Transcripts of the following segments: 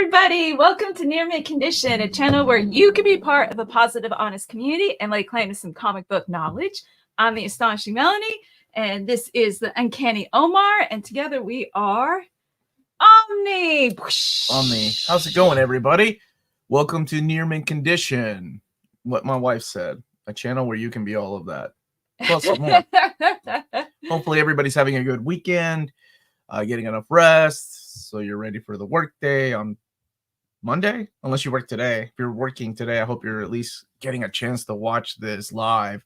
everybody. Welcome to Near Mid Condition, a channel where you can be part of a positive, honest community and lay claim to some comic book knowledge. I'm the Astonishing Melanie, and this is the Uncanny Omar, and together we are Omni. Omni. How's it going, everybody? Welcome to Near Mid Condition. What my wife said, a channel where you can be all of that. Plus more. Hopefully everybody's having a good weekend, getting enough rest, so you're ready for the work day on Monday, unless you work today. If you're working today, I hope you're at least getting a chance to watch this live.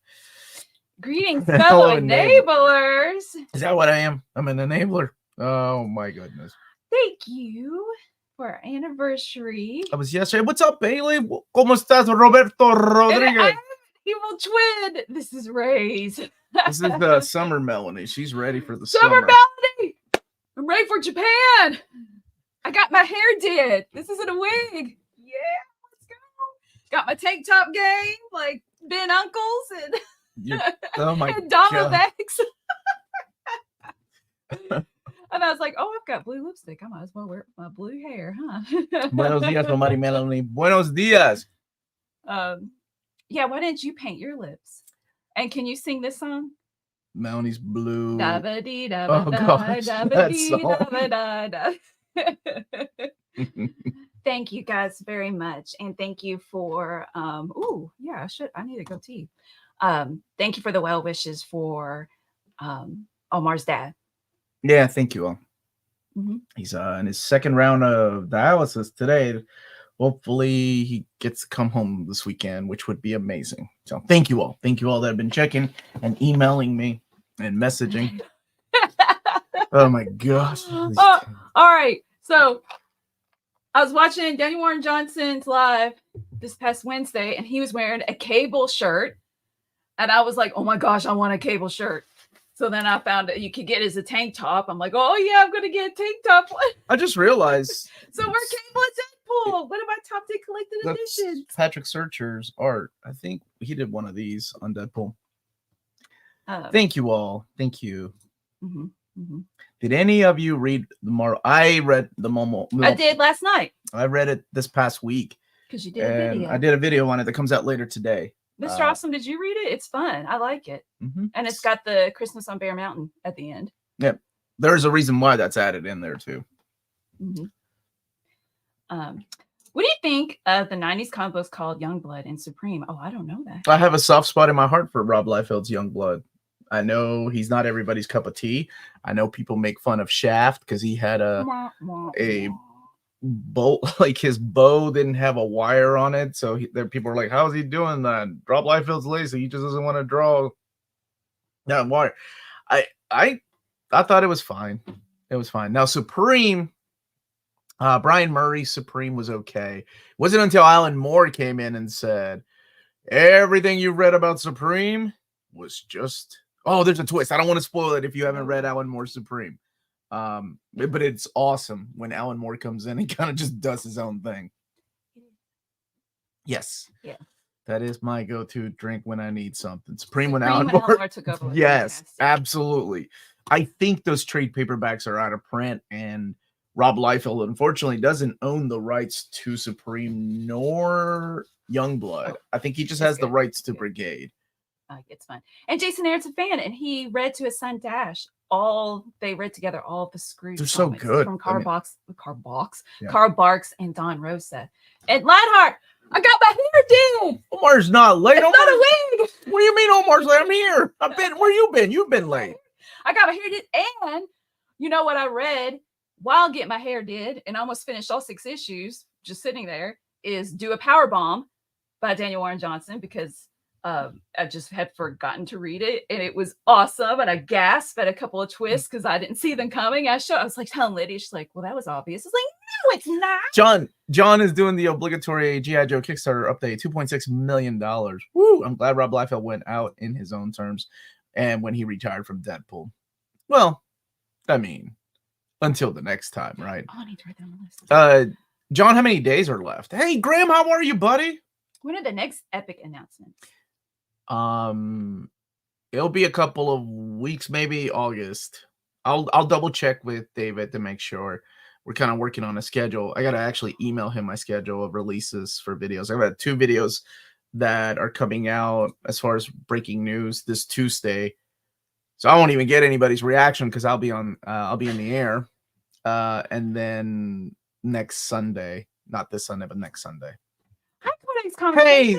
Greetings, fellow enablers. Is that what I am? I'm an enabler. Oh my goodness. Thank you for our anniversary. That was yesterday. What's up, Bailey? ¿Cómo estás, Roberto Rodriguez? Evil twin. This is Ray's. This is the summer Melanie. She's ready for the summer Melanie. I'm ready for Japan. I got my hair did. This isn't a wig. Yeah, let's go. Got my tank top game, like Ben Uncles and oh my and Donald X. And I was like, oh, I've got blue lipstick. I might as well wear my blue hair, huh? Buenos dias, Omar Melanie. Buenos dias. Yeah, why didn't you paint your lips? And can you sing this song? Melanie's blue. Oh gosh, Thank you guys very much, and thank you for I need a goatee. Thank you for the well wishes for Omar's dad. Yeah, thank you all. He's in his second round of dialysis today. Hopefully he gets to come home this weekend, which would be amazing. So thank you all. Thank you all that have been checking and emailing me and messaging. Oh my gosh. All right. So I was watching Danny Warren Johnson's live this past Wednesday, and he was wearing a Cable shirt. And I was like, oh my gosh, I want a Cable shirt. So then I found that you could get it as a tank top. I'm like, oh yeah, I'm gonna get a tank top. I just realized. So we're Cable and Deadpool. One of my top 10 collected editions. Patrick Searcher's art. I think he did one of these on Deadpool. Thank you all. Thank you. Did any of you read the Marvel? I read the Momo. I did last night. I read it this past week. Because you did a video. I did a video on it that comes out later today. Mr. Awesome, did you read it? It's fun. I like it. And it's got the Christmas on Bear Mountain at the end. Yeah. There's a reason why that's added in there, too. What do you think of the 90s comic books called Youngblood and Supreme? Oh, I don't know that. I have a soft spot in my heart for Rob Liefeld's Youngblood. I know he's not everybody's cup of tea. I know people make fun of Shaft because he had a bolt, like his bow didn't have a wire on it. So there people are like, how is he doing that? Rob Liefeld's lazy. He just doesn't want to draw that wire. I thought it was fine. It was fine. Now, Supreme, Brian Murray's Supreme was okay. It wasn't until Alan Moore came in and said, everything you read about Supreme was just... Oh, there's a twist. I don't want to spoil it if you haven't read Alan Moore's Supreme. But it's awesome when Alan Moore comes in and kind of just does his own thing. Yes. Yeah. That is my go-to drink when I need something. Supreme when Alan Moore took over. Yes, absolutely. I think those trade paperbacks are out of print, and Rob Liefeld unfortunately doesn't own the rights to Supreme nor Youngblood. I think he just has the rights to Brigade. It's fun. And Jason Aaron's a fan, and he read to his son Dash. They read together all of the Scrooge. They're so good. From Carl Barks and Don Rosa. And Lionheart, I got my hair did. Omar's not late. It's not a wig. What do you mean Omar's late? I'm here. Where you been? You've been late. I got my hair did, and you know what I read while getting my hair did, and almost finished all 6 issues, just sitting there, is Do a Power Bomb by Daniel Warren Johnson, because I just had forgotten to read it, and it was awesome. And I gasped at a couple of twists because I didn't see them coming. I was like telling Lydia, she's like, well, that was obvious. It's like, no, it's not. John is doing the obligatory G.I. Joe Kickstarter update, $2.6 million. Woo! I'm glad Rob Liefeld went out in his own terms and when he retired from Deadpool. Well, I mean, until the next time, right? Oh, I need to write down the list. John, how many days are left? Hey, Graham, how are you, buddy? When are the next epic announcements? It'll be a couple of weeks, maybe August. I'll double check with David to make sure. we're kind of working on a schedule. I got to actually email him my schedule of releases for videos. I've got 2 videos that are coming out as far as breaking news this Tuesday. So I won't even get anybody's reaction because I'll be in the air. And then next Sunday, not this Sunday, but next Sunday. Hey,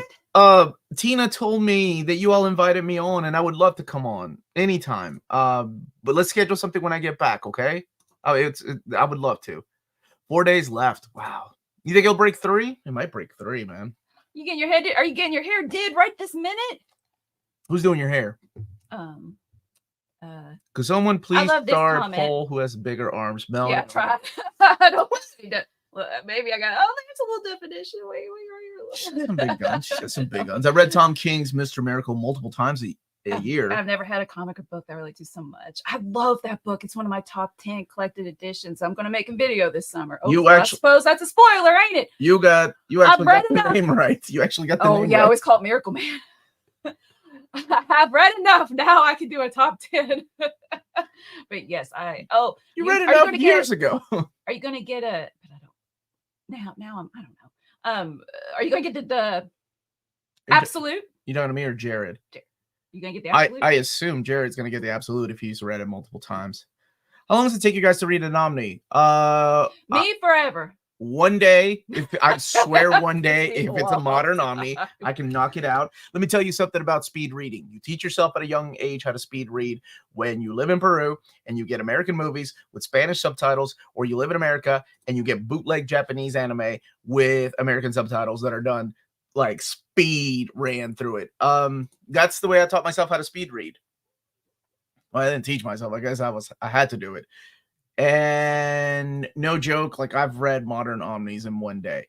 Tina told me that you all invited me on, and I would love to come on anytime. But let's schedule something when I get back, okay? I would love to. 4 days left. Wow. You think it'll break 3? It might break 3, man. You getting your head? Are you getting your hair did right this minute? Who's doing your hair? Could someone please start Paul who has bigger arms? Melanie. Yeah, try. I don't see that. Maybe I got. Oh, there's a little definition. Wait. She has some big guns. She has some big guns. I read Tom King's Mr. Miracle multiple times a year. I've never had a comic book that I relate to so much. I love that book. It's one of my top 10 collected editions. I'm going to make a video this summer. Oh, I suppose that's a spoiler, ain't it? You actually got the name right. You actually got the name right. Oh, yeah, I always call it Miracle Man. I've read enough. Now I can do a top 10. But yes, you read enough years ago. Are you going to get a, but I don't, now I don't know. Are you going to get the absolute? You talking to me or Jared? You going to get the absolute? I assume Jared's going to get the absolute if he's read it multiple times. How long does it take you guys to read an Omni? Me forever. One day, I swear one day, if it's a modern Omni, I can knock it out. Let me tell you something about speed reading. You teach yourself at a young age how to speed read when you live in Peru and you get American movies with Spanish subtitles, or you live in America and you get bootleg Japanese anime with American subtitles that are done like speed ran through it. That's the way I taught myself how to speed read. Well, I didn't teach myself. I guess I had to do it. And no joke, like I've read modern Omnis in one day.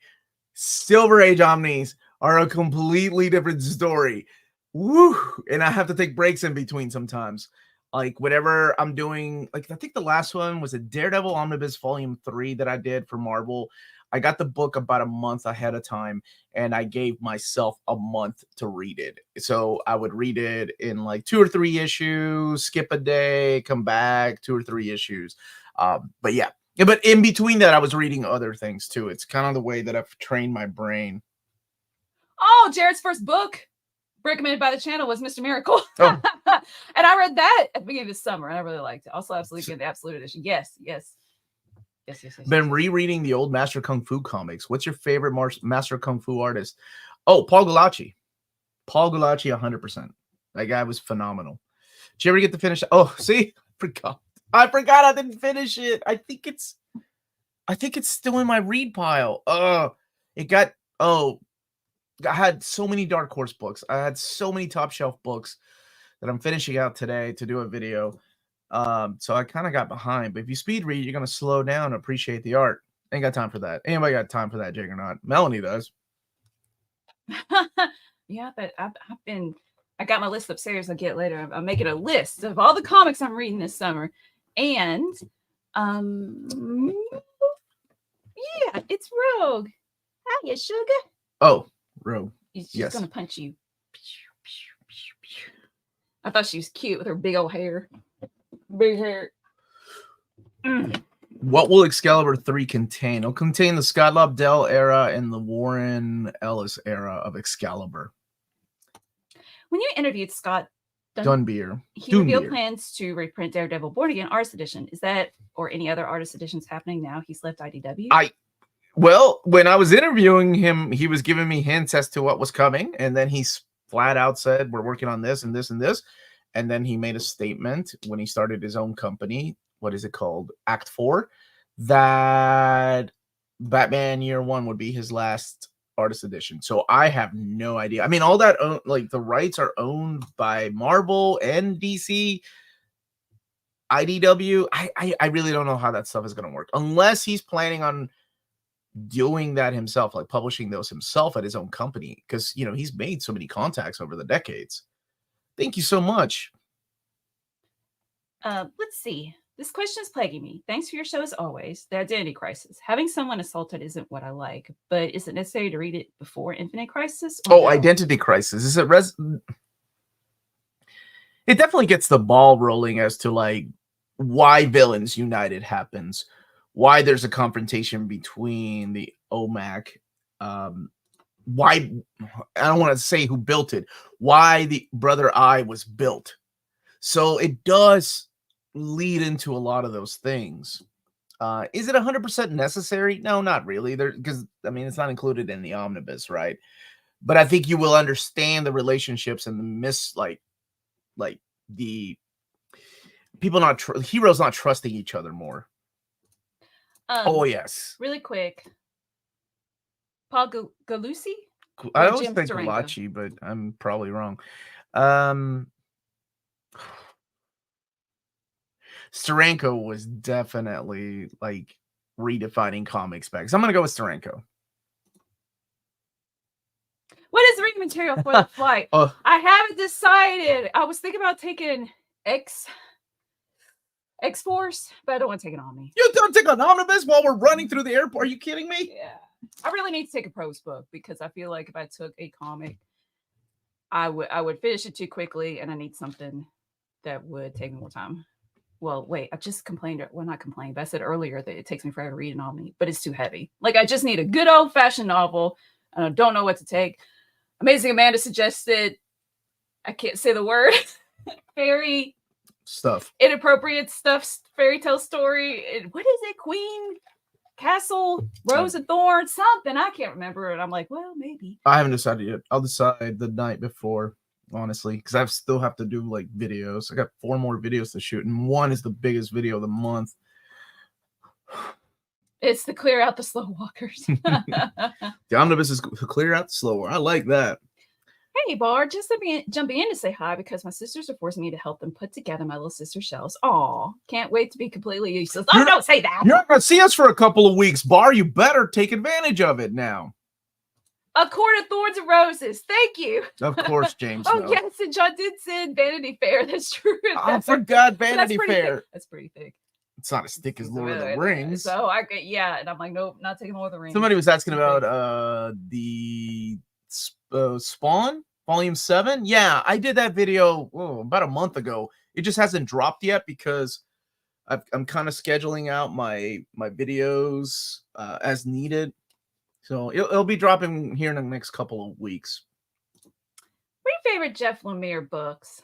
Silver Age Omnis are a completely different story. Woo! And I have to take breaks in between sometimes. Like whenever I'm doing, like I think the last one was a Daredevil Omnibus Volume 3 that I did for Marvel. I got the book about a month ahead of time, and I gave myself a month to read it. So I would read it in like 2 or 3 issues, skip a day, come back, 2 or 3 issues. But yeah, but in between that, I was reading other things too. It's kind of the way that I've trained my brain. Oh, Jared's first book recommended by the channel was Mr. Miracle. Oh. And I read that at the beginning of the summer, and I really liked it. Also, absolutely get the Absolute Edition. Yes. Been rereading the old Master Kung Fu comics. What's your favorite Master Kung Fu artist? Oh, Paul Gulachi. 100%. That guy was phenomenal. Did you ever get to finish? Oh, see, I forgot I didn't finish it. I think it's still in my read pile. I had so many Dark Horse books. I had so many top shelf books that I'm finishing out today to do a video. So I kind of got behind. But if you speed read, you're gonna slow down and appreciate the art. Ain't got time for that. Anybody got time for that, Jake, or not? Melanie does. Yeah, but I got my list upstairs. I'll get later. I'm making a list of all the comics I'm reading this summer. And yeah, it's Rogue. Hiya, sugar. Oh, Rogue. She's gonna punch you. I thought she was cute with her big old hair. Big hair. What will Excalibur 3 contain? It'll contain the Scott Lobdell era and the Warren Ellis era of Excalibur. When you interviewed Scott Dunbier, he revealed plans to reprint Daredevil Born Again Artist Edition. Is that or any other artist editions happening now he's left IDW? Well, when I was interviewing him, he was giving me hints as to what was coming, and then he flat out said, we're working on this and this and this. And then he made a statement when he started his own company, what is it called? Act 4, that Batman Year 1 would be his last artist edition. So I have no idea. I mean, all that, like the rights are owned by Marvel and DC, IDW. I really don't know how that stuff is going to work unless he's planning on doing that himself, like publishing those himself at his own company. Because, you know, he's made so many contacts over the decades. Thank you so much. Let's see. This question is plaguing me. Thanks for your show as always. The Identity Crisis. Having someone assaulted isn't what I like, but is it necessary to read it before Infinite Crisis? Oh, no? Identity Crisis. Is it it definitely gets the ball rolling as to like why Villains United happens, why there's a confrontation between the OMAC. Why, I don't want to say who built it, why the Brother Eye was built. So it does lead into a lot of those things. Is it 100% necessary? No, not really. Because I mean, it's not included in the omnibus, right? But I think you will understand the relationships and the like the people heroes not trusting each other more. Oh yes. Really quick. Paul Galusi? I always think Galachi, but I'm probably wrong. Steranko was definitely like redefining comics back. So I'm gonna go with Steranko. What is the reading material for the flight? I haven't decided. I was thinking about taking X-Force, but I don't want to take an Omni. You don't take an omnibus while we're running through the airport? Are you kidding me? Yeah. I really need to take a prose book because I feel like if I took a comic, I would finish it too quickly, and I need something that would take me more time. Well, wait, I just complained. Well, not complained, but I said earlier that it takes me forever to read an Omni, but it's too heavy. Like, I just need a good old-fashioned novel, and I don't know what to take. Amazing Amanda suggested, I can't say the word, fairy stuff, inappropriate stuff, fairy tale story. What is it? Queen Castle, Rose and Thorn, something. I can't remember. And I'm like, well, maybe. I haven't decided yet. I'll decide the night before, honestly, because I still have to do like videos. I got 4 more videos to shoot, and one is the biggest video of the month. It's to clear out the slow walkers. The omnibus is to clear out the slow walker. I like that. Hey, Bar, just jumping in to say hi because my sisters are forcing me to help them put together my little sister shelves. Aw, can't wait to be completely useless. Oh, don't say that. You're not going to see us for a couple of weeks, Bar. You better take advantage of it now. A Court of Thorns and Roses. Thank you. Of course, James. Oh, yes, and John did send Vanity Fair. That's true. I forgot Vanity Fair. Thick. That's pretty thick. It's not as thick as Lord of the Rings. So, and I'm like, nope, not taking Lord of the Rings. Somebody was asking about the Spawn Volume 7. Yeah, I did that video about a month ago. It just hasn't dropped yet because I'm kind of scheduling out my videos as needed. So it'll be dropping here in the next couple of weeks. What are your favorite Jeff Lemire books?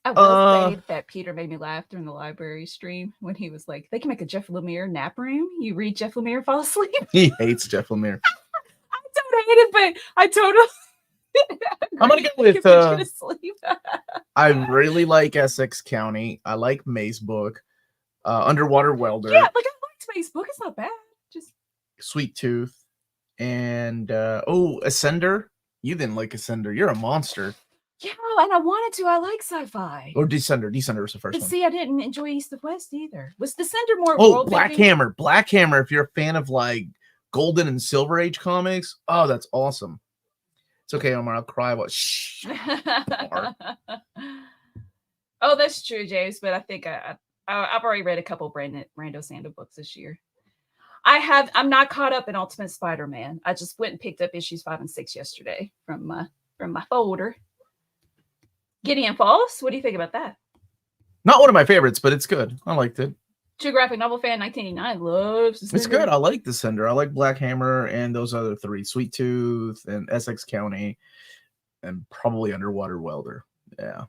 I will say that Peter made me laugh during the library stream when he was like, they can make a Jeff Lemire nap room. You read Jeff Lemire, fall asleep. He hates Jeff Lemire. I don't hate it, but I totally... I'm going to go with... I really like Essex County. I like May's book. Underwater Welder. Yeah, like I liked May's book. It's not bad. Just Sweet Tooth. And, Ascender. You didn't like Ascender. You're a monster. Yeah, and I wanted to. I like sci-fi. Or Descender. Descender was the first one. See, I didn't enjoy East of West either. Was Descender more world Black Hammer. Black Hammer, if you're a fan of like Golden and Silver Age comics. Oh, that's awesome. It's okay, Omar. I'll cry about shh. Oh, that's true, James. But I think I've already read a couple Brando Sando books this year. I'm not caught up in Ultimate Spider-Man. I just went and picked up issues 5 and 6 yesterday from my folder. Gideon Falls. What do you think about that? Not one of my favorites, but it's good. I liked it. True graphic novel fan 1989 loves Descender. It's good. I like Descender. I like Black Hammer and those other 3. Sweet Tooth and Essex County and probably Underwater Welder. Yeah.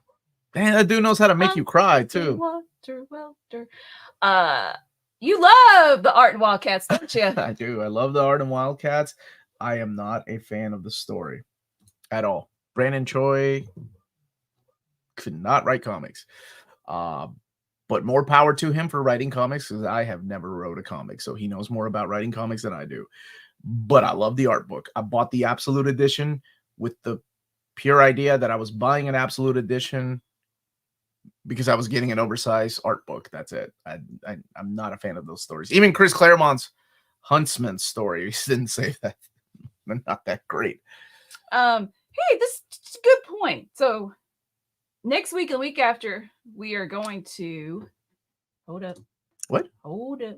Man, that dude knows how to make you cry too. Underwater Welder. You love the art in Wildcats, don't you? I do. I love the art in Wildcats. I am not a fan of the story at all. Brandon Choi could not write comics. But more power to him for writing comics because I have never wrote a comic. So he knows more about writing comics than I do. But I love the art book. I bought the Absolute Edition with the pure idea that I was buying an Absolute Edition because I was getting an oversized art book. That's it. I'm not a fan of those stories. Even Chris Claremont's Huntsman story, he didn't say that. They're not that great. Hey, this is a good point. So next week and the week after, we are going to hold up. What? Hold up.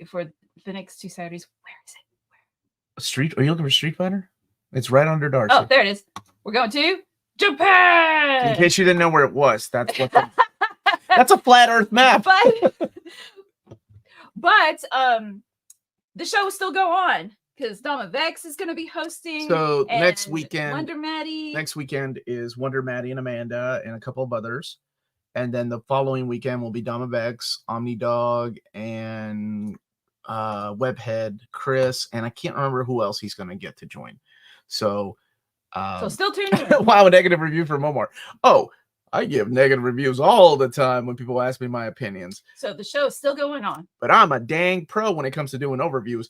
For the next 2 Saturdays. Where is it? Street? Are you looking for Street Fighter? It's right under Darcy. Oh, there it is. We're going to Japan. In case you didn't know where it was, that's what. That's a flat Earth map. But the show will still go on because Dama Vex is going to be hosting. So next weekend, Wonder Maddie. Next weekend is Wonder Maddie and Amanda and a couple of others. And then the following weekend will be Dama Vex, Omnidog, and Webhead, Chris, and I can't remember who else he's going to get to join. So still tune in. Wow, a negative review from Omar. Oh, I give negative reviews all the time when people ask me my opinions. So the show is still going on. But I'm a dang pro when it comes to doing overviews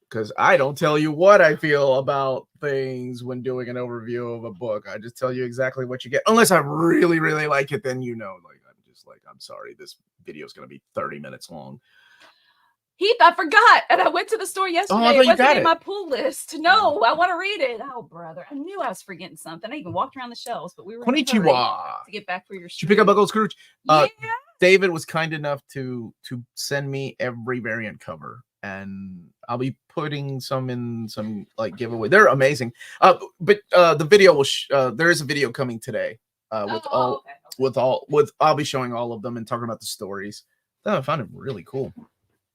because I don't tell you what I feel about things when doing an overview of a book. I just tell you exactly what you get. Unless I really, really like it, then I'm sorry, this video is going to be 30 minutes long. Heath, I forgot. And I went to the store yesterday. Oh, it wasn't in my pull list. No, I want to read it. Oh, brother. I knew I was forgetting something. I even walked around the shelves, but we were Konnichiwa. To get back for your Did you pick up Uncle Scrooge? Yeah. David was kind enough to send me every variant cover, and I'll be putting some in some like giveaway. They're amazing. But the video will there is a video coming today I'll be showing all of them and talking about the stories. I found it really cool.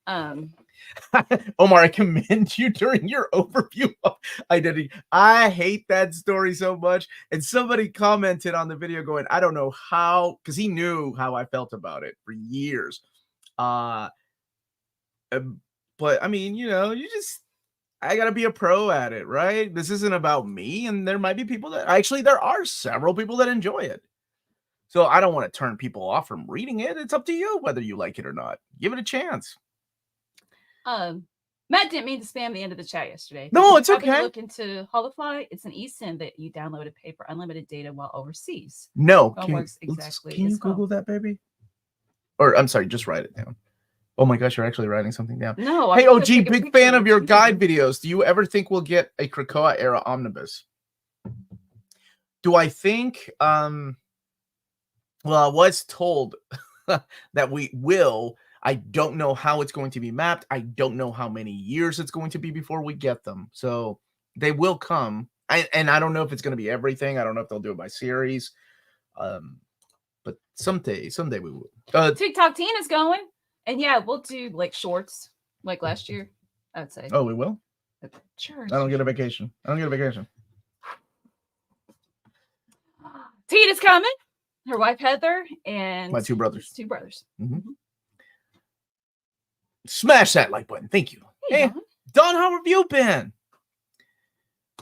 Omar, I commend you during your overview of Identity. I hate that story so much. And somebody commented on the video going, I don't know how, because he knew how I felt about it for years. But I mean, I gotta be a pro at it, right? This isn't about me, and there might be people that there are several people that enjoy it. So I don't want to turn people off from reading it. It's up to you whether you like it or not. Give it a chance. Matt didn't mean to spam the end of the chat yesterday. No, it's okay. Look into Holofly. It's an eSIM that you download and pay for unlimited data while overseas. No, it works exactly. Can you Google that, baby? Or I'm sorry, just write it down. Oh my gosh, you're actually writing something down. No. Hey, OG, big fan of your guide videos. Do you ever think we'll get a Krakoa era omnibus? Do I think? Well, I was told that we will. I don't know how it's going to be mapped. I don't know how many years it's going to be before we get them. So they will come. And I don't know if it's going to be everything. I don't know if they'll do it by series. But someday we will. TikTok teen is going. And yeah, we'll do like shorts like last year, I would say. Oh, we will? Sure. I don't get a vacation. Teen is coming. Her wife Heather and my two brothers. Mm-hmm. Smash that like button. Thank you. Hey, Don, how have you been?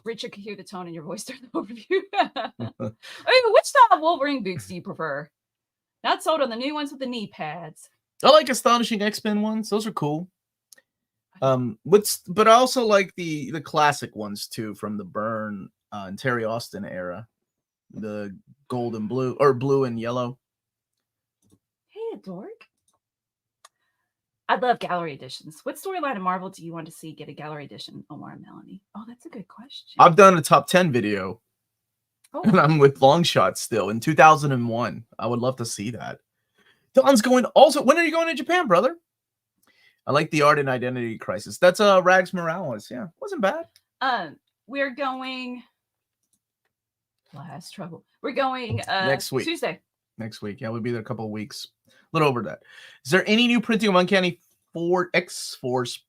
Richard could hear the tone in your voice during the overview. I mean, which style of Wolverine boots do you prefer? Not sold on the new ones with the knee pads. I like Astonishing X-Men ones. Those are cool. But I also like the classic ones too from the Byrne and Terry Austin era. The gold and blue, or blue and yellow. Hey, dork. I love gallery editions. What storyline of Marvel do you want to see get a gallery edition, Omar and Melanie? Oh, that's a good question. I've done a top 10 video. Oh. And I'm with Longshot still in 2001. I would love to see that. Don's going also. When are you going to Japan, brother? I like the art and identity crisis. That's Rags Morales. Yeah, wasn't bad. We're going. Last trouble. We're going next week. Tuesday. Next week. Yeah, we'll be there a couple of weeks. A little over that. Is there any new printing of Uncanny X-Force?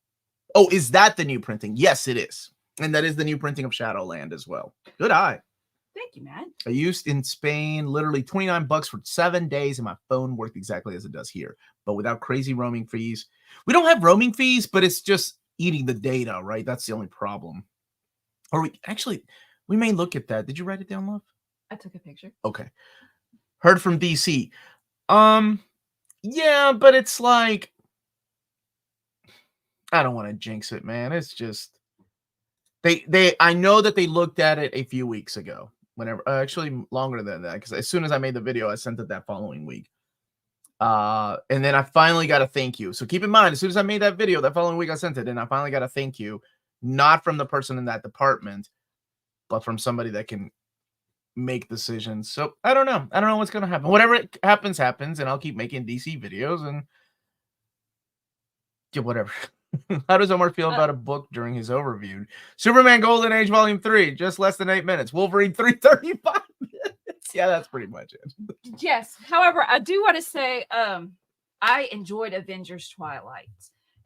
Oh, is that the new printing? Yes, it is. And that is the new printing of Shadowland as well. Good eye. Thank you, Matt. I used in Spain literally $29 for 7 days, and my phone worked exactly as it does here, but without crazy roaming fees. We don't have roaming fees, but it's just eating the data, right? That's the only problem. Or we may look at that. Did you write it down, love? I took a picture. Okay. Heard from DC. Yeah, but it's like, I don't want to jinx it, man. It's just I know that they looked at it a few weeks ago. Whenever, actually longer than that, because as soon as I made the video, I sent it that following week. And then I finally got a thank you. So keep in mind, as soon as I made that video, that following week I sent it, and I finally got a thank you, not from the person in that department, but from somebody that can make decisions. So I don't know. I don't know what's going to happen. Whatever happens, and I'll keep making DC videos and yeah, whatever. How does Omar feel about a book during his overview? Superman Golden Age Volume 3, just less than 8 minutes. Wolverine 335 minutes. Yeah, that's pretty much it. Yes. However, I do want to say I enjoyed Avengers Twilight.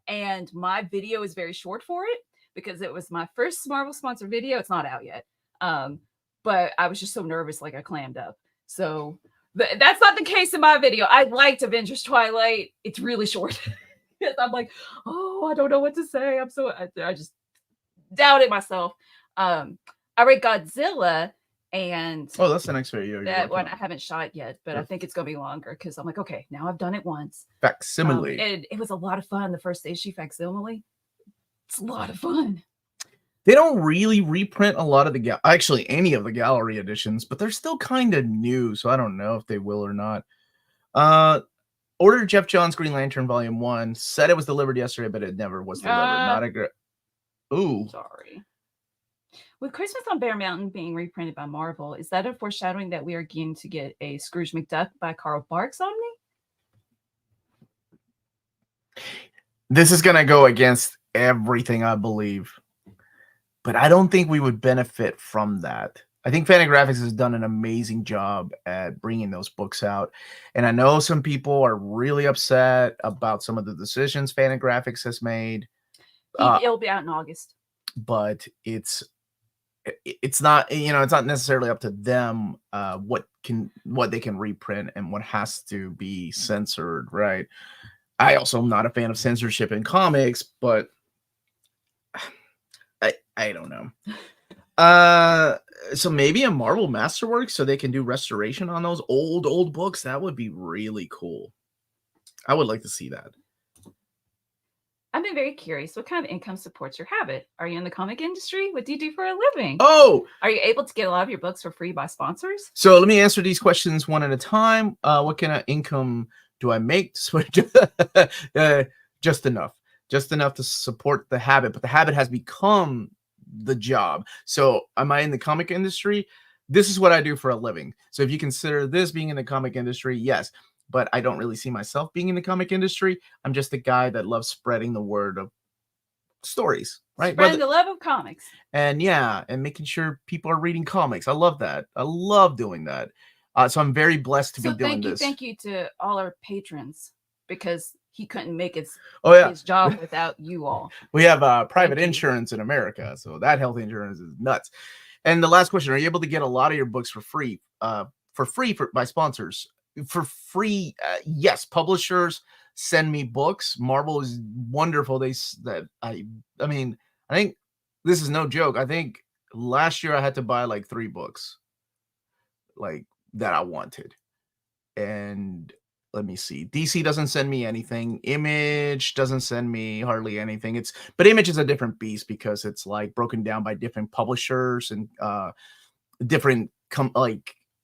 And my video is very short for it because it was my first Marvel sponsored video. It's not out yet. But I was just so nervous, like I clammed up. So that's not the case in my video. I liked Avengers Twilight. It's really short. I'm like, oh, I don't know what to say. I just doubted myself. I read Godzilla, and Oh, that's the next video. that one I haven't shot yet, but I think it's gonna be longer because I'm like, okay, now I've done it once. Facsimile. And it was a lot of fun. The first issue facsimile. It's a lot of fun. They don't really reprint a lot of the actually any of the gallery editions, but they're still kind of new, so I don't know if they will or not. Ordered Jeff Johns' Green Lantern Volume 1. Said it was delivered yesterday, but it never was delivered. Not a great. Ooh. Sorry. With Christmas on Bear Mountain being reprinted by Marvel, is that a foreshadowing that we are going to get a Scrooge McDuck by Carl Barks Omni? This is going to go against everything I believe, but I don't think we would benefit from that. I think Fantagraphics has done an amazing job at bringing those books out. And I know some people are really upset about some of the decisions Fantagraphics has made. It'll be out in August. But it's not, it's not necessarily up to them what they can reprint and what has to be censored, right? I also am not a fan of censorship in comics, but I don't know. So maybe a Marvel Masterworks so they can do restoration on those old books. That would be really cool. I would like to see that. I've been very curious. What kind of income supports your habit? Are you in the comic industry? What do you do for a living? Oh! Are you able to get a lot of your books for free by sponsors? So let me answer these questions one at a time. What kind of income do I make? Just enough. Just enough to support the habit. But the habit has become the job. So am I in the comic industry? This is what I do for a living. So if you consider this being in the comic industry, yes. But I don't really see myself being in the comic industry. I'm just a guy that loves spreading the word of stories, right? Spreading the love of comics. And and making sure people are reading comics. I love that. I love doing that. So I'm very blessed to be doing this. Thank you to all our patrons, because he couldn't make his job without you all. We have private insurance in America, so that health insurance is nuts. And the last question: are you able to get a lot of your books for free? By sponsors? For free, yes. Publishers send me books. Marvel is wonderful. I mean, I think this is no joke. I think last year I had to buy like 3 books, like that I wanted. And let me see. DC doesn't send me anything. Image doesn't send me hardly anything. But Image is a different beast because it's like broken down by different publishers and different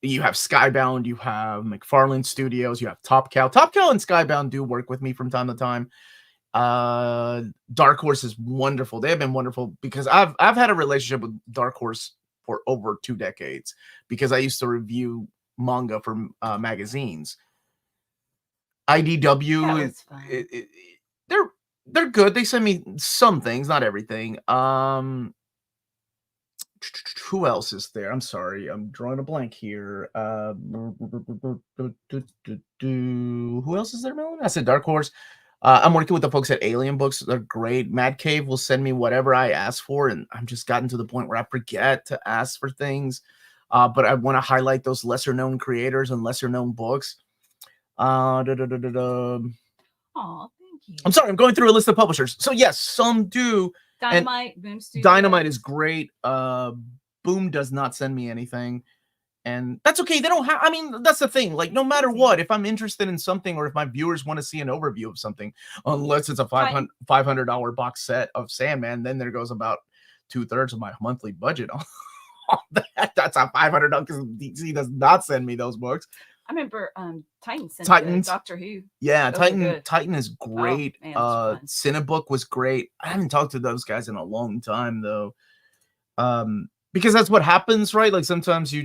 you have Skybound, you have McFarlane Studios, you have Top Cow. Top Cow and Skybound do work with me from time to time. Dark Horse is wonderful. They have been wonderful because I've had a relationship with Dark Horse for over 2 decades because I used to review manga for magazines. IDW, they're good. They send me some things, not everything. Who else is there? I'm sorry, I'm drawing a blank here. Who else is there, Melanie? I said Dark Horse. I'm working with the folks at Alien Books. They're great. Mad Cave will send me whatever I ask for, and I'm just gotten to the point where I forget to ask for things. But I want to highlight those lesser known creators and lesser known books. Oh, thank you. I'm sorry, I'm going through a list of publishers. So yes, some do. Dynamite, Boom Studios. Dynamite is great. Boom does not send me anything. And that's okay. They don't have, I mean, that's the thing. Like, no matter what, if I'm interested in something or if my viewers want to see an overview of something, unless it's a $500 box set of Sandman, then there goes about 2/3 of my monthly budget on that. That's a $500 because DC does not send me those books. I remember Titans, Doctor Who. Yeah, Titan is great. Oh, man, Cinebook was great. I haven't talked to those guys in a long time though. Because that's what happens, right? Like sometimes you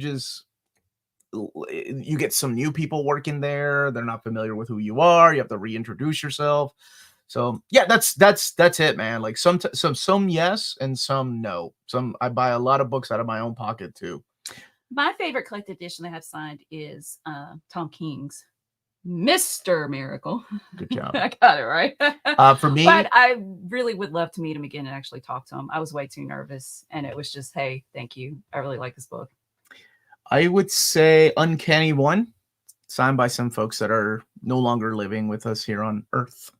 get some new people working there. They're not familiar with who you are. You have to reintroduce yourself. So yeah, that's it, man. Like some yes and some no. I buy a lot of books out of my own pocket too. My favorite collected edition they have signed is Tom King's Mr. Miracle. Good job. I got it right. For me, but I really would love to meet him again and actually talk to him. I was way too nervous, and it was just, hey, thank you. I really like this book. I would say Uncanny 1, signed by some folks that are no longer living with us here on Earth.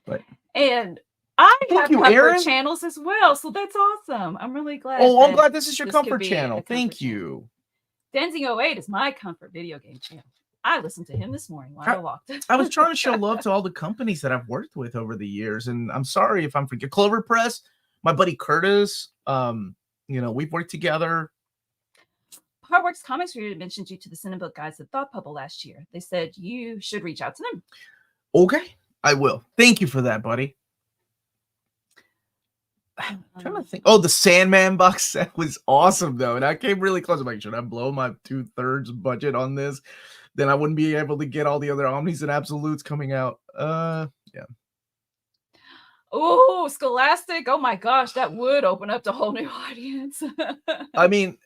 But and I Thank have you, comfort Aaron. channels as well, so that's awesome. I'm really glad. Oh, I'm that glad this is your this could comfort be channel. a Thank comfort you. Denzing 08 is my comfort video game channel. I listened to him this morning while I walked. I was trying to show love to all the companies that I've worked with over the years, and I'm sorry if I'm forgetting. Clover Press, my buddy Curtis. You know, we've worked together. Hardworks Comics Reader mentioned you to the Cinebook guys at Thought Bubble last year. They said you should reach out to them. Okay, I will. Thank you for that, buddy. I'm trying to think. Oh, the Sandman box set was awesome, though. And I came really close. I'm like, should I blow my 2/3 budget on this? Then I wouldn't be able to get all the other Omnis and Absolutes coming out. Yeah. Oh, Scholastic. Oh my gosh, that would open up to a whole new audience. I mean,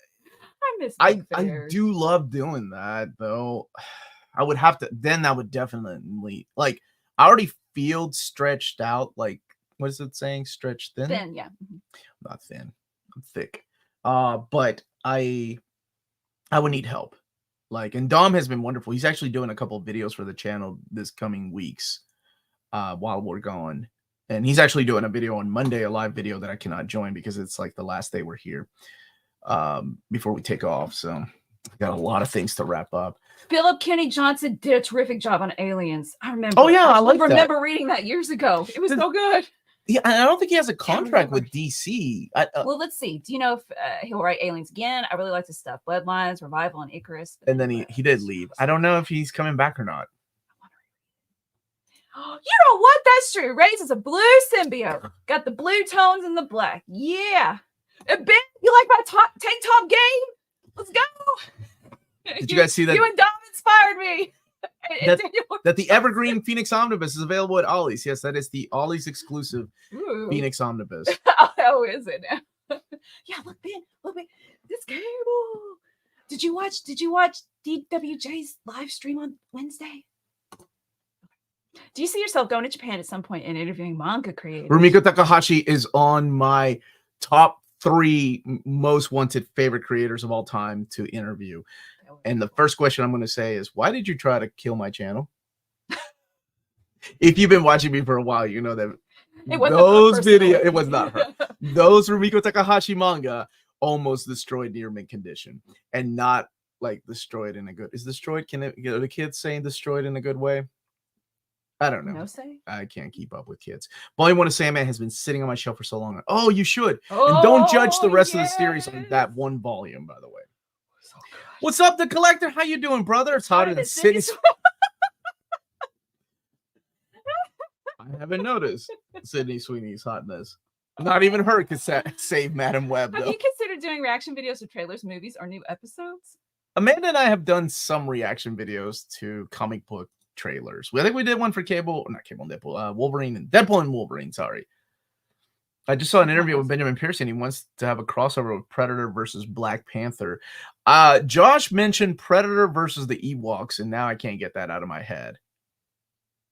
I miss I do love doing that, though. I would have to, then I would definitely, like, I already feel stretched out, like, what is it saying? Stretched thin? Thin, yeah. I'm not thin. I'm thick. But I would need help. Like, and Dom has been wonderful. He's actually doing a couple of videos for the channel this coming weeks while we're gone. And he's actually doing a video on Monday, a live video that I cannot join because it's like the last day we're here before we take off. So I've got a lot of things to wrap up. Philip Kenny Johnson did a terrific job on Aliens. I remember. Oh, yeah, I remember reading that years ago. It was so good. Yeah, I don't think he has a contract with DC. Well, let's see. Do you know if he'll write Aliens again? I really like his stuff. Bloodlines, Revival, and Icarus. And then he did leave. I don't know if he's coming back or not. You know what? That's true. Raises a blue symbiote. Got the blue tones and the black. Yeah. Ben, you like my tank top game? Let's go. Did you guys see that? You and Dom inspired me. That the Evergreen Phoenix Omnibus is available at Ollie's. Yes, that is the Ollie's exclusive Phoenix Omnibus. Oh, is it now? Yeah, look, Ben, this cable. Did you watch DWJ's live stream on Wednesday? Do you see yourself going to Japan at some point and interviewing manga creators? Rumiko Takahashi is on my top 3 most wanted favorite creators of all time to interview. And the first question I'm going to say is, why did you try to kill my channel? If you've been watching me for a while, you know that those videos, it was not her. Those Rumiko Takahashi manga almost destroyed near mint condition, and not like destroyed in a good. Is destroyed? Can it? Are the kids saying destroyed in a good way? I don't know. No say? I can't keep up with kids. Volume 1 of Sandman has been sitting on my shelf for so long. Oh, you should. And don't judge the rest of the series on that one volume, by the way. So what's up, the collector? How you doing, brother? It's hotter than Sydney. I haven't noticed Sydney Sweeney's hotness. Not even her could save Madam Web, though. Have you considered doing reaction videos to trailers, movies, or new episodes? Amanda and I have done some reaction videos to comic book trailers. I think we did one for Wolverine and Deadpool and Wolverine. Sorry. I just saw an interview with Benjamin Pearson. He wants to have a crossover with Predator versus Black Panther. Josh mentioned Predator versus the Ewoks, and now I can't get that out of my head.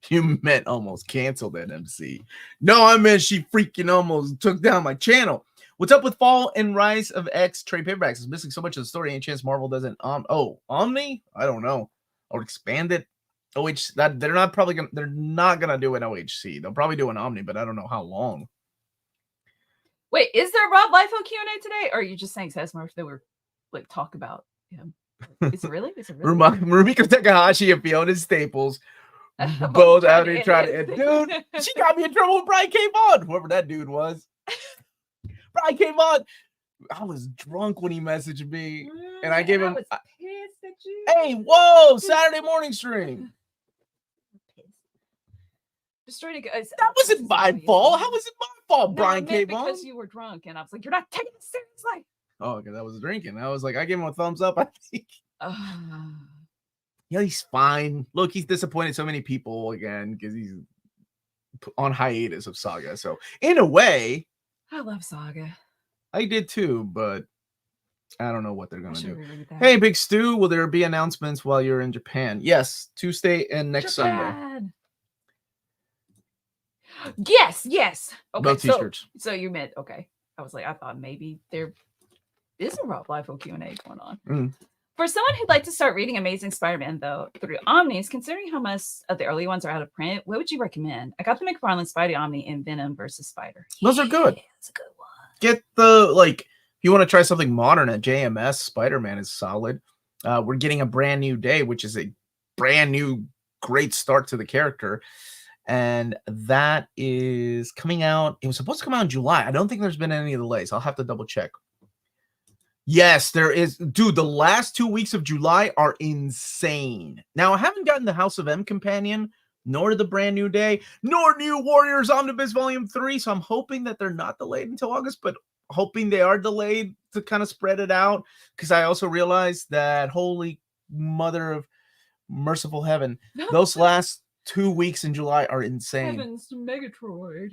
You meant almost canceled that MC. No, I meant she freaking almost took down my channel. What's up with Fall and Rise of X trade paperbacks? It's missing so much of the story. Any chance Marvel doesn't Omni? I don't know. Or expand it. They're not gonna do an OHC. They'll probably do an Omni, but I don't know how long. Wait, is there Rob Liefeld Q&A today? Or are you just saying Sesmar they were like talk about him? Is it really? Rumiko Takahashi and Fiona Staples both out here trying to. Dude, she got me in trouble when Brian came on. Whoever that dude was. Brian came on. I was drunk when he messaged me, and I gave him. Was pissed at you. Hey, whoa! Saturday morning stream. Destroyed that wasn't my fault. How was it my fault? Brian came on because you were drunk, and I was like, "You're not taking it seriously." Oh, okay, that was drinking. I was like, I gave him a thumbs up. I think. Yeah, he's fine. Look, he's disappointed so many people again because he's on hiatus of Saga. So in a way, I love Saga. I did too, but I don't know what they're going I to should do. reread that. Hey, Big Stu, will there be announcements while you're in Japan? Yes, Tuesday and next Sunday. Japan! Yes. Okay, Both t-shirts. so you meant okay. I was like, I thought maybe there is a Rob Liefeld Q&A going on. Mm. For someone who'd like to start reading Amazing Spider-Man, though, through Omnis, considering how much of the early ones are out of print, what would you recommend? I got the McFarlane Spidey Omni and Venom versus Spider. Those are good. That's a good one. Get the, if you want to try something modern at JMS, Spider-Man is solid. We're getting A Brand New Day, which is a brand new, great start to the character. And that is coming out. It was supposed to come out in July. I don't think there's been any delays. I'll have to double check. Yes, there is. Dude, the last 2 weeks of July are insane. Now, I haven't gotten the House of M companion, nor the Brand New Day, nor New Warriors Omnibus Volume 3. So I'm hoping that they're not delayed until August, but hoping they are delayed to kind of spread it out. Because I also realized that, holy mother of merciful heaven, those last 2 weeks in July are insane. Heavens to Megatroid.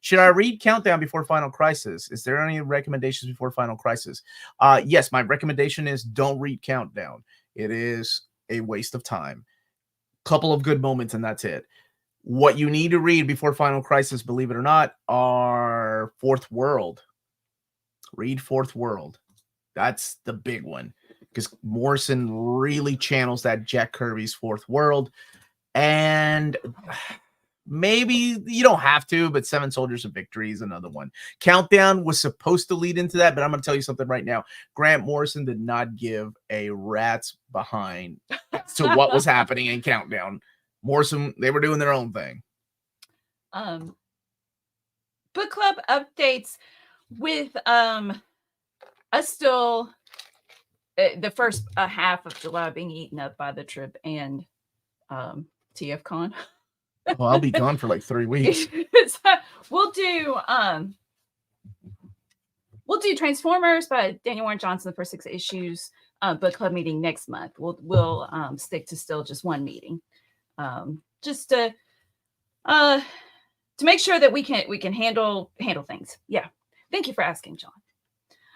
Should I read Countdown before Final Crisis? Is there any recommendations before Final Crisis? Yes, my recommendation is don't read Countdown. It is a waste of time. Couple of good moments and that's it. What you need to read before Final Crisis, believe it or not, are Fourth World. Read Fourth World. That's the big one. Because Morrison really channels that Jack Kirby's Fourth World. And maybe you don't have to, but Seven Soldiers of Victory is another one. Countdown was supposed to lead into that, but I'm going to tell you something right now. Grant Morrison did not give a rat's behind to what was happening in Countdown. Morrison, they were doing their own thing. Book club updates with us still the first half of July being eaten up by the trip and TFCon. Well, I'll be gone for like 3 weeks. We'll do Transformers by Daniel Warren Johnson, the first 6 issues book club meeting next month. We'll stick to still just one meeting. Just to make sure that we can handle things. Yeah. Thank you for asking, John.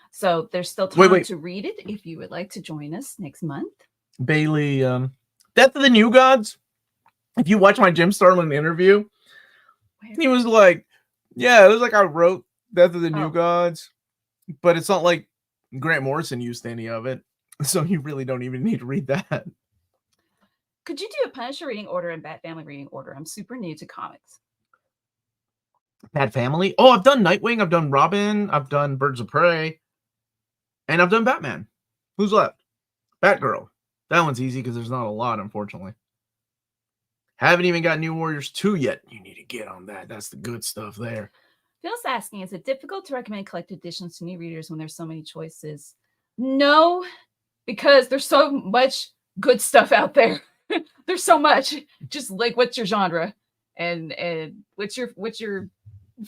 So there's still time to read it if you would like to join us next month. Bailey, Death of the New Gods. If you watch my Jim Starlin interview, he was like, yeah, it was like I wrote Death of the New Gods, but it's not like Grant Morrison used any of it. So you really don't even need to read that. Could you do a Punisher reading order and Bat Family reading order? I'm super new to comics. Bat Family? Oh, I've done Nightwing, I've done Robin, I've done Birds of Prey, and I've done Batman. Who's left? Batgirl. That one's easy because there's not a lot, unfortunately. Haven't even got New Warriors 2 yet. You need to get on that. That's the good stuff there. Phil's asking, is it difficult to recommend collected editions to new readers when there's so many choices? No, because there's so much good stuff out there. There's so much. Just like, what's your genre? And what's your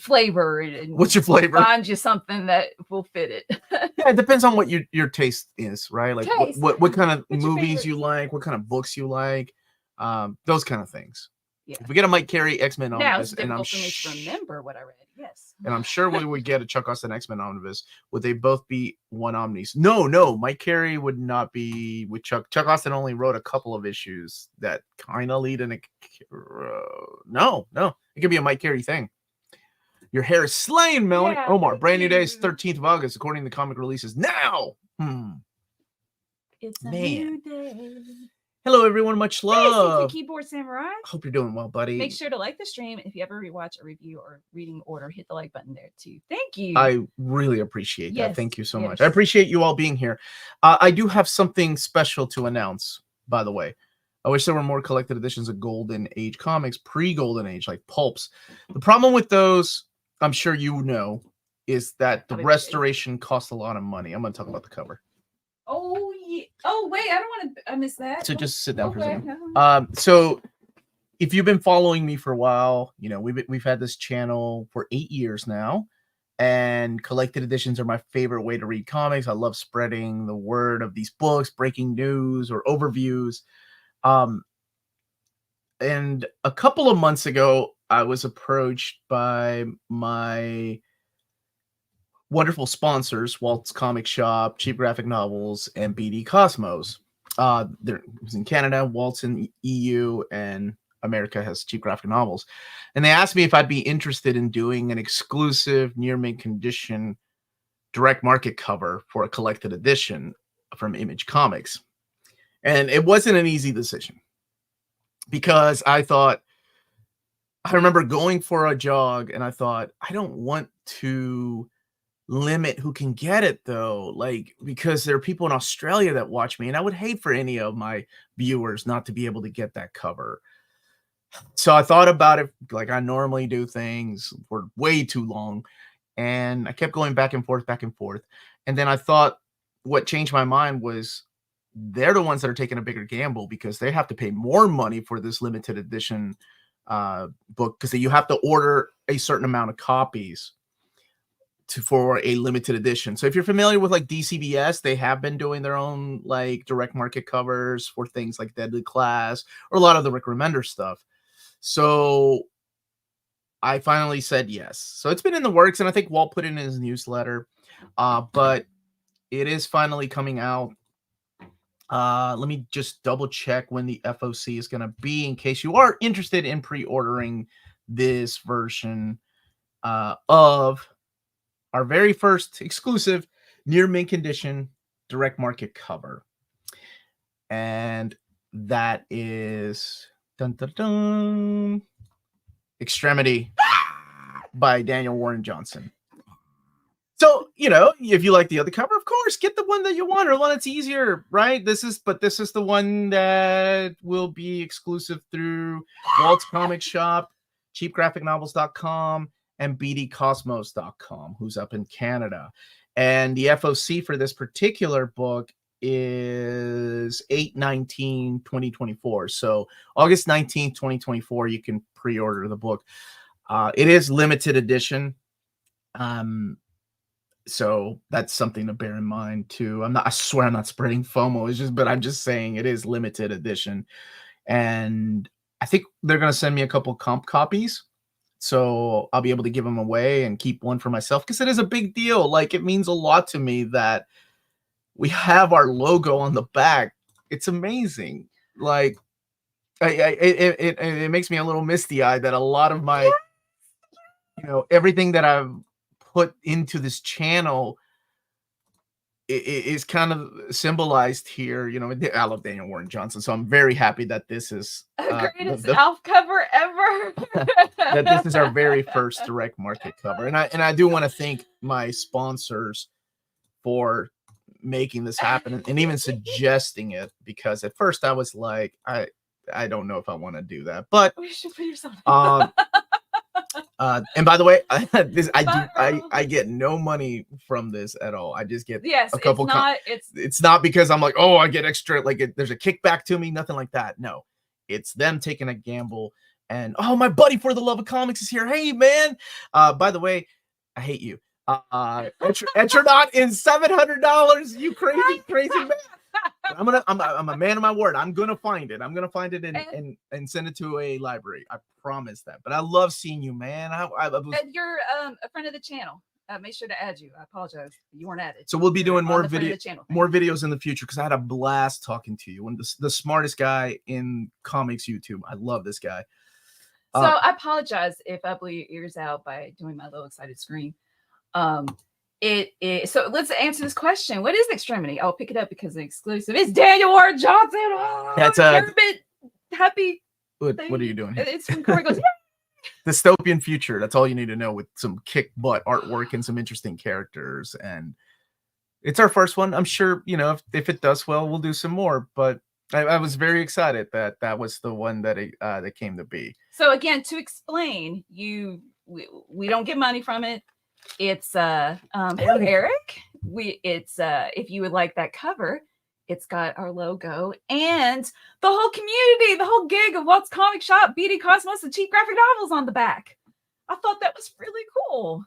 flavor? And what's your flavor? Find you something that will fit it. Yeah, it depends on what your taste is, right? Like what kind of movies you like, what kind of books you like. Those kind of things. Yeah. If we get a Mike Carey X-Men Omnibus, and I'm for me to remember what I read. Yes. And I'm sure when we get a Chuck Austin X-Men Omnibus, would they both be one omnis? No. Mike Carey would not be with Chuck. Chuck Austin only wrote a couple of issues that kind of lead in a. No. It could be a Mike Carey thing. Your hair is slain, Melanie. Yeah, Omar, Brand New Day is 13th of August, according to the comic releases now. It's a new day. Hello, everyone. Much love. Hey, Keyboard Samurai. Hope you're doing well, buddy. Make sure to like the stream. If you ever rewatch a review or reading order, hit the like button there too. Thank you. I really appreciate that. Thank you so much. I appreciate you all being here. I do have something special to announce, by the way. I wish there were more collected editions of Golden Age comics, pre-Golden Age, like pulps. The problem with those, I'm sure you know, is that the restoration costs a lot of money. I'm going to talk about the cover. Oh, yeah. Oh, wait, I don't want to miss that. So just sit down for a second. So if you've been following me for a while, you know, we've had this channel for 8 years now, and collected editions are my favorite way to read comics. I love spreading the word of these books, breaking news or overviews. And a couple of months ago, I was approached by one wonderful sponsors, Walt's Comic Shop, Cheap Graphic Novels, and BD Cosmos. They're in Canada, Walt's in EU, and America has Cheap Graphic Novels. And they asked me if I'd be interested in doing an exclusive near mint condition direct market cover for a collected edition from Image Comics. And it wasn't an easy decision because I remember going for a jog and I thought, I don't want to limit who can get it though, like, because there are people in Australia that watch me and I would hate for any of my viewers not to be able to get that cover. So I thought about it like I normally do things for way too long, and I kept going back and forth. And then I thought what changed my mind was they're the ones that are taking a bigger gamble because they have to pay more money for this limited edition book because you have to order a certain amount of copies for a limited edition. So if you're familiar with like DCBS, they have been doing their own like direct market covers for things like Deadly Class or a lot of the Rick Remender stuff. So I finally said yes. So it's been in the works, and I think Walt put it in his newsletter, but it is finally coming out. Let me just double check when the FOC is going to be in case you are interested in pre-ordering this version of our very first exclusive near mint condition direct market cover. And that is Extremity by Daniel Warren Johnson. So, you know, if you like the other cover, of course, get the one that you want or the one that's easier, right? This is the one that will be exclusive through Walt's Comic Shop, cheapgraphicnovels.com, and bdcosmos.com, who's up in Canada. And the FOC for this particular book is 8/19/2024. So August 19th, 2024, you can pre-order the book. It is limited edition. So that's something to bear in mind too. I swear I'm not spreading FOMO. But I'm just saying it is limited edition. And I think they're going to send me a couple comp copies. So I'll be able to give them away and keep one for myself because it is a big deal. Like, it means a lot to me that we have our logo on the back. It's amazing. Like, it makes me a little misty-eyed that a lot of my, you know, everything that I've put into this channel is kind of symbolized here. You know, I love Daniel Warren Johnson, so I'm very happy that this is the greatest ALF cover ever. That this is our very first direct market cover, and I do want to thank my sponsors for making this happen and even suggesting it, because at first I was like, I don't know if I want to do that, but we should put yourself. And by the way, I get no money from this at all. I just get a couple. It's not because I'm like, oh, I get extra, like there's a kickback to me, nothing like that. No, it's them taking a gamble. And oh, my buddy for the love of comics is here. Hey man, by the way, I hate you. Etronaut in $700. You crazy man. I'm a man of my word. I'm gonna find it. And send it to a library. I promise that. But I love seeing you, man. You're a friend of the channel. Make sure to add you. I apologize, you weren't added. So we'll be doing more videos in the future because I had a blast talking to you. And the smartest guy in comics YouTube. I love this guy. So I apologize if I blew your ears out by doing my little excited scream. So let's answer this question. What is Extremity? I'll pick it up because it's exclusive. It's Daniel Warren Johnson. Oh, that's happy. What are you doing? It's when Corey goes, dystopian future. That's all you need to know, with some kick butt artwork and some interesting characters. And it's our first one. I'm sure, you know, if it does well, we'll do some more. But I was very excited that was the one that that came to be. So again, to explain, we don't get money from it. It's Eric. If you would like that cover, it's got our logo and the whole community, the whole gig of Walt's Comic Shop, BD Cosmos, and Cheap Graphic Novels on the back. I thought that was really cool.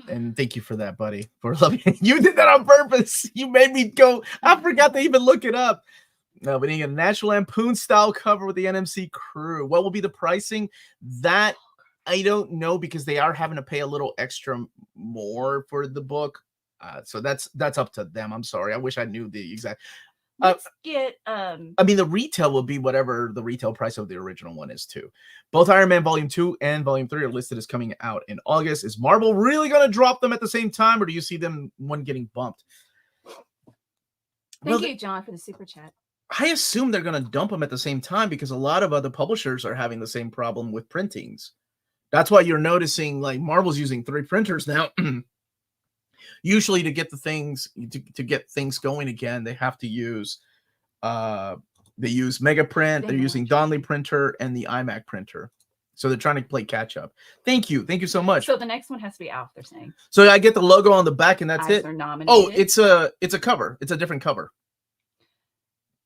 And thank you for that, buddy. For loving it. You did that on purpose. You made me go. I forgot to even look it up. No, but you get a National Lampoon style cover with the NMC crew. What will be the pricing? That I don't know, because they are having to pay a little extra more for the book. So that's up to them. I'm sorry. I wish I knew the exact. Let's get I mean, the retail will be whatever the retail price of the original one is too. Both Iron Man Volume 2 and Volume 3 are listed as coming out in August. Is Marvel really going to drop them at the same time, or do you see them one getting bumped? Thank you, John, for the super chat. I assume they're going to dump them at the same time, because a lot of other publishers are having the same problem with printings. That's why you're noticing like Marvel's using 3 printers now. Usually to get the things to get things going again, they have to use they use Mega Print, they're using Donley printer and the iMac printer. So they're trying to play catch up. Thank you so much. So the next one has to be Alf, they're saying. So I get the logo on the back and that's it. Oh, it's a cover. It's a different cover.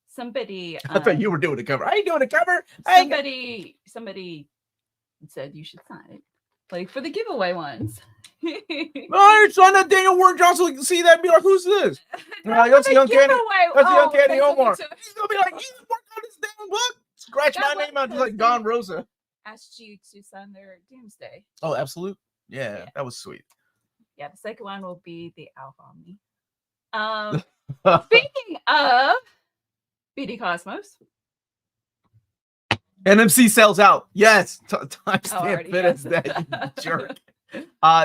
Somebody I thought you were doing a cover. Are you doing a cover? Somebody said you should sign it, like for the giveaway ones. Oh, it's on that Daniel Warren Johnson. We can see that and be like, who's this? That's the Uncanny. That's the Uncanny Omar. He's gonna be like, he's working on this damn book. Scratch my name out just like Don Rosa. Asked you to sign their Doomsday. Oh, absolute. Yeah, that was sweet. Yeah, the second one will be the Alf Omni. Speaking of BD Cosmos. NMC sells out. Yes. Timestamp finish that, you jerk.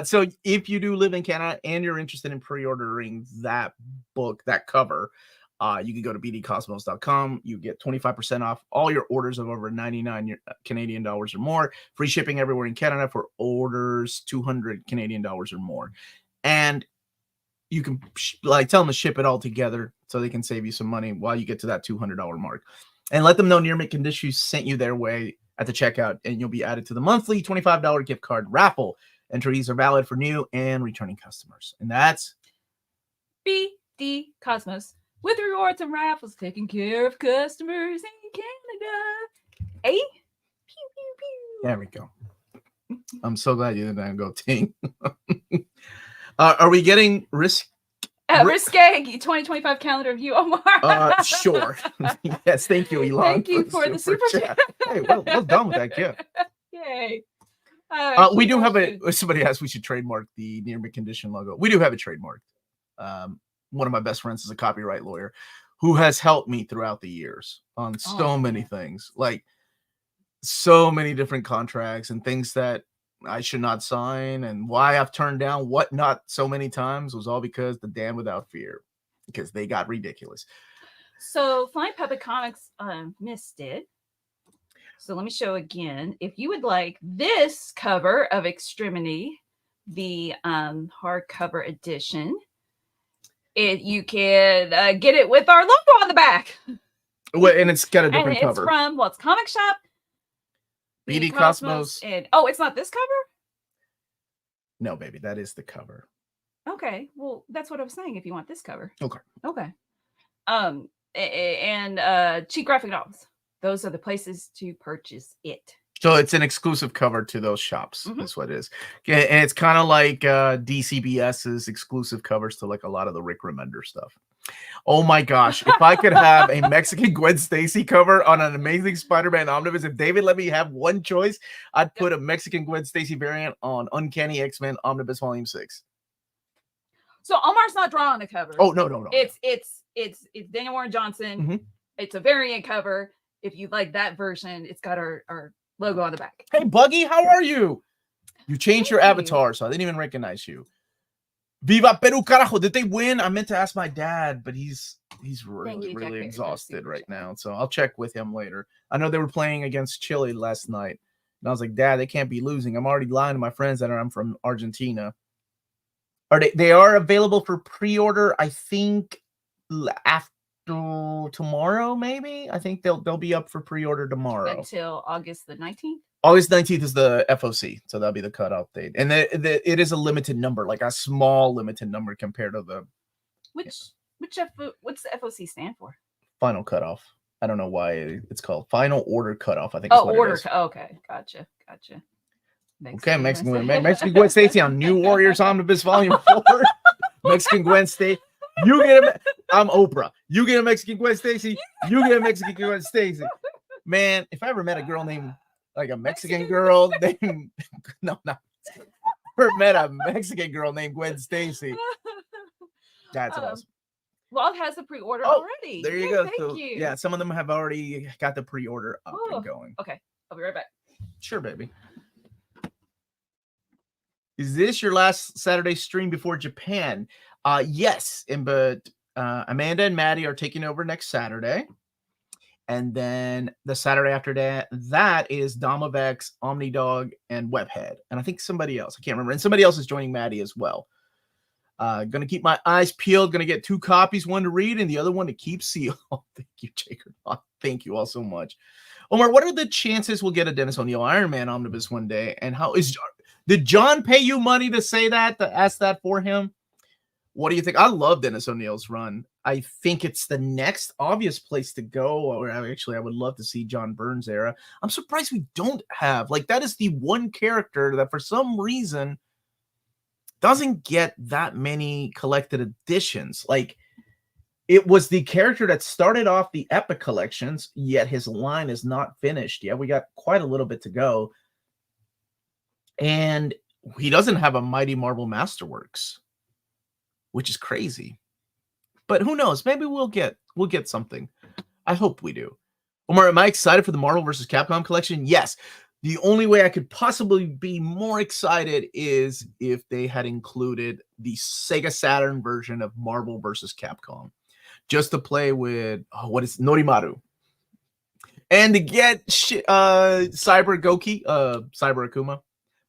So if you do live in Canada and you're interested in pre-ordering that book, that cover, you can go to bdcosmos.com. You get 25% off all your orders of over 99 Canadian dollars or more. Free shipping everywhere in Canada for orders 200 Canadian dollars or more. And you can tell them to ship it all together so they can save you some money while you get to that $200 mark. And let them know Near Mint Condition sent you their way at the checkout, and you'll be added to the monthly $25 gift card raffle. Entries are valid for new and returning customers. And that's BD Cosmos, with rewards and raffles, taking care of customers in Canada. Hey? Pew, pew, pew. There we go. I'm so glad you didn't go ting. Are we getting risky 2025 calendar review, Omar? Sure. Yes, thank you, Elon. Thank you for the super chat. Hey, well done with that gift. Yay. We do have somebody asked we should trademark the Near Mint Condition logo. We do have it trademarked. One of my best friends is a copyright lawyer who has helped me throughout the years on so many things, like so many different contracts and things that I should not sign, and why I've turned down whatnot so many times was all because the Dan Without Fear, because they got ridiculous. So Flying Puppet Comics missed it. So let me show again. If you would like this cover of Extremity, the hardcover edition, you can get it with our logo on the back. Well, and it's got a different cover. It's from Walt's Comic Shop. BD Cosmos. And it's not this cover? No, baby, that is the cover. Okay. Well, that's what I was saying. If you want this cover. Okay. And Cheap Graphic Novels. Those are the places to purchase it. So it's an exclusive cover to those shops. Mm-hmm. That's what it is. And it's kind of like DCBS's exclusive covers to like a lot of the Rick Remender stuff. Oh my gosh. If I could have a Mexican Gwen Stacy cover on an Amazing Spider-Man Omnibus, if David let me have one choice, I'd put a Mexican Gwen Stacy variant on Uncanny X-Men Omnibus Volume 6. So Omar's not drawing the cover. Oh, no. It's Daniel Warren Johnson. Mm-hmm. It's a variant cover. If you like that version, it's got our logo on the back. Hey, Buggy, how are you? You changed your avatar, so I didn't even recognize you. Viva Peru, carajo. Did they win? I meant to ask my dad, but he's really exhausted right now. So I'll check with him later. I know they were playing against Chile last night. And I was like, Dad, they can't be losing. I'm already lying to my friends that I'm from Argentina. They are available for pre-order, I think, after tomorrow, maybe. I think they'll be up for pre-order tomorrow. Until August the 19th? August 19th is the FOC, so that'll be the cutoff date. And it is a limited number, like a small limited number compared to the... What's the FOC stand for? Final cutoff. I don't know why it's called Final Order Cutoff, I think. Order. Okay, gotcha. Mexican Gwen Stacy on New Warriors Omnibus Volume 4. Mexican Gwen Stacy. I'm Oprah. You get a Mexican Gwen Stacy. You get a Mexican Gwen Stacy. Man, if I ever met a girl named like a Mexican girl named no, never met a Mexican girl named Gwen Stacy. That's awesome. Walt has a pre-order Oh, already. there you Yay, go. Thank So, you. yeah, some of them have already got the pre-order up Oh, and going. Okay, I'll be right back. Sure, baby. Is this your last Saturday stream before Japan? Yes, but Amanda and Maddie are taking over next Saturday. And then the Saturday after that is Domovex, Omnidog, and Webhead. And I think somebody else. I can't remember. And somebody else is joining Maddie as well. Gonna keep my eyes peeled. Gonna get 2 copies, one to read and the other one to keep sealed. Thank you, Jacob. Thank you all so much. Omar, what are the chances we'll get a Dennis O'Neil Iron Man omnibus one day? And how is did John pay you money to say that, to ask that for him? What do you think? I love Dennis O'Neil's run. I think it's the next obvious place to go. Or actually, I would love to see John Byrne's era. I'm surprised we don't have. Like, that is the one character that for some reason doesn't get that many collected editions. Like, it was the character that started off the Epic collections, yet his line is not finished yet. We got quite a little bit to go. And he doesn't have a Mighty Marvel Masterworks, which is crazy. But who knows? Maybe we'll get something. I hope we do. Omar, am I excited for the Marvel vs. Capcom collection? Yes. The only way I could possibly be more excited is if they had included the Sega Saturn version of Marvel vs. Capcom. Just to play with, what is Norimaru. And to get Cyber Goki, Cyber Akuma,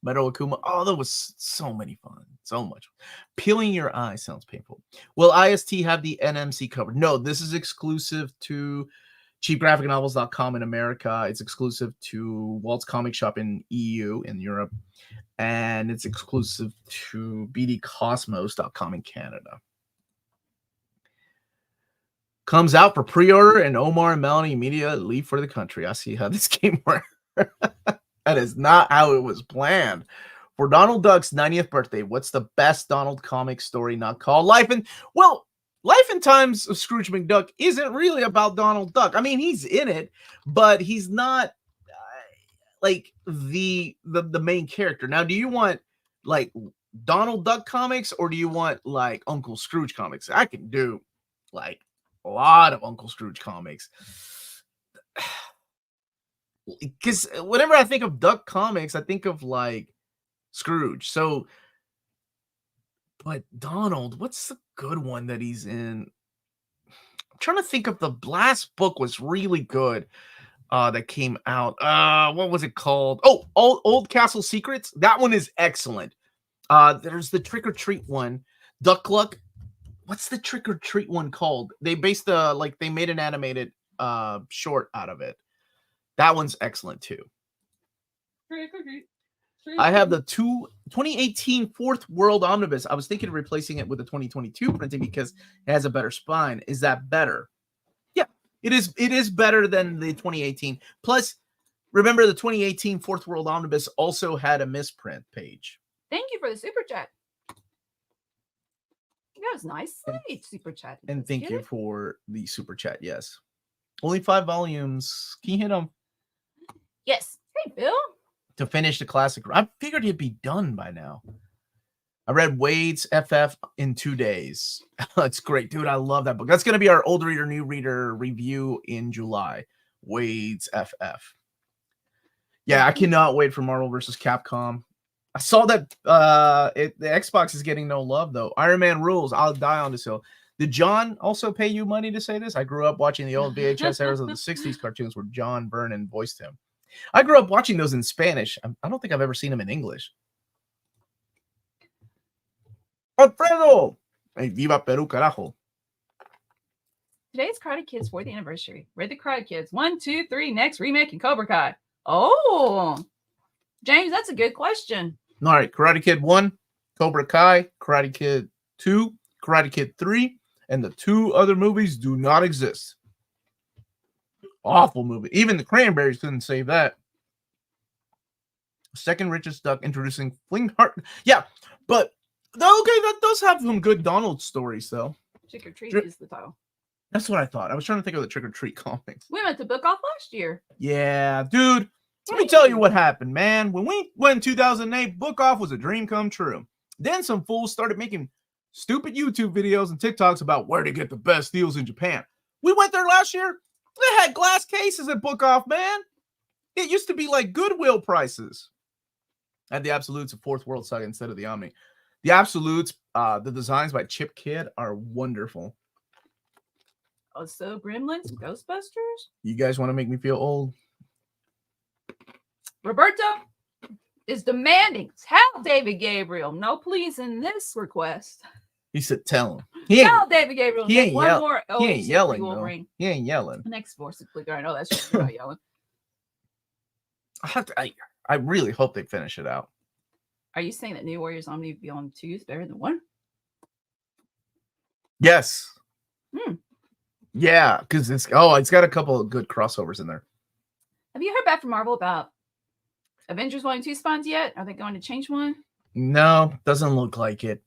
Metal Akuma. Oh, that was so many fun. So much. Peeling your eye sounds painful. Will IST have the NMC cover? No, this is exclusive to cheapgraphicnovels.com in America. It's exclusive to Walt's Comic Shop in EU, in Europe. And it's exclusive to bdcosmos.com in Canada. Comes out for pre-order, and Omar and Melanie immediately leave for the country. I see how this game works. That is not how it was planned. For Donald Duck's 90th birthday, what's the best Donald comic story not called Life and... Well, Life and Times of Scrooge McDuck isn't really about Donald Duck. I mean, he's in it, but he's not like the main character. Now, do you want like Donald Duck comics, or do you want like Uncle Scrooge comics? I can do like a lot of Uncle Scrooge comics. Because whenever I think of Duck comics, I think of like Scrooge. So, but Donald, what's the good one that he's in? I'm trying to think of the last book was really good that came out. What was it called? Oh, Old Castle Secrets. That one is excellent. There's the Trick or Treat one, Duck Luck. What's the Trick or Treat one called? They based they made an animated short out of it. That one's excellent too. I have the 2018 Fourth World Omnibus. I was thinking of replacing it with the 2022 printing because it has a better spine. Is that better? Yeah, it is. It is better than the 2018. Plus, remember the 2018 Fourth World Omnibus also had a misprint page. Thank you for the super chat. That was nice. Super chat. And thank you for the super chat. Yes. Only 5 volumes. Can you hit them? Yes. Hey, Bill. To finish the classic. I figured he'd be done by now. I read Wade's FF in 2 days. That's great, dude. I love that book. That's going to be our old reader, new reader review in July. Wade's FF. Yeah, I cannot wait for Marvel vs. Capcom. I saw that the Xbox is getting no love, though. Iron Man rules. I'll die on this hill. Did John also pay you money to say this? I grew up watching the old VHS eras of the 60s cartoons where John Vernon voiced him. I grew up watching those in Spanish. I don't think I've ever seen them in English. Alfredo! Hey, viva Peru, carajo. Today's Karate Kid's 4th anniversary. Read the Karate Kids 1, 2, 3, next remake, and Cobra Kai. Oh, James, that's a good question. All right, Karate Kid 1, Cobra Kai, Karate Kid 2, Karate Kid 3, and the 2 other movies do not exist. Awful movie. Even the Cranberries couldn't save that. Second richest duck introducing Fling Heart. Yeah, but okay, that does have some good Donald stories, though. Trick or Treat is the title. That's what I thought. I was trying to think of the Trick or Treat comics. We went to book off last year. Yeah, dude. Let me tell you what happened, man. When we went in 2008, Book Off was a dream come true. Then some fools started making stupid YouTube videos and TikToks about where to get the best deals in Japan. We went there last year. They had glass cases at Book Off, man. It used to be like Goodwill prices. I had the Absolutes of Fourth World Saga instead of the Omni. The Absolutes, the designs by Chip Kidd are wonderful. Also, Gremlins and Ghostbusters. You guys want to make me feel old? Roberto is demanding tell David Gabriel no please in this request. He said, "Tell him." Tell David Gabriel. He ain't more. He ain't yelling. Though. He ain't yelling. Next force clicker. I know that's just not yelling. I really hope they finish it out. Are you saying that New Warriors Omni Beyond 2 is better than 1? Yes. Yeah, because it's got a couple of good crossovers in there. Have you heard back from Marvel about Avengers 1 and 2 spawns yet? Are they going to change one? No, doesn't look like it.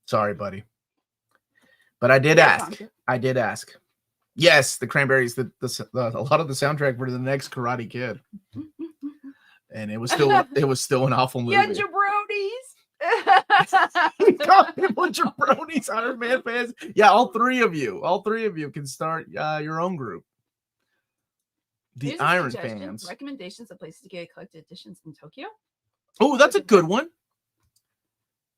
Sorry, buddy. But I did ask. Yes, the Cranberries, a lot of the soundtrack for the next Karate Kid. And it was still an awful movie. Yeah, jabronis. You call people jabronis, Iron Man fans. Yeah, all three of you can start your own group. The Here's Iron fans. Recommendations of places to get collected editions in Tokyo. Oh, that's a good one.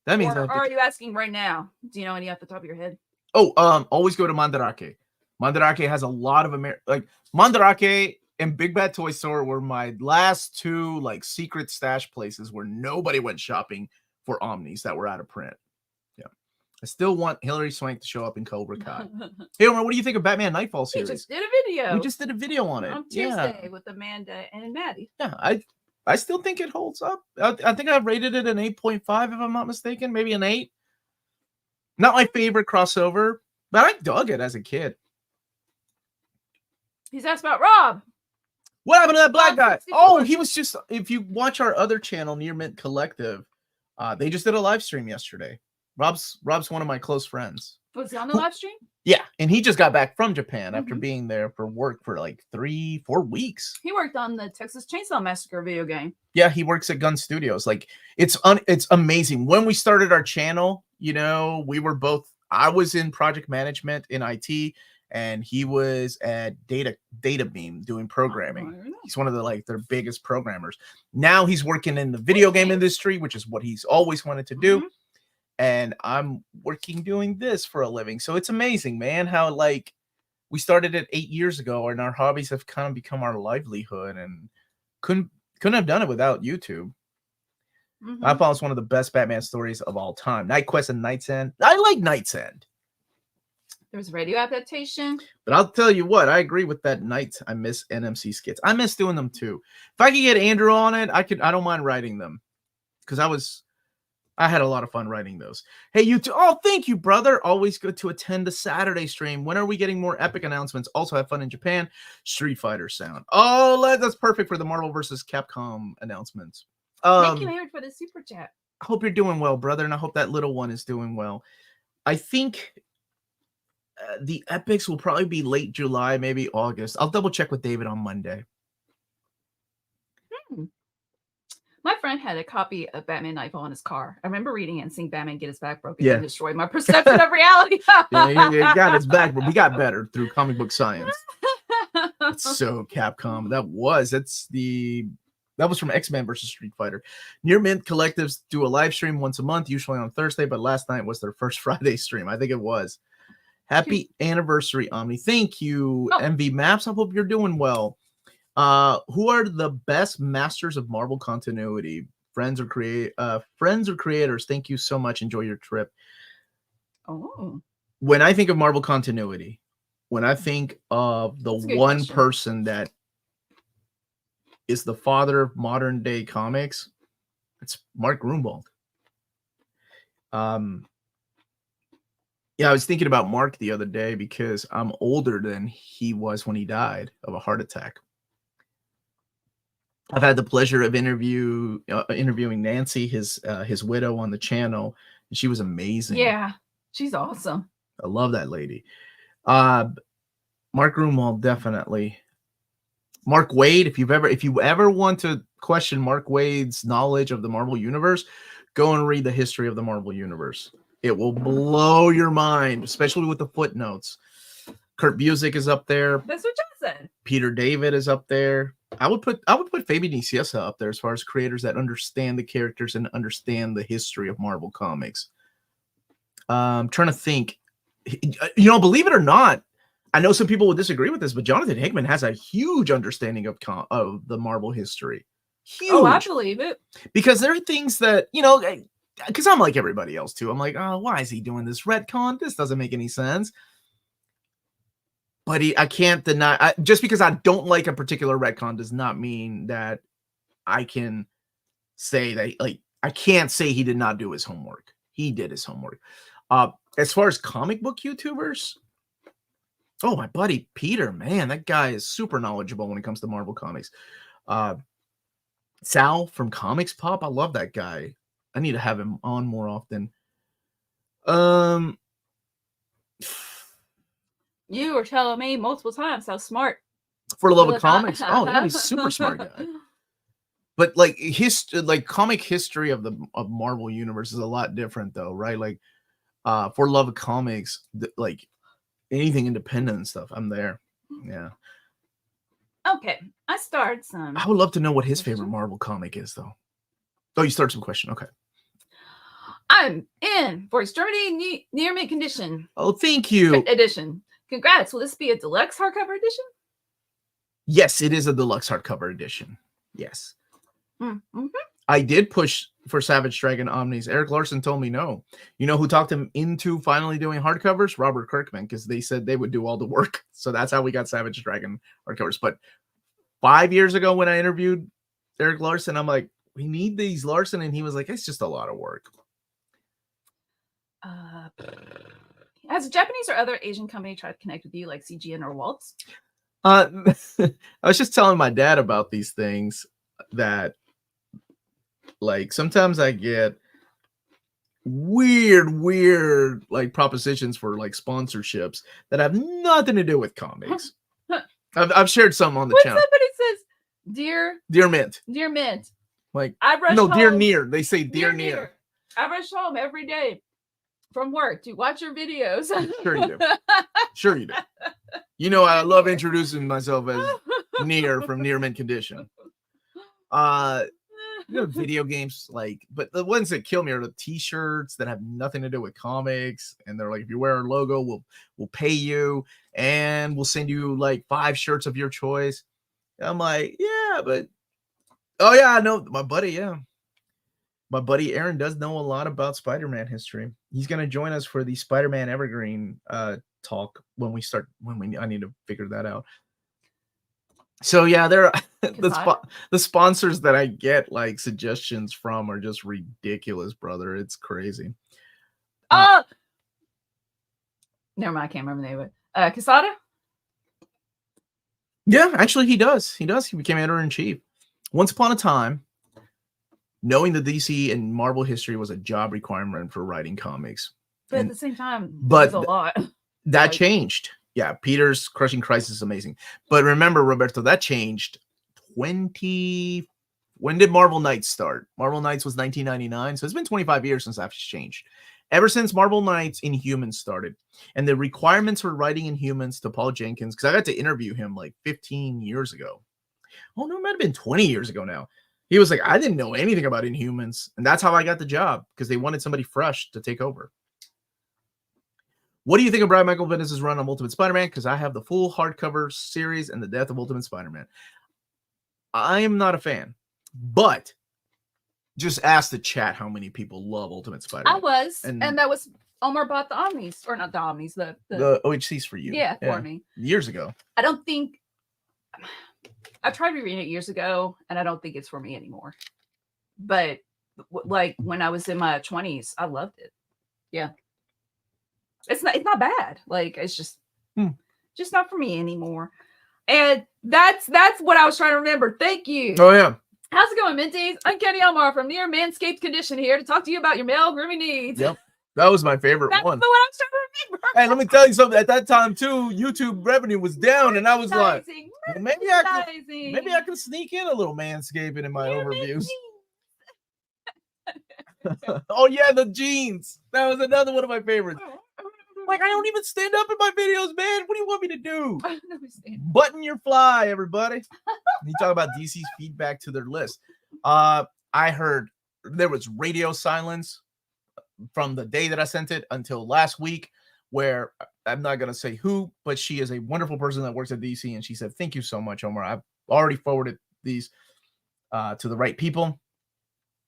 That means. Or are you asking right now? Do you know any off the top of your head? Oh, always go to Mandarake. Mandarake has a lot of Mandarake and Big Bad Toy Store were my last two like secret stash places where nobody went shopping for Omnis that were out of print. Yeah, I still want Hilary Swank to show up in Cobra Kai. Hey, Omar, what do you think of Batman Nightfall series? We just did a video. We just did a video on it on Tuesday with Amanda and Maddie. Yeah, I still think it holds up. I think I rated it an 8.5 if I'm not mistaken, maybe an 8. Not my favorite crossover, but I dug it as a kid. He's asked about Rob. What happened to that black guy? Oh, he was just, if you watch our other channel, Near Mint Collective, they just did a live stream yesterday. Rob's one of my close friends. Was he on the live stream? Yeah, and he just got back from Japan after being there for work for like 3-4 weeks. He worked on the Texas Chainsaw Massacre video game. Yeah, he works at Gun Studios. Like, it's amazing. When we started our channel, we were both, I was in project management in IT, and he was at Data Beam doing programming. He's one of their biggest programmers. Now he's working in the video game industry, which is what he's always wanted to do. And I'm working doing this for a living. So it's amazing, man, how we started it 8 years ago and our hobbies have kind of become our livelihood and couldn't have done it without YouTube. Nightfall is one of the best Batman stories of all time. Night Quest and Night's End. I like Night's End. There was a radio adaptation. But I'll tell you what, I agree with that night. I miss NMC skits. I miss doing them too. If I could get Andrew on it, I don't mind writing them. Because I had a lot of fun writing those. Hey, you two. Oh, thank you, brother. Always good to attend the Saturday stream. When are we getting more epic announcements? Also have fun in Japan. Street Fighter sound. Oh, that's perfect for the Marvel vs. Capcom announcements. Thank you, Aaron, for the super chat. I hope you're doing well, brother, and I hope that little one is doing well. I think the epics will probably be late July, maybe August. I'll double check with David on Monday. My friend had a copy of Batman Nightfall in his car. I remember reading it and seeing Batman get his back broken and destroy my perception of reality. He got his back, but we got better through comic book science. It's so Capcom. That was from X-Men versus Street Fighter. Near Mint Collectives do a live stream once a month, usually on Thursday, but last night was their first Friday stream. I think it was. Happy anniversary, Omni. Thank you, MV Maps. I hope you're doing well. Who are the best masters of Marvel continuity? Friends or creators? Thank you so much. Enjoy your trip. Oh. When I think of Marvel continuity, when I think of the one person that is the father of modern day comics, it's Mark Gruenwald. Yeah, I was thinking about Mark the other day because I'm older than he was when he died of a heart attack. I've had the pleasure of interviewing Nancy, his widow, on the channel, and she was amazing. Yeah, she's awesome. I love that lady. Mark Gruenwald, definitely. Mark Waid, if you ever want to question Mark Waid's knowledge of the Marvel Universe, go and read the history of the Marvel Universe. It will blow your mind, especially with the footnotes. Kurt Busiek is up there. That's what John said. Peter David is up there. I would put Fabian Nicieza up there as far as creators that understand the characters and understand the history of Marvel Comics. I'm trying to think. Believe it or not, I know some people would disagree with this, but Jonathan Hickman has a huge understanding of the Marvel history. Huge. Oh, I believe it. Because there are things that, because I'm like everybody else too. I'm like, oh, why is he doing this retcon? This doesn't make any sense. But I can't deny, just because I don't like a particular retcon does not mean that I can say that, I can't say he did not do his homework. He did his homework. As far as comic book YouTubers, oh, my buddy Peter, man, that guy is super knowledgeable when it comes to Marvel Comics. Sal from Comics Pop, I love that guy. I need to have him on more often. You were telling me multiple times how smart. For the love of comics. Oh, yeah, he's a super smart guy. But comic history of Marvel Universe is a lot different though, right? Like for love of comics, anything independent and stuff, I'm there. Yeah. Okay, I started some. I would love to know what his favorite Marvel comic is though. Oh, you started some question. Okay. I'm in for Extremity Near Mint Condition. Oh, thank you. Edition. Congrats. Will this be a deluxe hardcover edition? Yes, it is a deluxe hardcover edition. Yes. Mm-hmm. I did push for Savage Dragon Omnis. Eric Larson told me no. You know who talked him into finally doing hardcovers? Robert Kirkman, because they said they would do all the work. So that's how we got Savage Dragon hardcovers. But 5 years ago when I interviewed Eric Larson, I'm like, we need these, Larson. And he was like, it's just a lot of work. Has a Japanese or other Asian company tried to connect with you like CGN or Walt? I was just telling my dad about these things that sometimes I get weird propositions for sponsorships that have nothing to do with comics. I've shared some on the channel. Somebody says, Dear Mint. Dear Mint. I rush home. Dear Near. They say Dear Near. I rush home every day from work to watch your videos. Sure you do. Sure you do. I love introducing myself as Near from Near Mint Condition. Video games, but the ones that kill me are the t-shirts that have nothing to do with comics, and they're like, if you wear our logo, we'll pay you and we'll send you 5 shirts of your choice. I'm like, yeah, but oh yeah, I know my buddy Aaron does know a lot about Spider-Man history. He's going to join us for the Spider-Man Evergreen talk when I need to figure that out. So yeah, there the sponsors that I get suggestions from are just ridiculous, brother. It's crazy. Never mind, I can't remember the name of it. Quesada? Yeah, actually he does. He became editor-in-chief. Once upon a time, knowing the DC and Marvel history was a job requirement for writing comics. But at the same time, it's a lot. That changed. Yeah, Peter's Crushing Crisis is amazing. But remember, Roberto, that changed when did Marvel Knights start? Marvel Knights was 1999, so it's been 25 years since that's changed. Ever since Marvel Knights Inhumans started, and the requirements for writing Inhumans to Paul Jenkins, because I got to interview him 15 years ago. Oh, no, it might have been 20 years ago now. He was like, I didn't know anything about Inhumans, and that's how I got the job, because they wanted somebody fresh to take over. What do you think of Brian Michael Bendis' run on Ultimate Spider-Man? Because I have the full hardcover series and the Death of Ultimate Spider-Man. I am not a fan, but just ask the chat how many people love Ultimate Spider-Man. I was, and that was Omar bought the Omnis, or not the Omnis, the OHCs for you. Yeah, for me. Years ago. I don't think, I tried reading it years ago, and I don't think it's for me anymore. But when I was in my 20s, I loved it. Yeah. It's not bad. It's just not for me anymore. And that's what I was trying to remember. Thank you. Oh yeah. How's it going, Minties? Uncanny Omar from Near Manscaped Condition here to talk to you about your male grooming needs. Yep. That was my favorite That's one. the one I'm trying to remember. Hey, let me tell you something. At that time, too, YouTube revenue was down, and I was like, maybe I could sneak in a little manscaping in my overviews. Oh yeah, the jeans. That was another one of my favorites. Like, I don't even stand up in my videos, man. What do you want me to do? Button your fly, everybody. You talk about DC's feedback to their list. I heard there was radio silence from the day that I sent it until last week, where I'm not going to say who, but she is a wonderful person that works at DC, and she said, thank you so much, Omar. I've already forwarded these to the right people.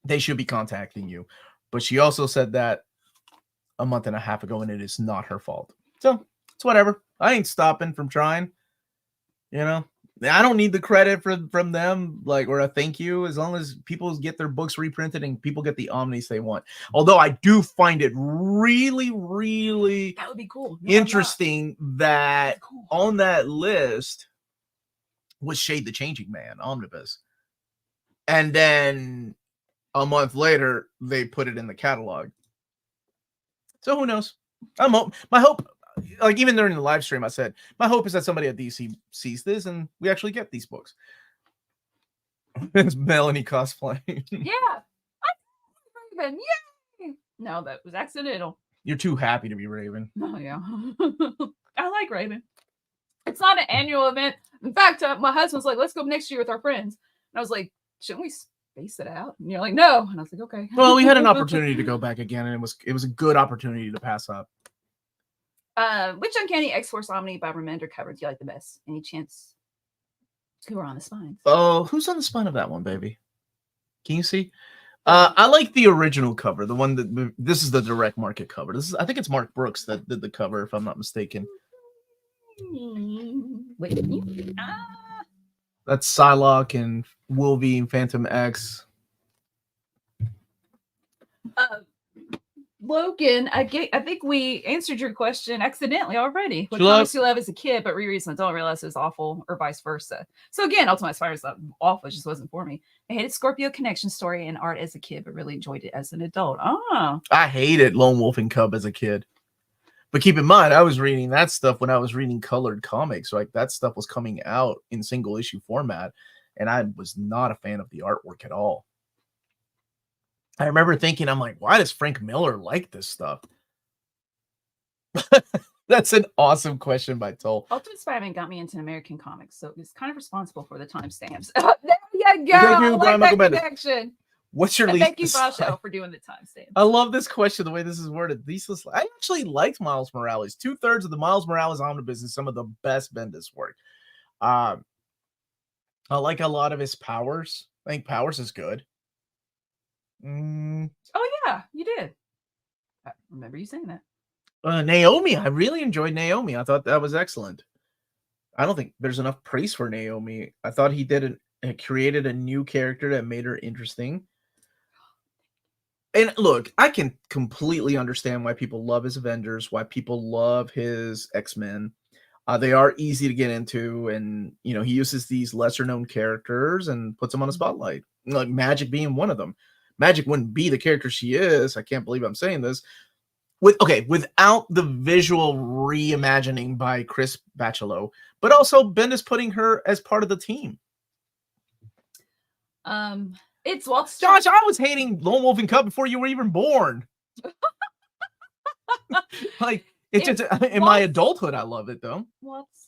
They should be contacting you. But she also said that a month and a half ago, and it is not her fault. So it's whatever. I ain't stopping from trying. You know, I don't need the credit from them, like, or a thank you, as long as people get their books reprinted and people get the omnis they want. Although I do find it really, really that would be cool. Interesting that cool. On that list was Shade the Changing Man Omnibus, and then a month later they put it in the catalog. So who knows? My hope, like even during the live stream, I said my hope is that somebody at DC sees this and we actually get these books. It's Melanie cosplaying. Yeah, Raven. Yay! No, that was accidental. You're too happy to be Raven. Oh yeah, I like Raven. It's not an annual event. In fact, my husband's like, "Let's go next year with our friends," and I was like, "Shouldn't we space it out?" And you're like, "No," and I was like, "Okay." Well, we had an opportunity to go back again, and it was a good opportunity to pass up. Which Uncanny X-Force Omni by Remender cover do you like the best? Any chance who are on the spines? Oh, who's on the spine of that one, baby? Can you see? I like the original cover, the one that this is the direct market cover. I think it's Mark Brooks that did the cover, if I'm not mistaken. Wait, that's Psylocke and Wolverine, Phantom X. Logan, I think we answered your question accidentally already. What comics you love as a kid, but rereads and don't realize it was awful, or vice versa. So again, Ultimate Spider is awful. It just wasn't for me. I hated Scorpio Connection story and art as a kid, but really enjoyed it as an adult. I hated Lone Wolf and Cub as a kid. But keep in mind, I was reading that stuff when I was reading colored comics. Like that stuff was coming out in single issue format, and I was not a fan of the artwork at all. I remember thinking, I'm like, why does Frank Miller like this stuff? That's an awesome question by Toll. Ultimate Spider-Man got me into American comics, so it's kind of responsible for the timestamps. There you go. Thank you, Brian Michael Connection. What's your least? Thank you, Basho, for doing the timestamps. I love this question, the way this is worded. I actually liked Miles Morales. 2/3 of the Miles Morales omnibus is some of the best Bendis work. I like a lot of his powers. I think Powers is good. Oh yeah, you did. I remember you saying that. Naomi, I really enjoyed Naomi. I thought that was excellent. I don't think there's enough praise for Naomi. I thought he created a new character that made her interesting. And look, I can completely understand why people love his Avengers, why people love his X-Men. They are easy to get into, and he uses these lesser known characters and puts them on a spotlight. Like Magic being one of them. Magic wouldn't be the character she is. I can't believe I'm saying this. Without the visual reimagining by Chris Bachalo, but also Bendis putting her as part of the team. It's Walt's. Josh, I was hating Lone Wolf and Cub before you were even born. Like it's just in my adulthood, I love it though. Walt's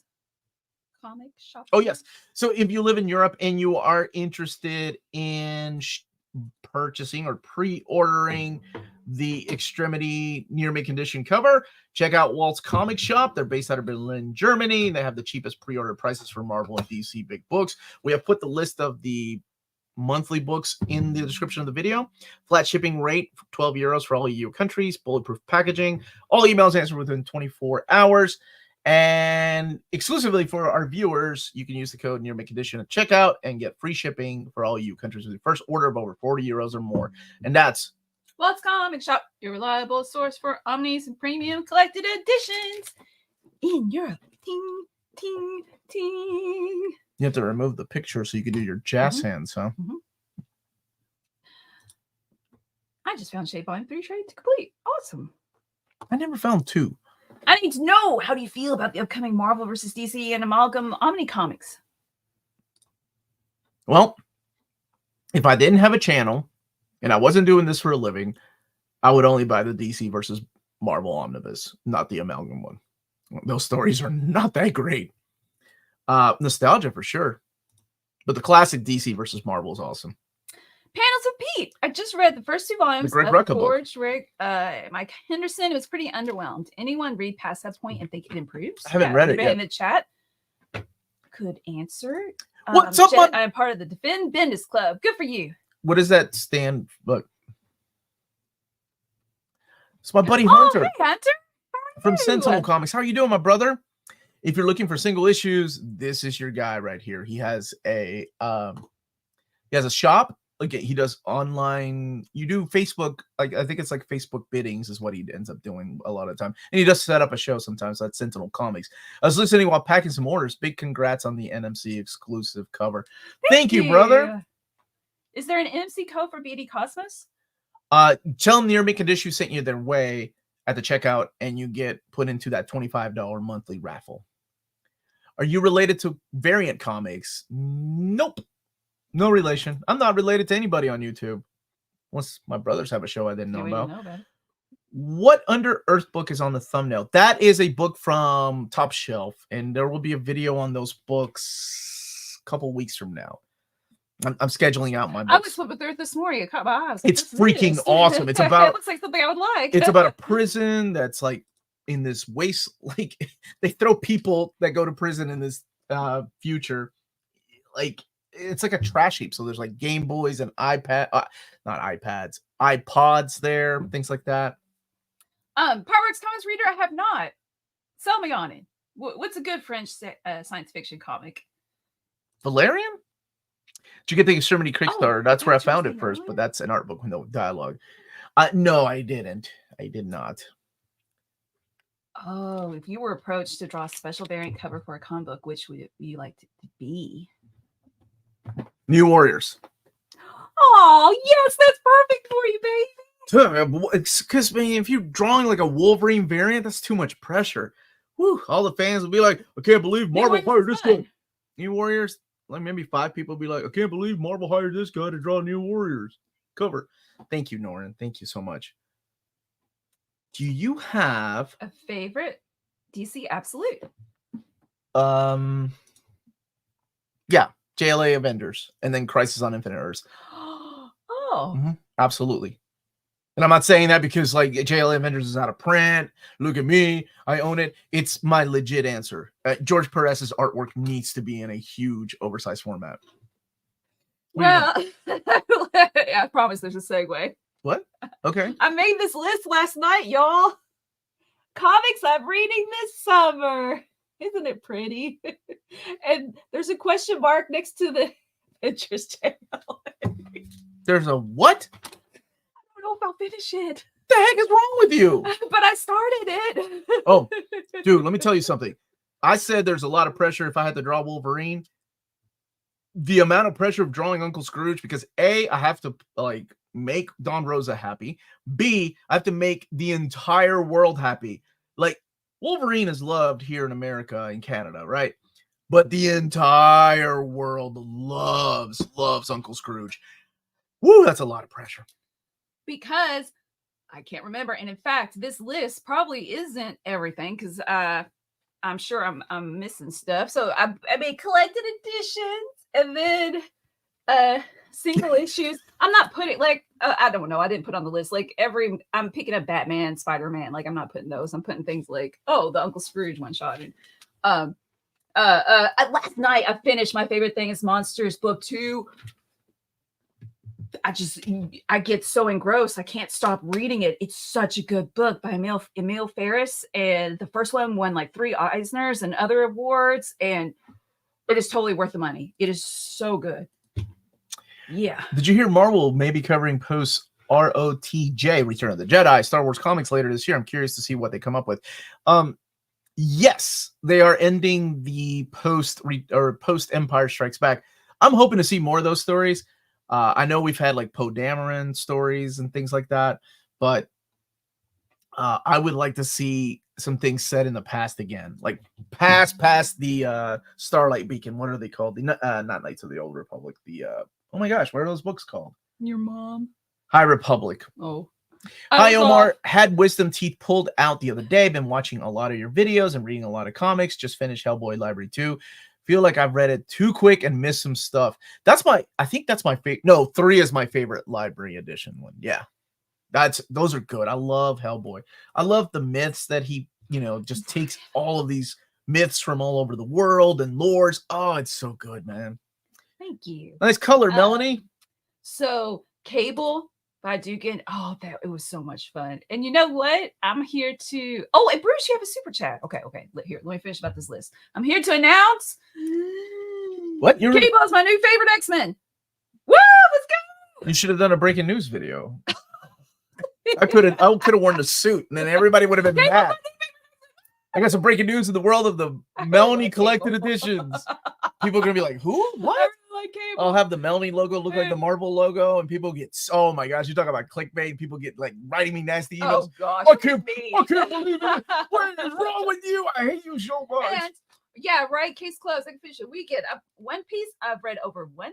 comic shop. Oh yes. So if you live in Europe and you are interested in purchasing or pre-ordering the Extremity near mint condition cover, check out Walt's Comic Shop. They're based out of Berlin, Germany. They have the cheapest pre-order prices for Marvel and DC big books. We have put the list of the monthly books in the description of the video. Flat shipping rate, €12 for all EU countries. Bulletproof packaging. All emails answered within 24 hours. And exclusively for our viewers, you can use the code near mint condition at checkout and get free shipping for all EU countries with your first order of over €40 or more. And that's Walt's Comic Shop, your reliable source for omnis and premium collected editions in Europe. Ting, ting, ting. You have to remove the picture so you can do your jazz hands, huh? I just found Shape Volume 3 trade to complete. Awesome. I never found 2. I need to know, how do you feel about the upcoming Marvel versus DC and Amalgam Omni comics? Well, if I didn't have a channel and I wasn't doing this for a living, I would only buy the DC versus Marvel Omnibus, not the Amalgam one. Those stories are not that great. Nostalgia for sure. But the classic DC versus Marvel is awesome. Panels of Pete. I just read the first 2 volumes The Greg of Rucka book. Forge Rick, Mike Henderson. It was pretty underwhelmed. Anyone read past that point and think it improves? I haven't read it anybody yet. in the chat could answer. What's up, bud? I'm part of the Defend Bendis Club. Good for you. What does that stand? Look. It's my buddy Oh, Hunter hey, Hunter. from you? Sentinel Comics. How are you doing, my brother? If you're looking for single issues, this is your guy right here. He has a shop. Like, he does online. You do Facebook. Like, I think it's like Facebook biddings is what he ends up doing a lot of the time. And he does set up a show sometimes. That's Sentinel Comics. I was listening while packing some orders. Big congrats on the NMC exclusive cover. Thank you, brother. Is there an NMC code for BD Cosmos? Tell them Near Mint Condition sent you their way at the checkout, and you get put into that $25 monthly raffle. Are you related to Variant Comics? Nope. No relation. I'm not related to anybody on YouTube. Unless my brothers have a show I didn't know about. What Under Earth book is on the thumbnail? That is a book from Top Shelf, and there will be a video on those books a couple weeks from now. I'm scheduling out my books. I was flipping through it this morning. It caught my eyes. It's freaking awesome. It's about. It looks like something I would like. It's about a prison that's like in this waste. Like, they throw people that go to prison in this future. Like, it's like a trash heap. So there's like Game Boys and not iPads, iPods there, things like that. Parworks Comics Reader, I have not. Sell me on it. What's a good French science fiction comic? Valerian? Did you get the Extremity Kickstarter? That's where I found it first, earlier? but that's an art book with no dialogue. No, I didn't. I did not. Oh, if you were approached to draw a special variant cover for a comic book, which would you like it to be? New Warriors. Oh, yes, that's perfect for you, baby. Because, man, if you're drawing like a Wolverine variant, that's too much pressure. Whew, all the fans will be like, I can't believe Marvel hired this guy. New Warriors, like maybe 5 people will be like, I can't believe Marvel hired this guy to draw New Warriors cover. Thank you, Norin. Thank you so much. Do you have a favorite DC Absolute? Yeah, JLA Avengers, and then Crisis on Infinite Earths. Oh, absolutely. And I'm not saying that because like JLA Avengers is out of print. Look at me, I own it. It's my legit answer. George Perez's artwork needs to be in a huge, oversized format. Well, I promise there's a segue. What? Okay. I made this list last night, y'all. Comics I'm reading this summer. Isn't it pretty? And there's a question mark next to the Adventures channel. There's a what? I don't know if I'll finish it. The heck is wrong with you? But I started it. Oh, dude, let me tell you something. I said there's a lot of pressure if I had to draw Wolverine. The amount of pressure of drawing Uncle Scrooge, because A, I have to like make Don Rosa happy. B, I have to make the entire world happy. Like, Wolverine is loved here in America and Canada, right? But the entire world loves Uncle Scrooge. Woo, that's a lot of pressure. Because I can't remember. And in fact, this list probably isn't everything because I'm sure I'm missing stuff. So I made collected editions and then single issues. I'm not putting like I don't know. I didn't put on the list like I'm picking up Batman, Spider-Man. Like I'm not putting those. I'm putting things like the Uncle Scrooge one shot. And last night I finished my favorite thing is Monsters Book 2. I get so engrossed. I can't stop reading it. It's such a good book by Emil Ferris. And the first one won like 3 Eisners and other awards. And it is totally worth the money. It is so good. Yeah. Did you hear Marvel may be covering post ROTJ, Return of the Jedi, Star Wars comics later this year? I'm curious to see what they come up with. Yes, they are ending the post Empire Strikes Back. I'm hoping to see more of those stories. I know we've had like Poe Dameron stories and things like that, but I would like to see some things set in the past again, like past the Starlight Beacon. What are they called? The not Knights of the Old Republic. The oh my gosh, what are those books called? Your mom. High Republic. Oh. Hi, Omar. Had wisdom teeth pulled out the other day. Been watching a lot of your videos and reading a lot of comics. Just finished Hellboy Library 2. Feel like I've read it too quick and missed some stuff. I think that's my favorite. No, 3 is my favorite library edition one. Yeah. Those are good. I love Hellboy. I love the myths that he, just takes all of these myths from all over the world and lores. Oh, it's so good, man. Thank you. Nice color, Melanie. So Cable by Dugan. Oh, it was so much fun. And you know what? I'm here to. Oh, and Bruce, you have a super chat. Okay. Here, let me finish about this list. I'm here to announce. What? Cable is my new favorite X-Men. Woo! Let's go. You should have done a breaking news video. I could have worn a suit, and then everybody would have been mad. I got some breaking news in the world of the Melanie collected editions. People are gonna be like, "Who? What?" I'll have the Melanie logo look like the Marvel logo, and people get, oh my gosh, you talk about clickbait. People get like writing me nasty emails. Oh gosh, I can't believe it. What is wrong with you? I hate you so much. And, yeah, right. Case closed. I can finish a weekend. One Piece. I've read over 1,000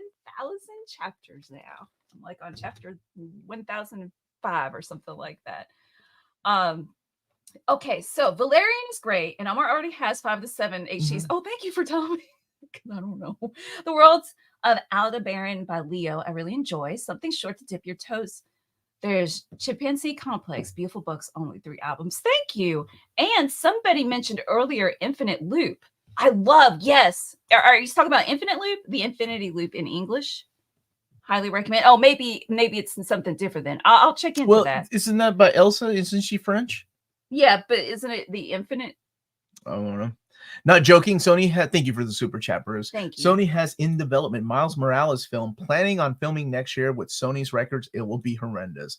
chapters now. I'm like on chapter 1,005 or something like that. Okay, so Valerian is great, and Omar already has 5 of the 7 HTs. Mm-hmm. Oh, thank you for telling me. I don't know. The Worlds of Aldebaran by Leo. I really enjoy. Something short to dip your toes. There's Chimpanzee Complex. Beautiful books. Only 3 albums. Thank you. And somebody mentioned earlier Infinite Loop. I love. Yes. Are you talking about Infinite Loop? The Infinity Loop in English. Highly recommend. Oh, maybe it's something different then. I'll check into that. Isn't that by Elsa? Isn't she French? Yeah, but isn't it the Infinite? I don't know. Not joking. Sony thank you for the super chat, Bruce. Thank you. Sony has in development Miles Morales film, planning on filming next year with Sony's records. It will be horrendous.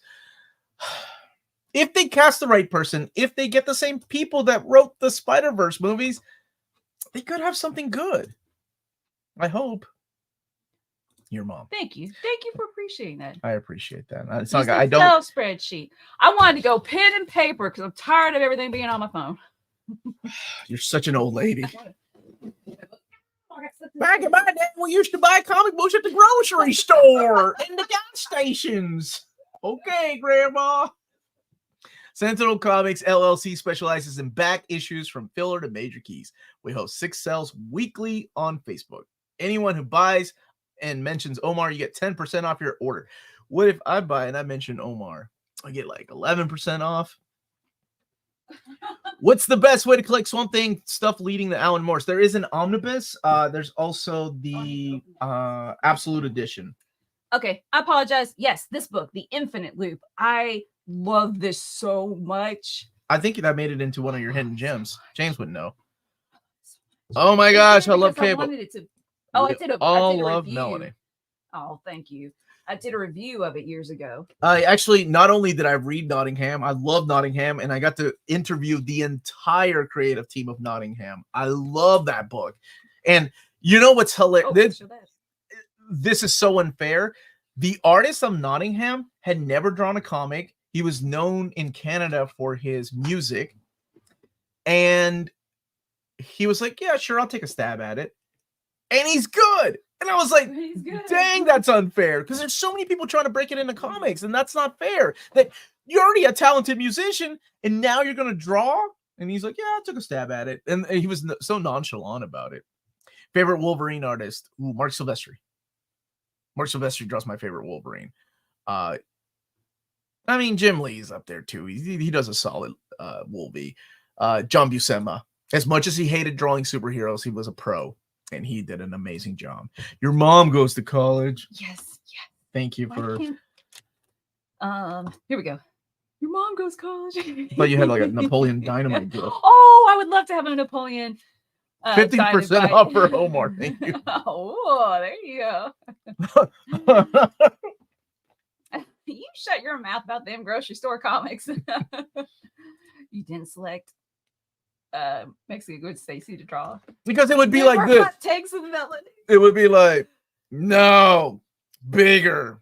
If they cast the right person, if they get the same people that wrote the Spider-Verse movies, they could have something good. I hope. Your mom. Thank you for appreciating that. I appreciate that. It's not like I don't spreadsheet. I wanted to go pen and paper because I'm tired of everything being on my phone. You're such an old lady. Back in my day, we used to buy comic books at the grocery store and the gas stations. Okay, Grandma. Sentinel Comics LLC specializes in back issues from filler to major keys. We host 6 sales weekly on Facebook. Anyone who buys and mentions Omar, you get 10% off your order. What if I buy and I mention Omar? I get like 11% off. What's the best way to collect Swamp Thing stuff leading to Alan Morse? There is an omnibus. There's also the Absolute Edition. Okay, I apologize. Yes, this book, The Infinite Loop. I love this so much. I think that made it into one of your hidden gems. James wouldn't know. Oh my gosh, I love Cable. I did a love review. Melanie. Oh, thank you. I did a review of it years ago. I actually, not only did I read Nottingham, I love Nottingham, and I got to interview the entire creative team of Nottingham. I love that book. And you know what's hilarious? This is so unfair. The artist of Nottingham had never drawn a comic. He was known in Canada for his music. And he was like, yeah, sure, I'll take a stab at it. And he's good. And I was like, dang, that's unfair. Because there's so many people trying to break it into comics, and that's not fair. That you're already a talented musician, and now you're going to draw? And he's like, yeah, I took a stab at it. And he was so nonchalant about it. Favorite Wolverine artist? Ooh, Mark Silvestri. Mark Silvestri draws my favorite Wolverine. I mean, Jim Lee's up there, too. He does a solid Wolvie. John Buscema. As much as he hated drawing superheroes, he was a pro. And he did an amazing job. Your mom goes to college. Yes. Thank you for. Here we go. Your mom goes to college. But you had like a Napoleon Dynamite deal. Oh, I would love to have a Napoleon. 50% off for Omar. Thank you. Oh, there you go. You shut your mouth about them grocery store comics. You didn't select. Makes it a good Stacy to draw because it would be like this. Takes of Melanie. It would be like, no, bigger.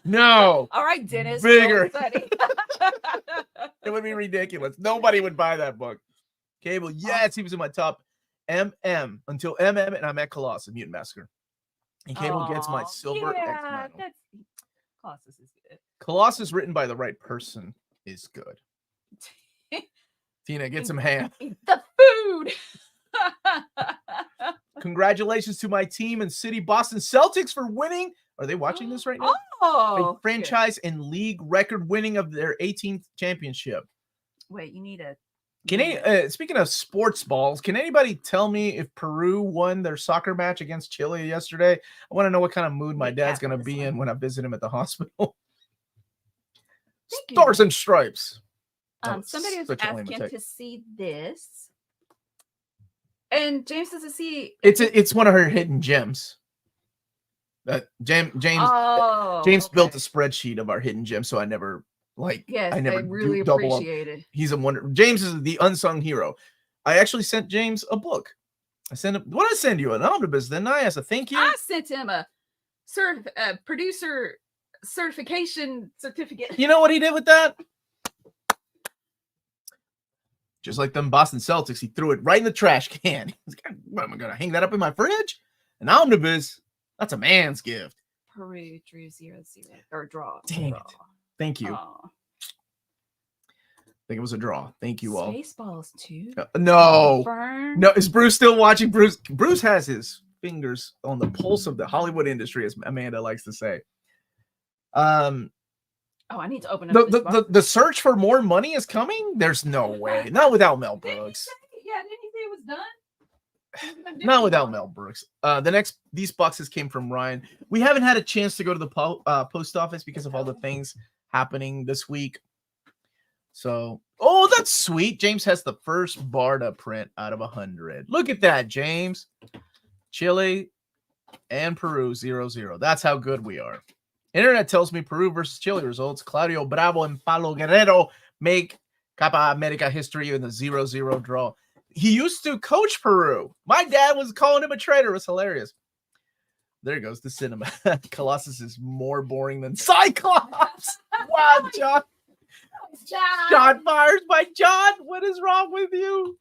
No. All right, Dennis. Bigger. Study. It would be ridiculous. Nobody would buy that book. Cable, yes, he was in my top MM until MM, and I'm at Colossus, Mutant Massacre. And Cable gets my silver X medal. Colossus is good. Colossus, written by the right person, is good. Tina, get some ham. Eat the food. Congratulations to my team and City Boston Celtics for winning. Are they watching this right now? Oh, a franchise and league record winning of their 18th championship. Wait, you need a. Speaking of sports balls, can anybody tell me if Peru won their soccer match against Chile yesterday? I want to know what kind of mood my dad's going to be in when I visit him at the hospital. Stars and Stripes. Somebody was asking to see this, and James doesn't see. It's one of her hidden gems. James built a spreadsheet of our hidden gems, so I never Yes, I never really appreciate it. He's a wonder. James is the unsung hero. I actually sent James a book. I sent him. What did I send you? An omnibus? Then I asked a thank you. I sent him a producer certification certificate. You know what he did with that? Just like them Boston Celtics, he threw it right in the trash can. He's like, what am I gonna hang that up in my fridge? An omnibus? That's a man's gift. Peru drew 0-0 or draw. Dang draw. it. Thank you. Oh. I think it was a draw. Thank you all. Spaceballs too. No. Is Bruce still watching? Bruce has his fingers on the pulse of the Hollywood industry, as Amanda likes to say. I need to open up the search for more money is coming. There's no way. Not without Mel Brooks. Didn't he say it was done? Not without Mel Brooks. These boxes came from Ryan. We haven't had a chance to go to the post office because of all the things happening this week. So, that's sweet. James has the first Barda print out of 100. Look at that, James. Chile and Peru 0-0. That's how good we are. Internet tells me Peru versus Chile results. Claudio Bravo and Paulo Guerrero make Copa America history in the 0-0 draw. He used to coach Peru. My dad was calling him a traitor. It was hilarious. There goes the cinema. Colossus is more boring than Cyclops. Wow, John. John fires by John. What is wrong with you?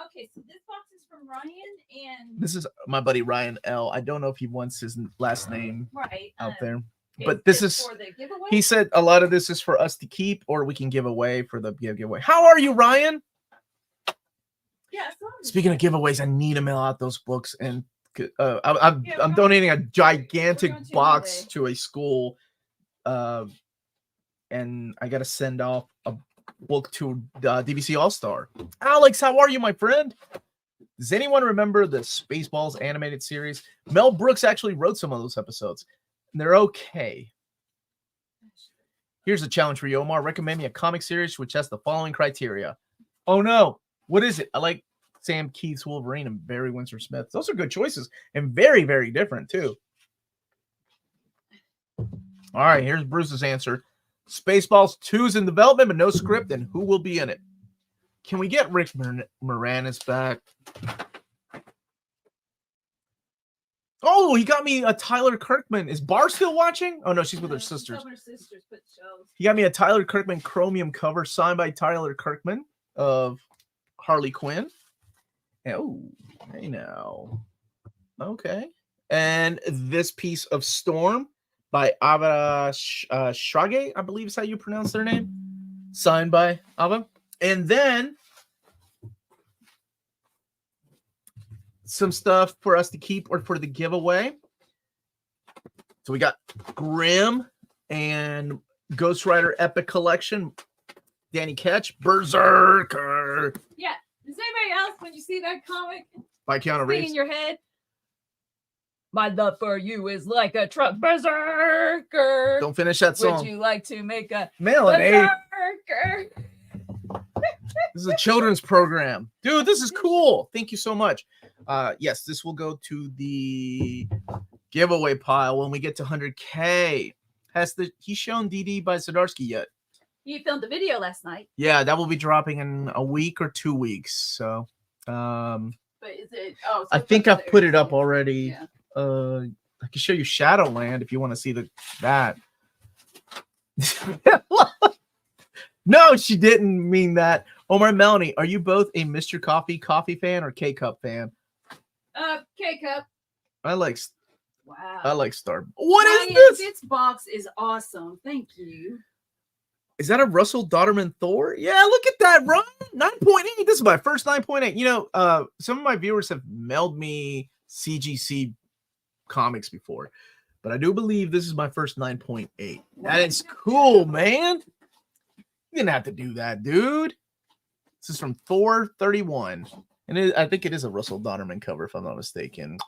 Okay, so this box is from Ryan, and this is my buddy Ryan L. I don't know if he wants his last name out there. But this is for the giveaway? He said a lot of this is for us to keep, or we can give away for the giveaway. How are you, Ryan? Yeah. Speaking of giveaways, I need to mail out those books, and I'm donating a gigantic box to a school, and I got to send off a book to DVC All Star. Alex, how are you, my friend? Does anyone remember the Spaceballs animated series? Mel Brooks actually wrote some of those episodes. And they're okay. Here's a challenge for you, Omar. Recommend me a comic series which has the following criteria. Oh no, what is it? I like Sam Keith's Wolverine and Barry Windsor Smith. Those are good choices and very, very different too. All right, here's Bruce's answer. Spaceballs 2 is in development, but no script, and who will be in it? Can we get Rick Moranis back? Oh, he got me a Tyler Kirkman. Is Bar still watching? Oh, no, she's with her sisters. He got me a Tyler Kirkman chromium cover signed by Tyler Kirkman of Harley Quinn. Oh, hey now. Okay. And this piece of Storm by Ava Shrage, I believe is how you pronounce their name. Signed by Ava. And then some stuff for us to keep or for the giveaway. So we got Grimm and Ghost Rider Epic Collection. Danny Ketch, Berserker. Yeah. Does anybody else, when you see that comic, by Keanu Reeves in your head? My love for you is like a truck. Berserker. Don't finish that song. Would you like to make a Melanie? Berserker? This is a children's program. Dude, this is cool. Thank you so much. Yes, this will go to the giveaway pile when we get to 100K. He's shown DD by Zdarsky yet? He filmed a video last night. Yeah, that will be dropping in a week or 2 weeks. So, but is it? Oh, so I think I've put it up already. Yeah. I can show you Shadowland if you want to see that. No, she didn't mean that. Omar and Melanie, are you both a Mr. Coffee fan or K-Cup fan? K-Cup. I like Star. What Ryan, is this? This box is awesome. Thank you. Is that a Russell Dodderman Thor? Yeah, look at that, Ron. 9.8. This is my first 9.8. You know, some of my viewers have mailed me CGC comics before, but I do believe this is my first 9.8. That is cool, man. You didn't have to do that, dude. This is from Thor 31. And I think it is a Russell Donnerman cover, if I'm not mistaken.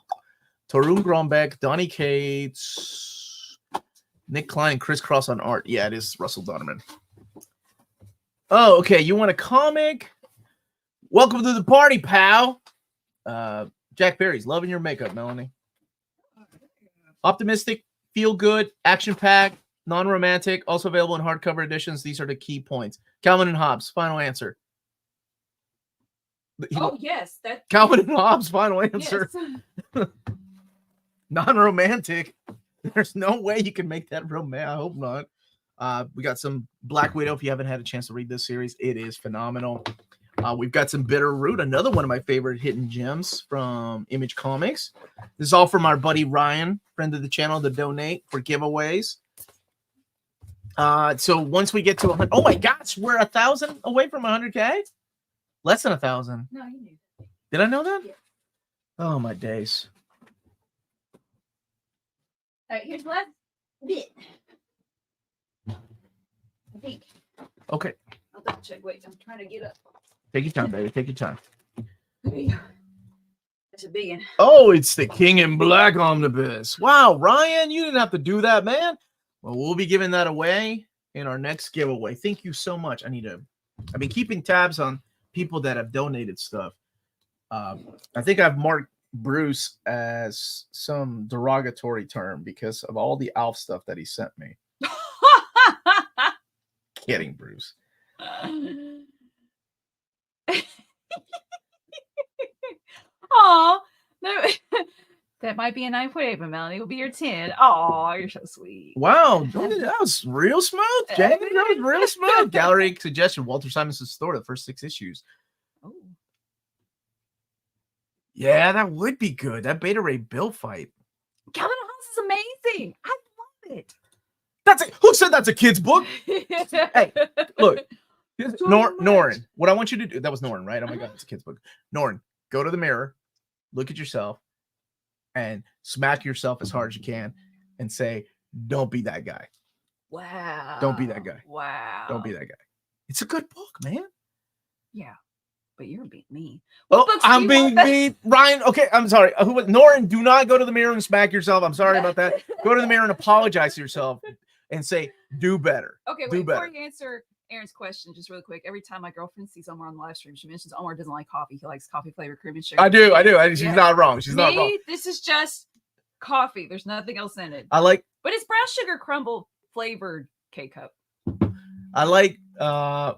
Torun Grombeck, Donny Cates, Nick Klein, and Chris Cross on art. Yeah, it is Russell Donnerman. Oh, okay. You want a comic? Welcome to the party, pal. Jack Perry's loving your makeup, Melanie. Optimistic, feel good, action packed, non-romantic, also available in hardcover editions. These are the key points. Calvin and Hobbes, final answer. Yes, that Calvin and Hobbes, final answer. Yes. Non-romantic. There's no way you can make that romantic. I hope not. We got some Black Widow. If you haven't had a chance to read this series, it is phenomenal. We've got some Bitter Root, another one of my favorite hidden gems from Image Comics. This is all from our buddy Ryan, friend of the channel, to donate for giveaways. So once we get to 100, oh my gosh, we're 1,000 away from 100K? Less than 1,000. No, you knew. Did I know that? Yeah. Oh my days. All right, here's the last bit. I think. Okay. I'll double check. Wait, I'm trying to get up. Take your time, baby. Take your time. There you go. That's a big one. Oh, it's the King in Black Omnibus. Wow, Ryan, you didn't have to do that, man. Well, we'll be giving that away in our next giveaway. Thank you so much. I've been keeping tabs on people that have donated stuff. I think I've marked Bruce as some derogatory term because of all the Alf stuff that he sent me. Kidding, Bruce. Aw, no, that might be a 9.8, but Melanie will be your 10. Aw, you're so sweet. Wow, that was real smooth, Jamie. That was real smooth. Gallery suggestion: Walter Simonson's Store, the first 6 issues. Oh, yeah, that would be good. That Beta Ray Bill fight. Calvin Hobbes is amazing. I love it. Who said that's a kid's book? Hey, look, Norin. What I want you to do. That was Norin, right? Oh my God, it's a kid's book. Norin, go to the mirror, look at yourself, and smack yourself as hard as you can, and say, "Don't be that guy." Wow. Don't be that guy. Wow. Don't be that guy. It's a good book, man. Yeah, but you're being mean. I'm being mean, Ryan. Okay, I'm sorry. Norin, do not go to the mirror and smack yourself. I'm sorry about that. Go to the mirror and apologize to yourself and say, "Do better." Okay, do wait, better. before you answer Aaron's question, just really quick. Every time my girlfriend sees Omar on the live stream, she mentions Omar doesn't like coffee. He likes coffee flavored cream and sugar. I do. She's not wrong. She's not wrong. This is just coffee. There's nothing else in it. But it's brown sugar crumble flavored K-Cup. I like my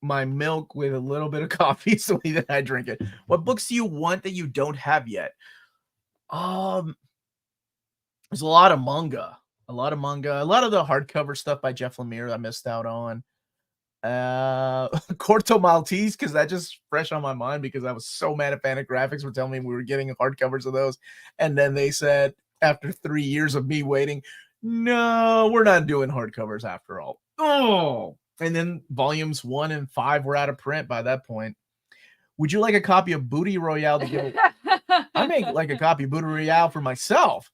milk with a little bit of coffee, so that I drink it. What books do you want that you don't have yet? There's a lot of manga. A lot of the hardcover stuff by Jeff Lemire I missed out on. Corto Maltese, because that just fresh on my mind because I was so mad at Fantagraphics for telling me we were getting hardcovers of those. And then they said, after 3 years of me waiting, no, we're not doing hardcovers after all. Oh, and then volumes 1 and 5 were out of print by that point. Would you like a copy of Booty Royale to give away? I make like a copy of Booty Royale for myself.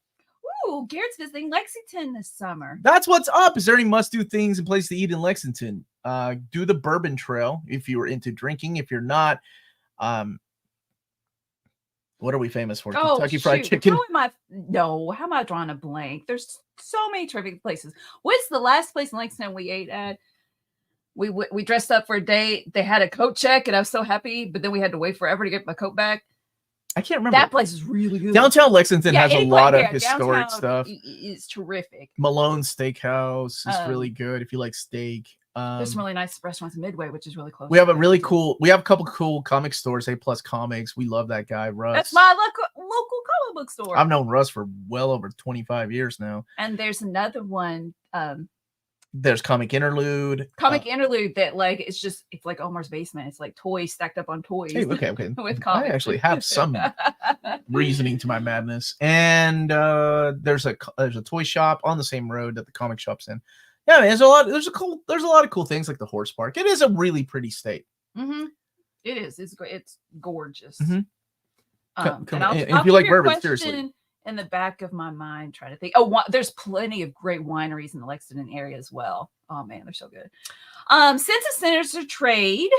Ooh, Garrett's visiting Lexington this summer. That's what's up. Is there any must-do things and places to eat in Lexington? Do the Bourbon Trail if you were into drinking. If you're not, what are we famous for? Kentucky Fried Chicken. How am I drawing a blank? There's so many terrific places. What's the last place in Lexington we ate at? We dressed up for a date. They had a coat check, and I was so happy. But then we had to wait forever to get my coat back. I can't remember. That place is really good. Downtown Lexington has a lot of historic stuff. It's terrific. Malone's Steakhouse is really good if you like steak. There's some really nice restaurants in Midway, which is really close. We have a couple cool comic stores, A+ Comics. We love that guy, Russ. That's my local comic book store. I've known Russ for well over 25 years now. And there's another one. There's Comic Interlude. Comic Interlude that like it's like Omar's basement. It's like toys stacked up on toys. Hey, okay. With comics. I actually have some reasoning to my madness. And there's a toy shop on the same road that the comic shop's in. Yeah, man, there's a lot of cool things like the horse park. It is a really pretty state. Mm-hmm. It is. It's gorgeous. Mm-hmm. And I'll if you like bourbon, seriously. In the back of my mind, trying to think. There's plenty of great wineries in the Lexington area as well. Oh man, they're so good. Sense of Sinister Trade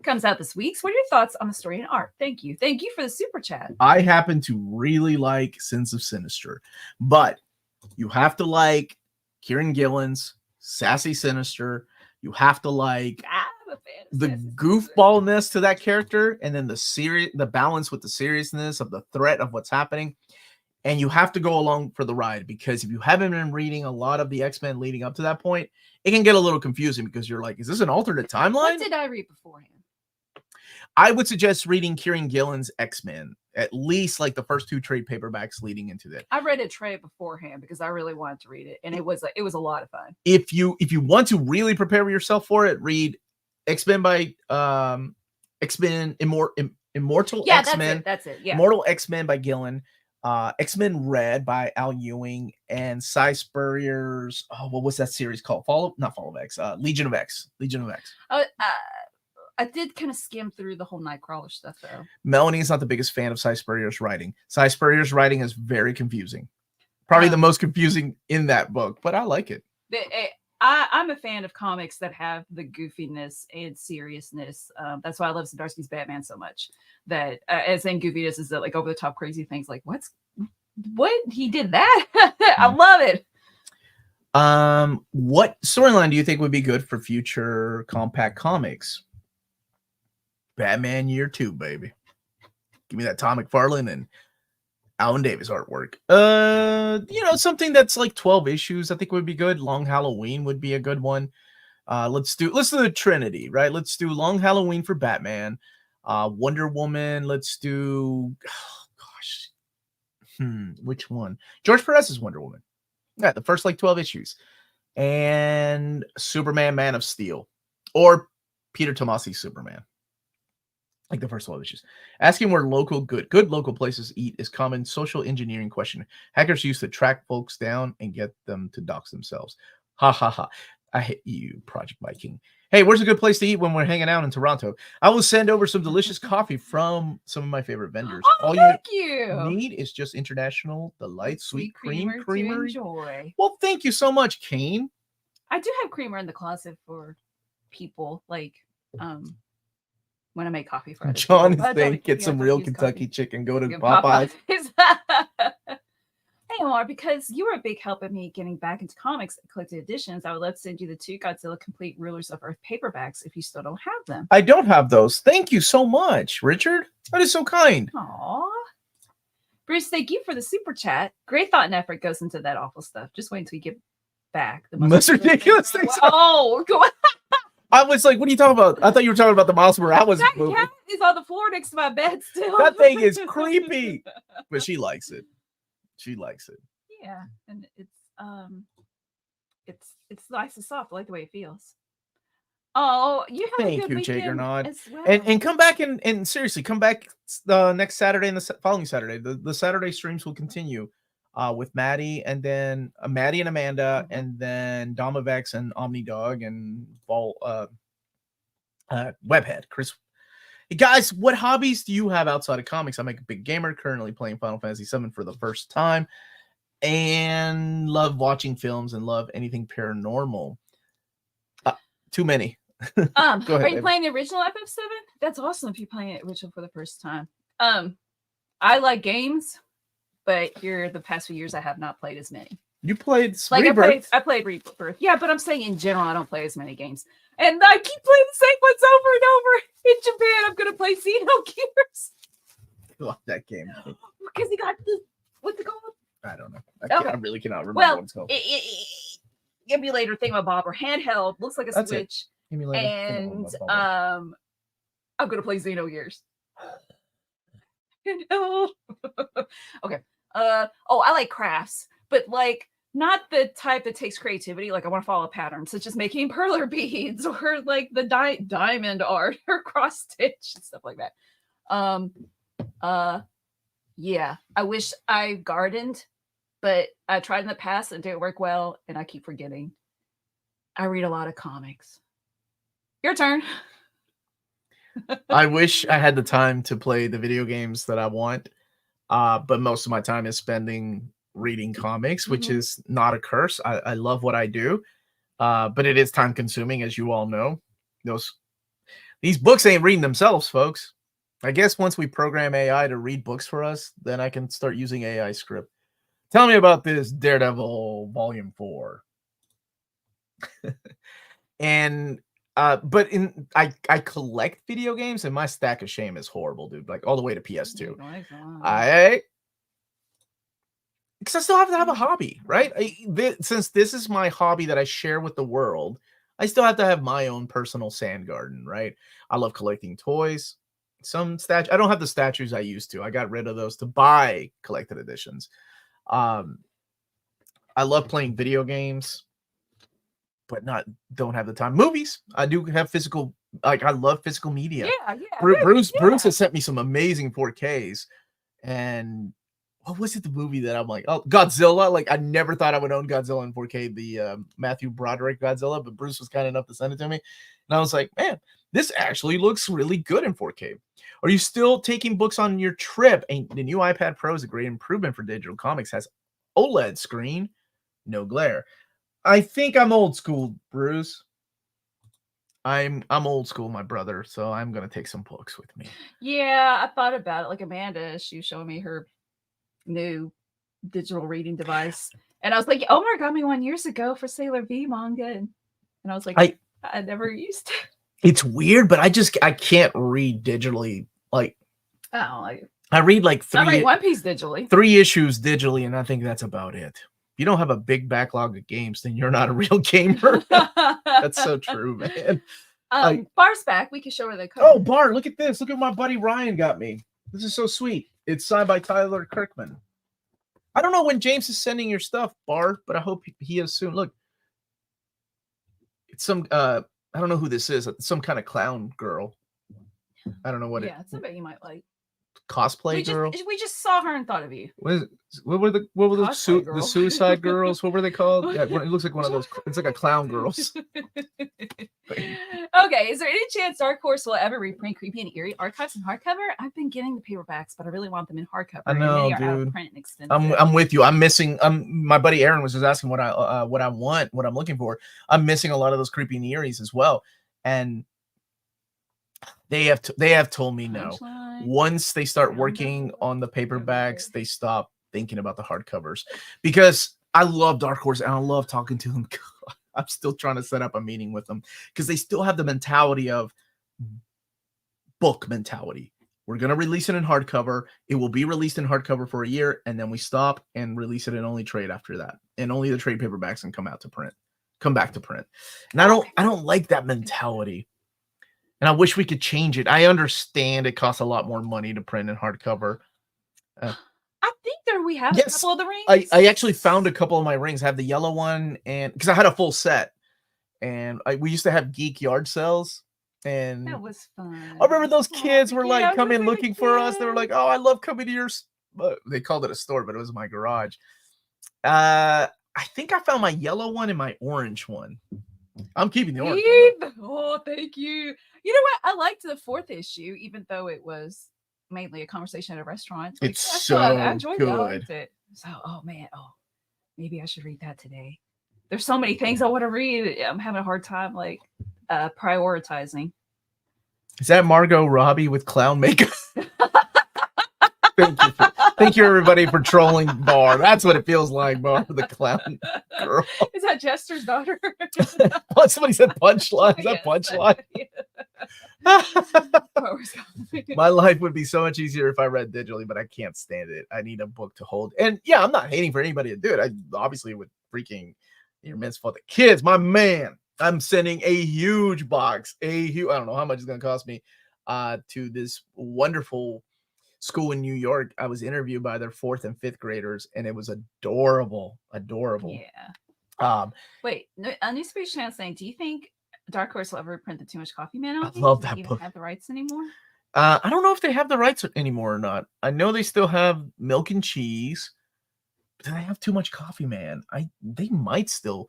comes out this week. So what are your thoughts on the story and art? Thank you for the super chat. I happen to really like Sense of Sinister, but you have to like Kieran Gillen's sassy Sinister. You have to like the goofballness to that character, and then the balance with the seriousness of the threat of what's happening. And you have to go along for the ride, because if you haven't been reading a lot of the X-Men leading up to that point, it can get a little confusing because you're like, is this an alternate timeline? What did I read beforehand? I would suggest reading Kieran Gillen's X-Men, at least like the first 2 trade paperbacks leading into that. I read a trade beforehand because I really wanted to read it, and it was a lot of fun. If you want to really prepare yourself for it, read X-Men by X-Men Immortal X-Men. That's it. Yeah. Immortal X-Men by Gillen. X-Men Red by Al Ewing, and Cy Spurrier's what was that series called? Legion of X. I did kind of skim through the whole Nightcrawler stuff though. Melanie is not the biggest fan of Cy Spurrier's writing. Cy Spurrier's writing is very confusing. Probably the most confusing in that book, but I like it. I'm a fan of comics that have the goofiness and seriousness. That's why I love Zdarsky's Batman so much. That as in goofiness is that like over the top crazy things like what he did that. I love it. What storyline do you think would be good for future compact comics? Batman Year 2, baby. Give me that Tom McFarlane and Alan Davis artwork. Something that's like 12 issues I think would be good. Long Halloween would be a good one. Let's do the Trinity, right? Let's do Long Halloween for Batman. Wonder Woman, let's do which one? George Perez's Wonder Woman. Yeah, the first like 12 issues. And Superman Man of Steel. Or Peter Tomasi's Superman. Like the first 12 issues. Asking where good local places eat is common social engineering question. Hackers used to track folks down and get them to dox themselves. Ha ha ha. I hate you, Project Viking. Hey, where's a good place to eat when we're hanging out in Toronto? I will send over some delicious coffee from some of my favorite vendors. All you need is just International Delight Sweet Cream Creamery. Enjoy. Well, thank you so much, Kane. I do have creamer in the closet for people like when I make coffee for others. John is saying, get some real Kentucky chicken. Go to Popeyes. Hey, Omar, because you were a big help in me getting back into comics and collected editions, I would love to send you the 2 Godzilla Complete Rulers of Earth paperbacks if you still don't have them. I don't have those. Thank you so much, Richard. That is so kind. Aww. Bruce, thank you for the super chat. Great thought and effort goes into that awful stuff. Just wait until you get back. The most ridiculous things. Oh, go on. I was like, what are you talking about? I thought you were talking about the Miles Morales that movie. Cat is on the floor next to my bed still. That thing is creepy. But she likes it. She likes it. Yeah, and it's nice and soft. I like the way it feels. Oh, you have Thank a good you, weekend Jaggernaut. as well. And come back and seriously come back next Saturday and the following Saturday. The Saturday streams will continue with Maddie and then Maddie and Amanda and then Domovex and Omnidog and Walt, Webhead Chris. Hey guys, what hobbies do you have outside of comics? I'm a big gamer, currently playing Final Fantasy VII for the first time, and love watching films and love anything paranormal. Too many. Go ahead, are you playing the original FF7? That's awesome if you're playing it original for the first time. I like games, but here the past few years I have not played as many. You played Rebirth. I played Rebirth. Yeah, but I'm saying in general I don't play as many games. And I keep playing the same ones over and over. In Japan, I'm going to play Xenogears. I love that game. Because he got the, what's it called? I don't know. I really cannot remember what it's called. Emulator thingamabob or handheld. Looks like a Switch. Emulator and I'm going to play Xenogears. No. Okay. I like crafts. But like not the type that takes creativity. Like I want to follow patterns, such as making perler beads or like the diamond art or cross stitch and stuff like that. Yeah, I wish I gardened, but I tried in the past and it didn't work well, and I keep forgetting. I read a lot of comics. Your turn. I wish I had the time to play the video games that I want, but most of my time is spending reading comics, which is not a curse. I love what I do, but it is time consuming, as you all know. These books ain't reading themselves, folks. I guess once we program AI to read books for us, then I can start using AI script. Tell me about this Daredevil Volume 4. And but I collect video games, and my stack of shame is horrible, dude. Like all the way to PS2. Because I still have to have a hobby, right? Since this is my hobby that I share with the world, I still have to have my own personal sand garden, right? I love collecting toys. I don't have the statues I used to. I got rid of those to buy collected editions. I love playing video games, but don't have the time. Movies, I do have physical. Like I love physical media. Yeah. Bruce has sent me some amazing 4Ks, and what was it? The movie that I'm like, oh, Godzilla. Like I never thought I would own Godzilla in 4K, the Matthew Broderick Godzilla, but Bruce was kind enough to send it to me, and I was like, man, this actually looks really good in 4K. Are you still taking books on your trip? And the new iPad Pro is a great improvement for digital comics. Has OLED screen, no glare. I think I'm old school, Bruce. I'm old school, my brother. So I'm gonna take some books with me. Yeah, I thought about it. Like Amanda, she was showing me her new digital reading device, and I was like, Omar got me one years ago for Sailor V manga, and I was like, I never used it. It's weird, but I can't read digitally. Like, I read like I read One Piece digitally, 3 issues digitally, and I think that's about it. If you don't have a big backlog of games, then you're not a real gamer. That's so true, man. Bar's back. We can show her the cover. Oh, Bar, look at this. Look at my buddy Ryan got me. This is so sweet. It's signed by Tyler Kirkman. I don't know when James is sending your stuff, Bar, but I hope he is soon. Look, it's some I don't know who this is. Some kind of clown girl. I don't know what it's somebody you might like. Cosplay girl. We just saw her and thought of you. What were the Suicide Girls? What were they called? Yeah, it looks like one of those. It's like a clown girls. Okay, is there any chance Dark Horse will ever reprint Creepy and Eerie archives in hardcover? I've been getting the paperbacks, but I really want them in hardcover. I know, dude. Out of print and expensive. I'm with you. I'm missing. My buddy Aaron was just asking what I want, what I'm looking for. I'm missing a lot of those Creepy and Eerie's as well, and they have told me no. Once they start working on the paperbacks, they stop thinking about the hardcovers, because I love Dark Horse and I love talking to them. I'm still trying to set up a meeting with them because they still have the mentality of book mentality. We're going to release it in hardcover. It will be released in hardcover for a year, and then we stop and release it in only trade after that. And only the trade paperbacks can come back to print. And I don't like that mentality. And I wish we could change it. I understand it costs a lot more money to print in hardcover. I think we have a couple of the rings. I actually found a couple of my rings. I have the yellow one, and because I had a full set, and we used to have geek yard sales, and that was fun. I remember those kids were like coming looking for us. They were like, "Oh, I love coming to your." They called it a store, but it was my garage. I think I found my yellow one and my orange one. I'm keeping the orange one. Oh, thank you. You know what? I liked the 4th issue, even though it was mainly a conversation at a restaurant. It's so I enjoyed good. It. I liked it. So, maybe I should read that today. There's so many things I want to read. I'm having a hard time prioritizing. Is that Margot Robbie with clown makeup? Thank you, everybody, for trolling Bar. That's what it feels like, Bar, the clown girl. Is that Jester's daughter? Somebody said Punchline. Is that Punchline? My life would be so much easier if I read digitally, but I can't stand it. I need a book to hold. And yeah, I'm not hating for anybody to do it. I obviously would freaking your man's fault. The kids, my man. I'm sending a huge box. I don't know how much it's gonna cost me to this wonderful school in New York, I was interviewed by their 4th and 5th graders, and it was adorable. Yeah. Um, Wait, no, Newspaper Channel saying, do you think Dark Horse will ever print the Too Much Coffee Man I album? love Do they that even book. have the rights anymore? I don't know if they have the rights anymore or not. I know they still have Milk and Cheese. But do they have Too Much Coffee Man? They might still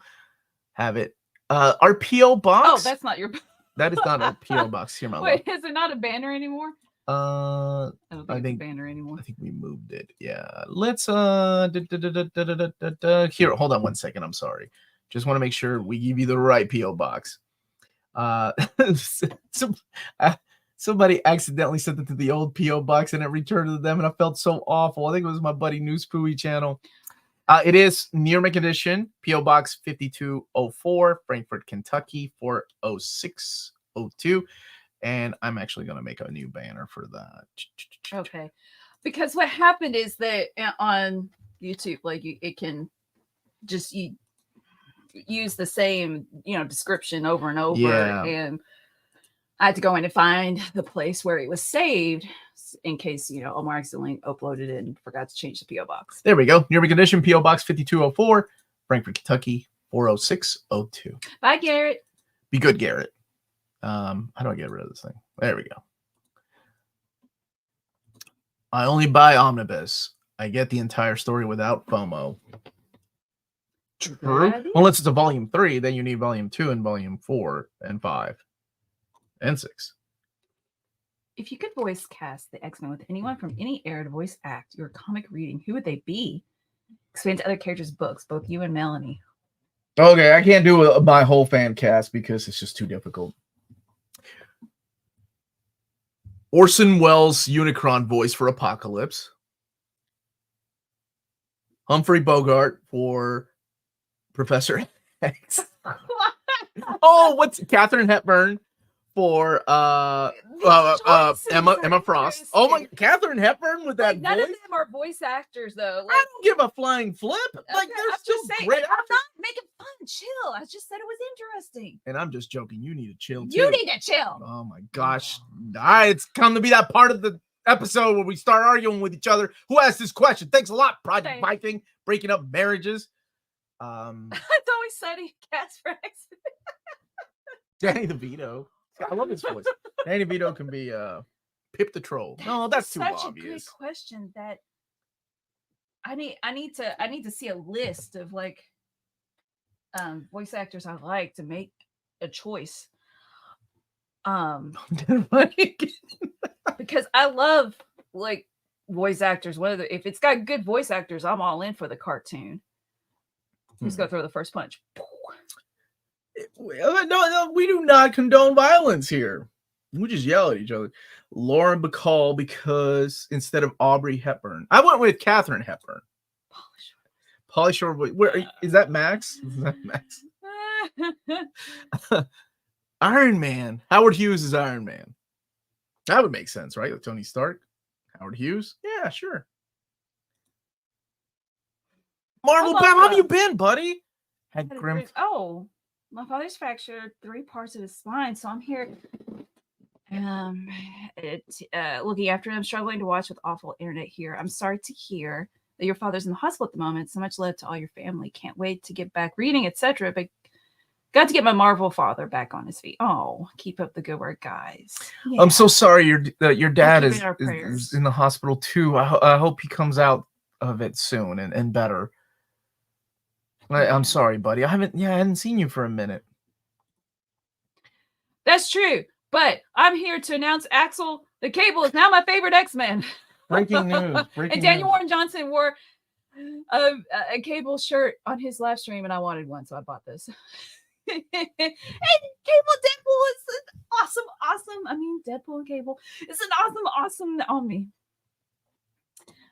have it. Our P.O. box. Oh, that's not your. That is not a P.O. box. Here, my Wait, love. is it not a banner anymore? I don't think it's a banner anymore. I think we moved it. Yeah. Let's here. Hold on one second. I'm sorry. Just want to make sure we give you the right P.O. box. Somebody accidentally sent it to the old P.O. box and it returned to them, and I felt so awful. I think it was my buddy News Pooey channel. It is New York edition, P.O. Box 5204, Frankfort, Kentucky 40602. And I'm actually going to make a new banner for that. Okay. Because what happened is that on YouTube, like it can just use the same, description over and over. Yeah. And I had to go in and find the place where it was saved in case, Omar accidentally uploaded it and forgot to change the P.O. box. There we go. New York edition, P.O. Box 5204, Frankfort, Kentucky 40602. Bye, Garrett. Be good, Garrett. How do I get rid of this thing? There we go. I only buy Omnibus. I get the entire story without FOMO. True. Unless it's a volume 3, then you need volume 2 and volume 4 and 5 and 6. If you could voice cast the X-Men with anyone from any era to voice act your comic reading, who would they be? Expand to other characters' books, both you and Melanie. Okay, I can't do my whole fan cast because it's just too difficult. Orson Welles' Unicron voice for Apocalypse. Humphrey Bogart for Professor X. Oh, what's Katharine Hepburn for Emma Frost. Oh my, Katharine Hepburn with that none voice? of them are voice actors though. I don't give a flying flip. Like they're still great. I'm not making fun. Chill. I just said it was interesting. And I'm just joking. You need to chill too. You need to chill. Oh my gosh. It's come to be that part of the episode where we start arguing with each other. Who asked this question? Thanks a lot, Project Viking. Breaking up marriages. It's always sunny. Cats for X. Danny DeVito. I love his voice. Danny DeVito can be Pip the Troll. No, that's too obvious. Such a good question that I need to see a list of like voice actors I like to make a choice. Because I love like voice actors. If it's got good voice actors, I'm all in for the cartoon. Who's gonna throw the first punch? No, we do not condone violence here. We just yell at each other. Lauren Bacall, because instead of Audrey Hepburn, I went with Katharine Hepburn. Pauly Shore. Where is that? Max? Is that Max? Iron Man. Howard Hughes is Iron Man. That would make sense, right? Like Tony Stark, Howard Hughes. Yeah, sure. Marvel Pam, how have you been, buddy? Oh. My father's fractured 3 parts of his spine, so I'm here looking after him, struggling to watch with awful internet here. I'm sorry to hear that your father's in the hospital at the moment. So much love to all your family. Can't wait to get back reading, etc. But got to get my Marvel father back on his feet. Oh, keep up the good work, guys. Yeah. I'm so sorry your dad is in the hospital too. I hope he comes out of it soon and better. I'm sorry, buddy. I hadn't seen you for a minute. That's true. But I'm here to announce Axel the Cable is now my favorite X-Men. Breaking news. And Daniel Warren Johnson wore a Cable shirt on his live stream, and I wanted one, so I bought this. And Cable Deadpool is an awesome. I mean, Deadpool and Cable. It's an awesome Omni.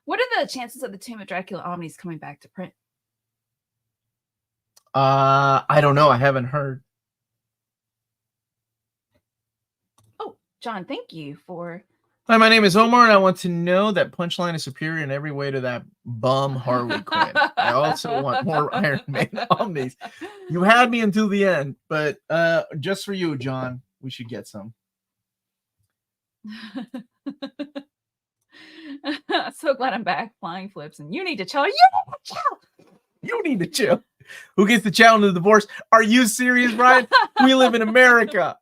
What are the chances of the Tomb of Dracula Omnis coming back to print? I don't know. I haven't heard. Oh, John, thank you for. Hi, my name is Omar, and I want to know that Punchline is superior in every way to that bum Harley Quinn. I also want more Iron Man Omnis. You had me until the end, but just for you, John, we should get some. So glad I'm back. Flying flips, and you need to chill. You need to chill. Who gets the challenge of the divorce? Are you serious, Brian? We live in America.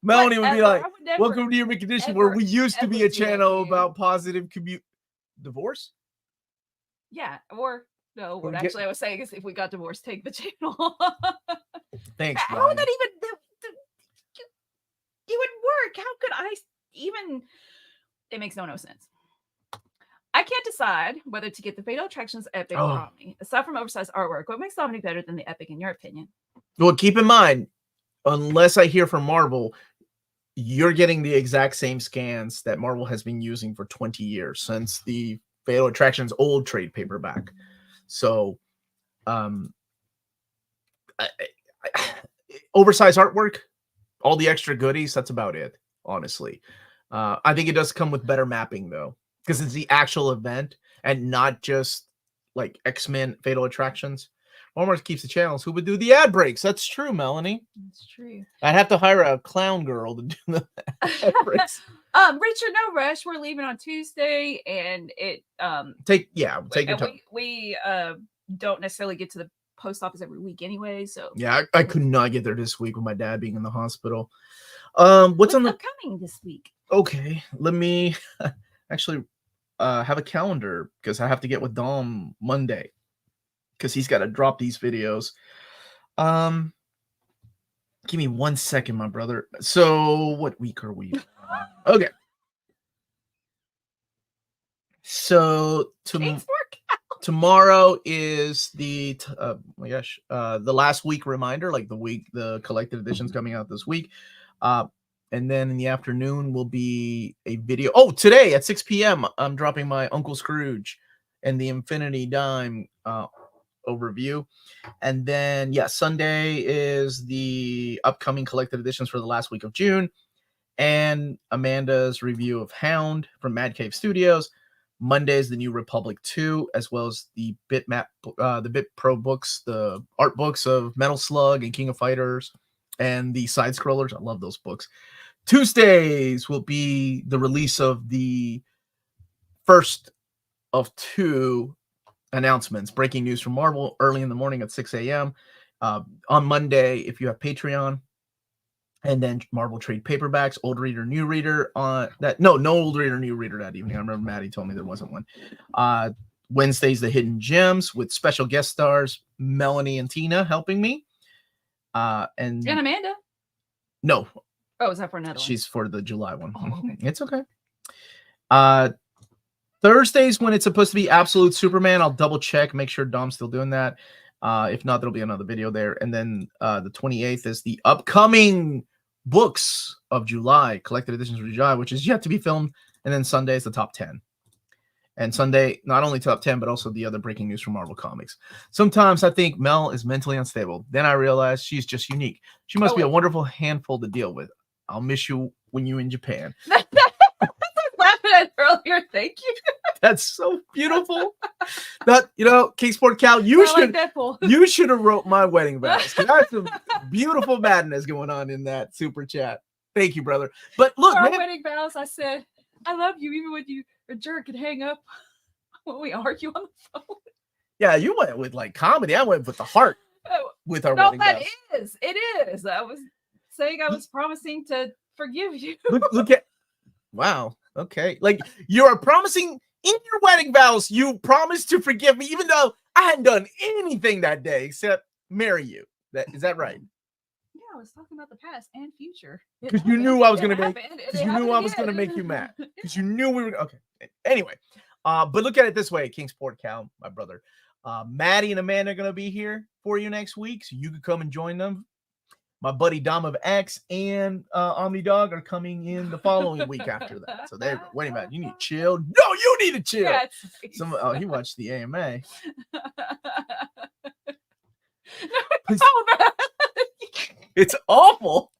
Melanie would be like, welcome to your condition where we used to be a channel about positive divorce? Yeah, or no, what actually I was saying is if we got divorced, take the channel. Thanks, Brian. How would that even it would work? How could I even? It makes no sense. I can't decide whether to get the Fatal Attractions Epic or Omni. Aside from oversized artwork, what makes Omni better than the Epic in your opinion? Well, keep in mind, unless I hear from Marvel, you're getting the exact same scans that Marvel has been using for 20 years since the Fatal Attractions old trade paperback. So, oversized artwork, all the extra goodies, that's about it, honestly. I think it does come with better mapping, though, because it's the actual event and not just like X-Men Fatal Attractions. Omar keeps the channels. Who would do the ad breaks? That's true, Melanie. That's true. I'd have to hire a clown girl to do the ad breaks. Richard, no rush. We're leaving on Tuesday, and it take your time. We don't necessarily get to the post office every week anyway. So yeah, I could not get there this week with my dad being in the hospital. What's on the upcoming this week? Okay, let me actually have a calendar because I have to get with Dom Monday because he's got to drop these videos. Give me 1 second, my brother. So what week are we? Okay. So tomorrow is the the last week reminder, like the collected editions coming out this week. And then in the afternoon will be a video. Oh, today at 6 p.m. I'm dropping my Uncle Scrooge and the Infinity Dime overview. And then, Sunday is the upcoming collected editions for the last week of June. And Amanda's review of Hound from Mad Cave Studios. Monday is the New Republic 2, as well as the the Bit Pro books, the art books of Metal Slug and King of Fighters, and the side scrollers. I love those books. Tuesdays will be the release of the first of 2 announcements, breaking news from Marvel early in the morning at 6 a.m. On Monday, if you have Patreon, and then Marvel trade paperbacks, old reader, new reader on that. No old reader, new reader that evening. I remember Maddie told me there wasn't one. Wednesday's the Hidden Gems with special guest stars Melanie and Tina helping me. And Amanda? No. Oh, is that for another one? She's for the July one. Oh, okay. It's okay. Thursdays when it's supposed to be Absolute Superman, I'll double check, make sure Dom's still doing that. If not, there'll be another video there. And then the 28th is the upcoming books of July, collected editions for July, which is yet to be filmed. And then Sunday is the top 10. And Sunday, not only top 10, but also the other breaking news from Marvel Comics. Sometimes I think Mel is mentally unstable. Then I realize she's just unique. She must be a wonderful handful to deal with. I'll miss you when you're in Japan. I was laughing at earlier. Thank you. That's so beautiful. That, Kingsport Cal, you should have wrote my wedding vows. That's some beautiful madness going on in that super chat. Thank you, brother. But look, for our wedding vows, I said, I love you even when you a jerk and hang up when we argue on the phone. Yeah, you went with like comedy. I went with the heart with our wedding vows. It is. I was saying I was promising to forgive you. Look at, wow. Okay. Like you are promising in your wedding vows, you promised to forgive me, even though I hadn't done anything that day except marry you. Is that right? Yeah, I was talking about the past and future. Because you knew I was going to make you mad. Because you knew we were okay. Anyway, but look at it this way, Kingsport Cal, my brother. Maddie and Amanda are going to be here for you next week, so you can come and join them. My buddy Dom of X and Omni Dog are coming in the following week after that. So there you go. Wait a minute, you need to chill. No, you need to chill. Yeah, he watched the AMA. It's awful.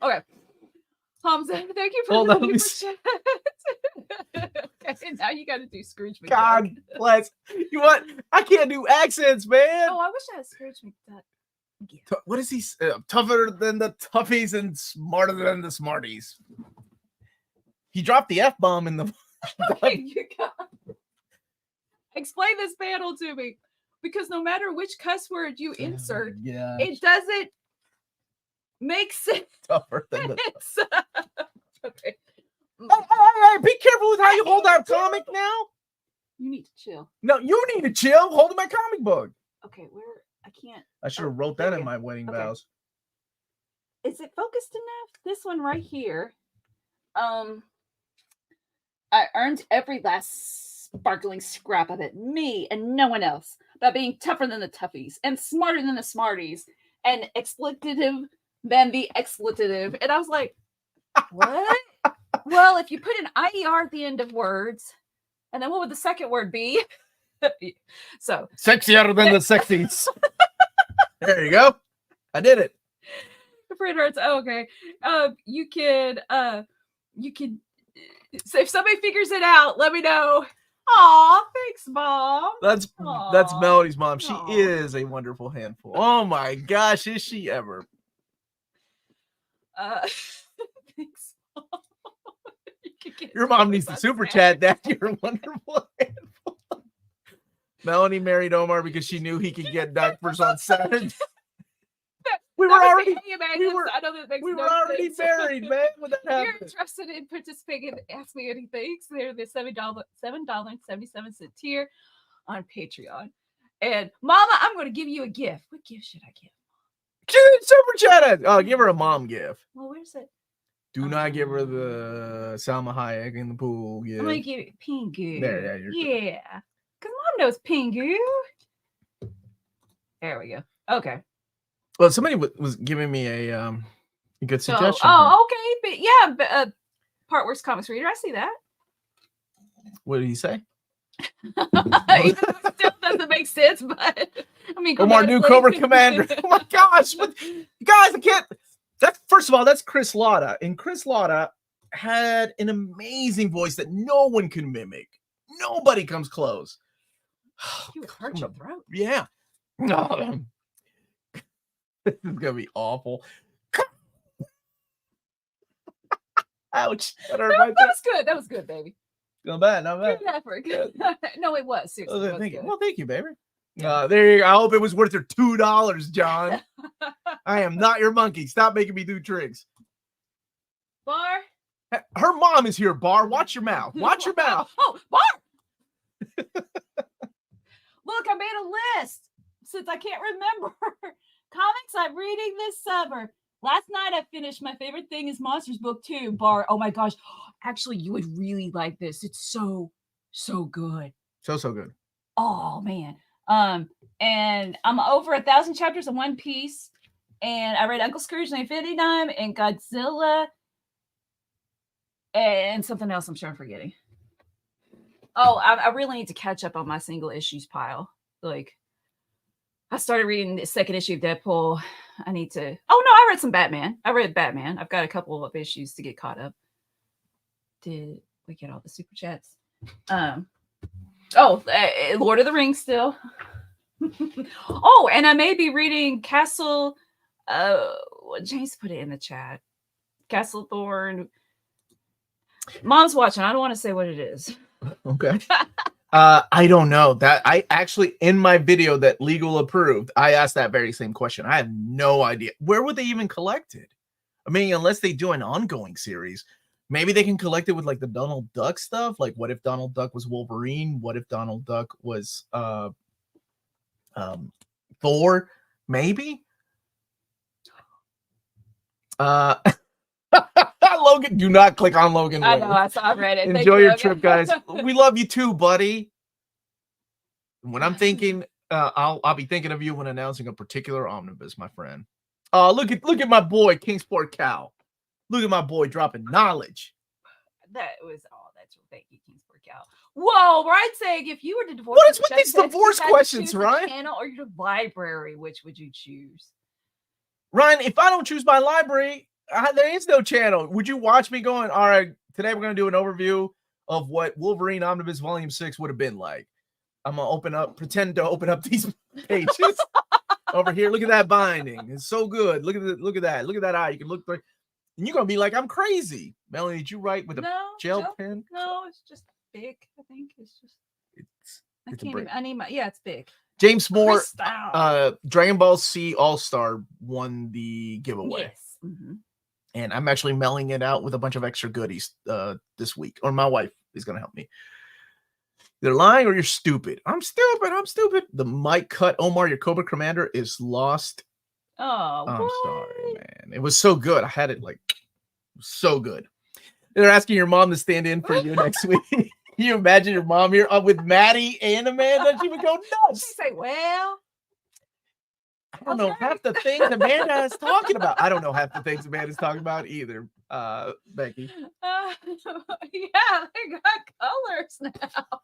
Okay. Hamza, thank you for the super chat. Okay, now you got to do Scrooge McDuck. God bless. You what? I can't do accents, man. Oh, I wish I had Scrooge McDuck. Yeah. What is he? Tougher than the toughies and smarter than the smarties. He dropped the F-bomb in the... Okay, you got... Explain this panel to me. Because no matter which cuss word you insert, it doesn't make sense. Tougher than the... Okay. Hey, be careful with how you hold our comic now. You need to chill. No, you need to chill holding my comic book. Okay, where... I can't... I should have wrote that in my wedding vows. Is it focused enough? This one right here. I earned every last sparkling scrap of it. Me and no one else. By being tougher than the toughies and smarter than the smarties and expletive than the expletive. And I was like, what? Well, if you put an IER at the end of words, and then what would the second word be? So sexier than the sexies. There you go. I did it. It hurts. Oh, okay. You could so if somebody figures it out, let me know. Aw, thanks, Mom. That's Melody's mom. She is a wonderful handful. Oh my gosh, is she ever? Thanks, Mom. Your mom needs the super chat. That you're a wonderful handful. Melanie married Omar because she knew he could get diapers on Saturday. We were already married, man. When that If you're happened. interested in participating, Ask Me Anything. So they're the $7.77 tier on Patreon. And Mama, I'm going to give you a gift. What gift should I give? Super chat. Oh, give her a mom gift. Well, where's it? Do not give her the Salma Hayek in the pool gift. I'm going to give it Pingu. There, yeah. Because Mom knows Pingu. There we go. Okay. Well, somebody was giving me a good suggestion. Okay. But yeah, Part Worst Comics Reader. I see that. What did he say? Even though it still doesn't make sense, but I mean, Omar, new Cobra Commander. Oh my gosh. But, guys, I can't. First of all, that's Chris Latta. And Chris Latta had an amazing voice that no one can mimic. Nobody comes close. You would hurt your throat. Yeah. This is gonna be awful. Ouch! That was good. That was good, baby. Not bad. Good effort. No, it was. Seriously, thank you. Well, thank you, baby. There you go. I hope it was worth your $2, John. I am not your monkey. Stop making me do tricks. Bar. Her mom is here. Bar, watch your mouth. Watch your mouth. Oh, Bar. Look, I made a list since I can't remember. Comics I'm reading this summer. Last night I finished My Favorite Thing is Monsters Book 2. Bar, oh my gosh. Actually, you would really like this. It's so good. So good. Oh man. And I'm over 1,000 chapters of One Piece. And I read Uncle Scrooge and the Infinity Dime and Godzilla. And something else I'm sure I'm forgetting. Oh, I really need to catch up on my single issues pile. Like, I started reading the second issue of Deadpool. I need to... Oh, no, I read some Batman. I read Batman. I've got a couple of issues to get caught up. Did we get all the super chats? Lord of the Rings still. Oh, and I may be reading Castle... James put it in the chat. Castle Thorn. Mom's watching. I don't want to say what it is. Okay. I don't know that. I actually, in my video that legal approved, I asked that very same question. I have no idea. Where would they even collect it? I mean, unless they do an ongoing series, maybe they can collect it with like the Donald Duck stuff. Like, what if Donald Duck was Wolverine? What if Donald Duck was Thor? Maybe. Logan, do not click on Logan. I know, I read it. Enjoy your trip, guys. We love you too, buddy. When I'm thinking, I'll be thinking of you when announcing a particular omnibus, my friend. Look at my boy, Kingsport Cow. Look at my boy dropping knowledge. That was all. That's thank you, Kingsport Cow. Whoa, Ryan's saying if you were to divorce, what is with these divorce questions, Ryan? Channel or your library, which would you choose? Ryan, if I don't choose my library, there is no channel. Would you watch me going, all right, today we're going to do an overview of what Wolverine Omnibus Volume 6 would have been like. I'm going to pretend to open up these pages over here. Look at that binding. It's so good. Look at that. Look at that eye. You can look through. And you're gonna be like, I'm crazy. Melanie, did you write with a gel pen? No, it's just big. I think it's just. I It's can't even. I need my. Yeah, it's big. James Moore, Crystal. Dragon Ball Z All Star won the giveaway. Yes. Mm-hmm. And I'm actually mailing it out with a bunch of extra goodies this week. Or my wife is gonna help me. They're lying or you're stupid. I'm stupid. The mic cut, Omar, your Cobra Commander is lost. Oh, I'm what? sorry, man. It was so good. I had it like so good. They're asking your mom to stand in for you next week. Can you imagine your mom here with Maddie and Amanda? She would go nuts. She'd say, well, I don't know half the things Amanda is talking about. I don't know half the things Amanda's talking about either, Becky. Yeah, they got colors now.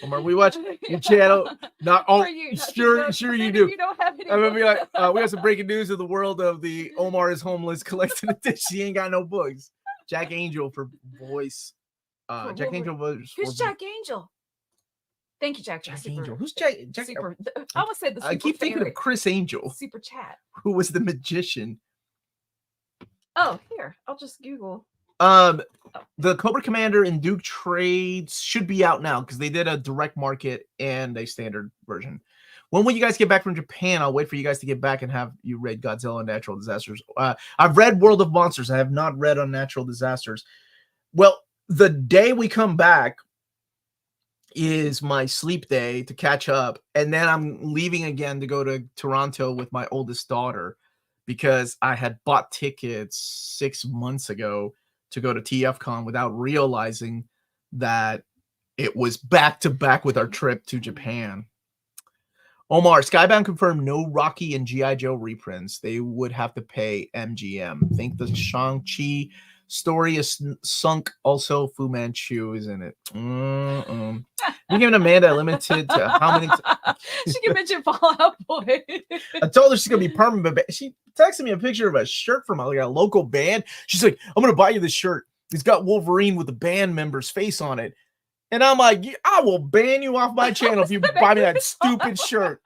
Omar, we watch your channel. Not all. Sure you do. You don't have any. I'm gonna be like, we have some breaking news of the world of the Omar is homeless collected edition. She ain't got no books. Jack Angel for voice. Jack Angel was. Who's Jack Angel? Thank you, Jack. Jack Angel. Who's Jack? Super. I almost said the. I keep thinking of Chris Angel. Super chat. Who was the magician? Oh, here. I'll just Google. The Cobra Commander and Duke trades should be out now because they did a direct market and a standard version. When will you guys get back from Japan? I'll wait for you guys to get back and have you read Godzilla and Natural Disasters. I've read World of Monsters. I have not read on Natural Disasters. Well, the day we come back is my sleep day to catch up, and then I'm leaving again to go to Toronto with my oldest daughter because I had bought tickets 6 months ago to go to TFCon without realizing that it was back to back with our trip to Japan. Omar, Skybound confirmed no Rocky and G.I. Joe reprints. They would have to pay MGM. Think the Shang-Chi story is sunk. Also, Fu Manchu is in it. We're giving Amanda limited to how many? She can mention Fallout Boy. I told her she's gonna be permanent, but she texted me a picture of a shirt from like a local band. She's like, "I'm gonna buy you this shirt. It's got Wolverine with the band member's face on it." And I'm like, "I will ban you off my channel if you buy me that stupid shirt."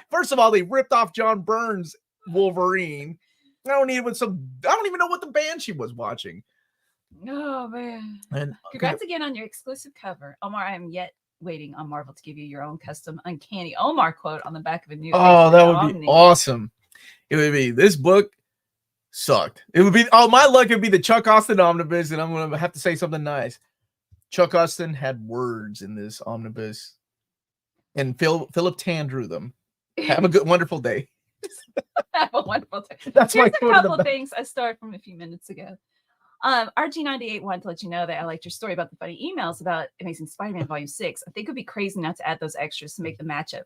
First of all, they ripped off John Burns' Wolverine. I don't even know what the band she was watching. Oh man! And congrats again on your exclusive cover, Omar. I am yet waiting on Marvel to give you your own custom Uncanny Omar quote on the back of a new. Oh, that would be awesome! It would be this book sucked. It would be my luck. It'd be the Chuck Austin omnibus, and I'm gonna have to say something nice. Chuck Austin had words in this omnibus, and Philip Tan drew them. Have a good, wonderful day. Have a wonderful day. That's Here's a couple of things I started from a few minutes ago. RG98 wanted to let you know that I liked your story about the funny emails about Amazing Spider-Man Volume 6. I think it would be crazy not to add those extras to make the matchup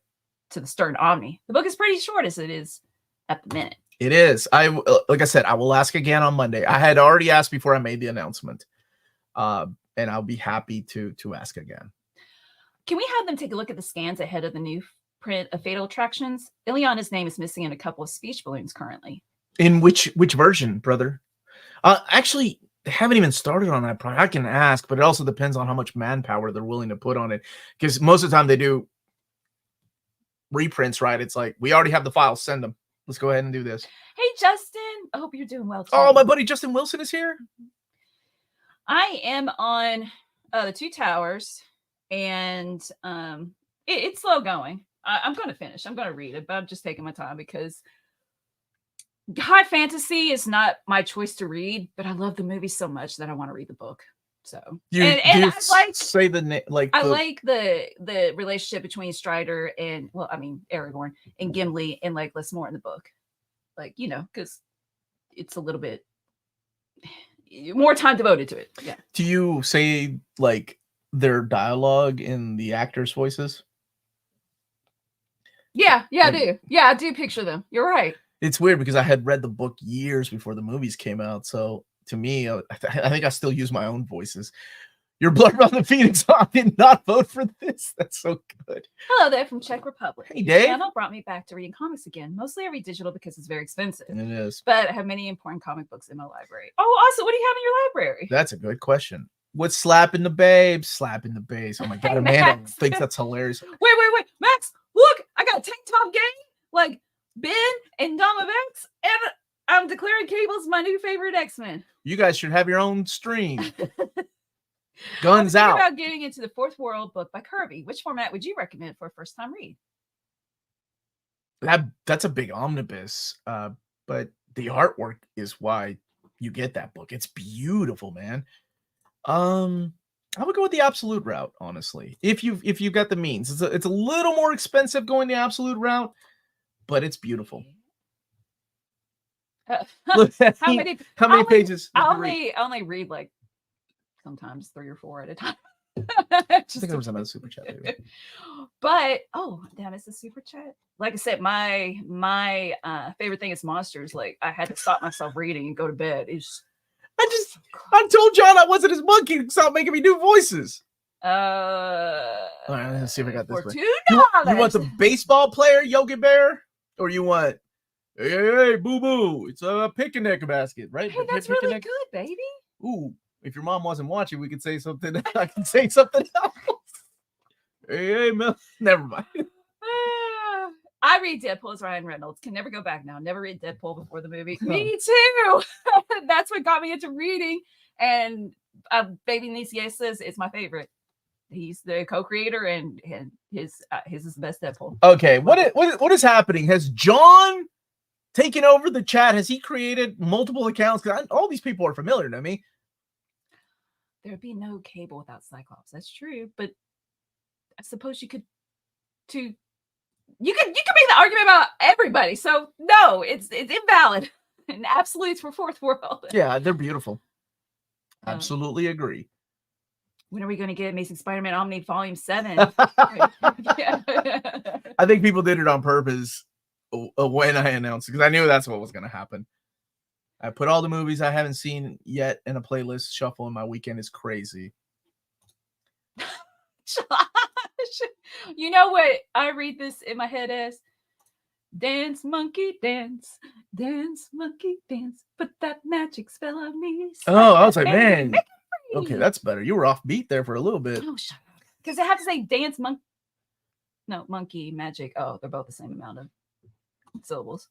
to the Stern Omni. The book is pretty short as it is at the minute. It is. Like I said, I will ask again on Monday. I had already asked before I made the announcement. And I'll be happy to ask again. Can we have them take a look at the scans ahead of the new print of Fatal Attractions? Ileana's name is missing in a couple of speech balloons currently. In which version, brother? Actually, they haven't even started on that project. I can ask, but it also depends on how much manpower they're willing to put on it. Because most of the time they do reprints, right? It's like, we already have the files, send them. Let's go ahead and do this. Hey, Justin. I hope you're doing well, too. Oh, my buddy Justin Wilson is here. I am on the Two Towers, and it's slow going. I'm going to finish. I'm going to read it, but I'm just taking my time because high fantasy is not my choice to read, but I love the movie so much that I want to read the book. So I like the relationship between Strider and Aragorn and Gimli, and like less more in the book, because it's a little bit more time devoted to it. Yeah. Do you say like their dialogue in the actors' voices? Yeah, I do. Yeah, I do picture them. You're right. It's weird because I had read the book years before the movies came out. So to me, I think I still use my own voices. Your blood on the Phoenix. I did not vote for this. That's so good. Hello there from Czech Republic. Hey, Dave. The channel brought me back to reading comics again. Mostly I read digital because it's very expensive. It is. But I have many important comic books in my library. Oh, also, what do you have in your library? That's a good question. What's slapping the babes? Slapping the babes. Oh my God, Amanda thinks that's hilarious. Wait. Max, look, I got a tank top game like Ben and Dom of X, and I'm declaring Cable's my new favorite X-Men. You guys should have your own stream. I Guns was thinking out. about getting into the Fourth World book by Kirby. Which format would you recommend for a first-time read? That's a big omnibus, but the artwork is why you get that book. It's beautiful, man. I would go with the absolute route, honestly. If you've got the means, it's a little more expensive going the absolute route, but it's beautiful. Look, how many pages? I only read like sometimes 3 or 4 at a time. I think there was another super chat. Maybe. But damn, it's a super chat. Like I said, my favorite thing is monsters. Like I had to stop myself reading and go to bed. I told John I wasn't his monkey. Stop making me do voices. All right, let's see if I got this. For $2. You want the baseball player, Yogi Bear, or you want hey, boo boo? It's a picnic basket, right? Hey, that's really good, baby. Ooh, if your mom wasn't watching, we could say something. I can say something else. Hey, Mel. Never mind. I read Deadpool as Ryan Reynolds. Can never go back now. Never read Deadpool before the movie. Me too. That's what got me into reading. And Baby Nicias is my favorite. He's the co-creator, and his is the best Deadpool. Okay, what is happening? Has John taken over the chat? Has he created multiple accounts? Because all these people are familiar to me. There'd be no Cable without Cyclops. That's true, but I suppose you could make the argument about everybody. So no, it's invalid. And absolutes for Fourth World. Yeah, they're beautiful. Absolutely agree. When are we going to get Amazing Spider-Man Omni Volume 7? I think people did it on purpose when I announced it, because I knew that's what was going to happen. I put all the movies I haven't seen yet in a playlist shuffle, and my weekend is crazy. You know what I read this in my head as? Dance, monkey, dance. Dance, monkey, dance. Put that magic spell on me. Oh, I was like, man. Okay, that's better. You were off beat there for a little bit. Oh, shut up. Because I have to say dance, monkey, magic. Oh, they're both the same amount of syllables.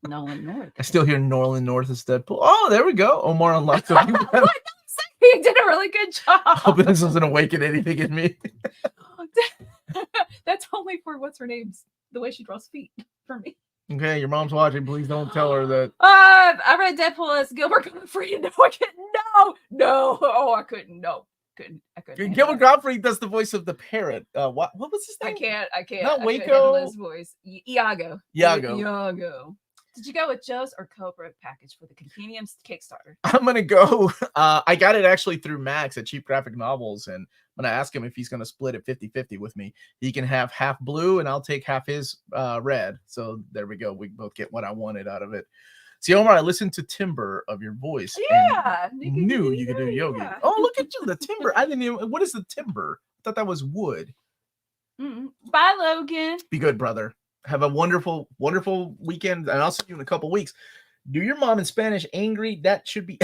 Nolan North. I still hear Nolan North is Deadpool. Oh, there we go. Omar unlocked something. He did a really good job. Hoping this doesn't awaken anything in me. That's only for what's her name's the way she draws feet for me. Okay, your mom's watching. Please don't tell her that. I read Deadpool as Gilbert Gottfried. No, I couldn't. No. Oh, I couldn't. No, I couldn't. Gilbert Gottfried does the voice of the parrot. What was his name? I can't. Not Waco. His voice. Iago. Did you go with Joe's or Cobra package for the Compendium's Kickstarter? I'm gonna go. I got it actually through Max at Cheap Graphic Novels, and when I ask him if he's gonna split it 50-50 with me, he can have half blue and I'll take half his red. So there we go. We both get what I wanted out of it. See, Omar, I listened to timbre of your voice. Yeah, knew you could do yogi. Yeah. Oh, look at you, the timbre. I didn't even. What is the timbre? I thought that was wood. Bye, Logan. Be good, brother. Have a wonderful, wonderful weekend, and I'll see you in a couple weeks. Do your mom in Spanish angry? That should be.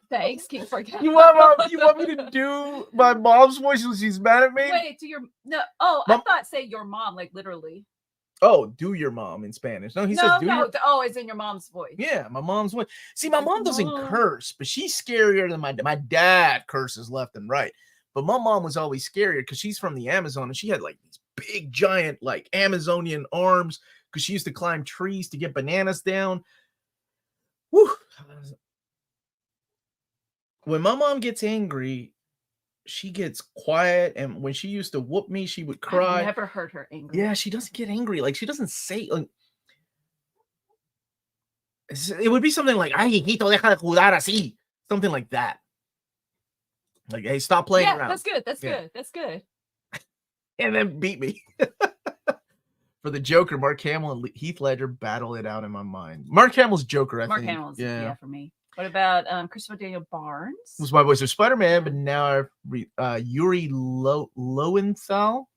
Thanks, King Forget. You want me to do my mom's voice when she's mad at me? Wait, I thought say your mom, like literally. Oh, do your mom in Spanish. No, he says do your... Oh, it's in your mom's voice. Yeah, my mom's voice. See, my mom doesn't curse, but she's scarier than my dad curses left and right. But my mom was always scarier because she's from the Amazon, and she had like these big, giant, like Amazonian arms because she used to climb trees to get bananas down. Woo. When my mom gets angry, she gets quiet, and when she used to whoop me, she would cry. I've never heard her angry. Yeah, she doesn't get angry. Like, she doesn't say, like, it would be something like, ay, hijito, deja de jugar así. Something like that. Like, hey, stop playing around. That's good. That's good. And then beat me. For the Joker, Mark Hamill and Heath Ledger battle it out in my mind. Mark Hamill's Joker, I think. Mark Hamill's, yeah, for me. What about Christopher Daniel Barnes? Was my voice of Spider-Man, but now Yuri Lowenthal.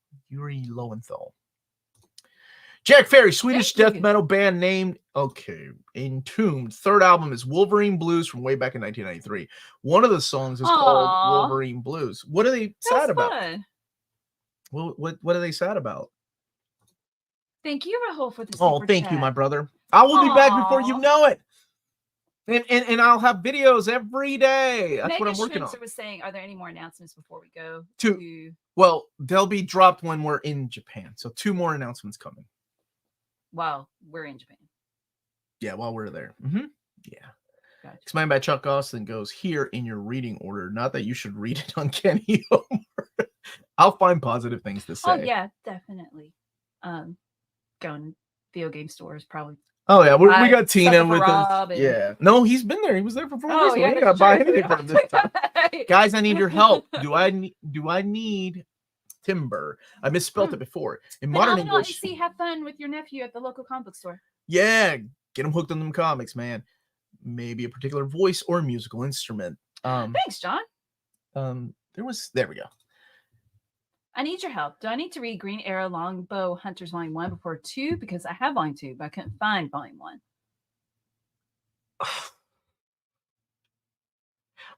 Jack Ferry, Swedish death metal band named, Entombed. Third album is Wolverine Blues from way back in 1993. One of the songs is called Wolverine Blues. What are they sad about? Fun. What are they sad about? Thank you, Rahul, for this. Thank you, my brother. I will be back before you Aw. know it. And I'll have videos every day. That's what I'm working on. Shrimster was saying, are there any more announcements before we go Two. to? Well, they'll be dropped when we're in Japan. So 2 more announcements coming. Wow, we're in Japan. Yeah, while we're there. Mm-hmm. Yeah. Gotcha. Explained by Chuck Austin goes here in your reading order. Not that you should read it on Kenny Omar. I'll find positive things to say. Oh yeah, definitely. Going video game stores probably. Oh yeah, we got Tina with us. And... Yeah, no, he's been there. He was there for 4 Oh weeks. yeah, I gotta buy anything from this time. Right. Guys, I need your help. Do I need timber? I misspelled it before. In modern English. See, have fun with your nephew at the local comic book store. Yeah, get him hooked on them comics, man. Maybe a particular voice or musical instrument. Thanks, John. There we go. I need your help. Do I need to read Green Arrow Longbow Hunters Volume 1 before 2? Because I have Volume 2, but I couldn't find Volume 1.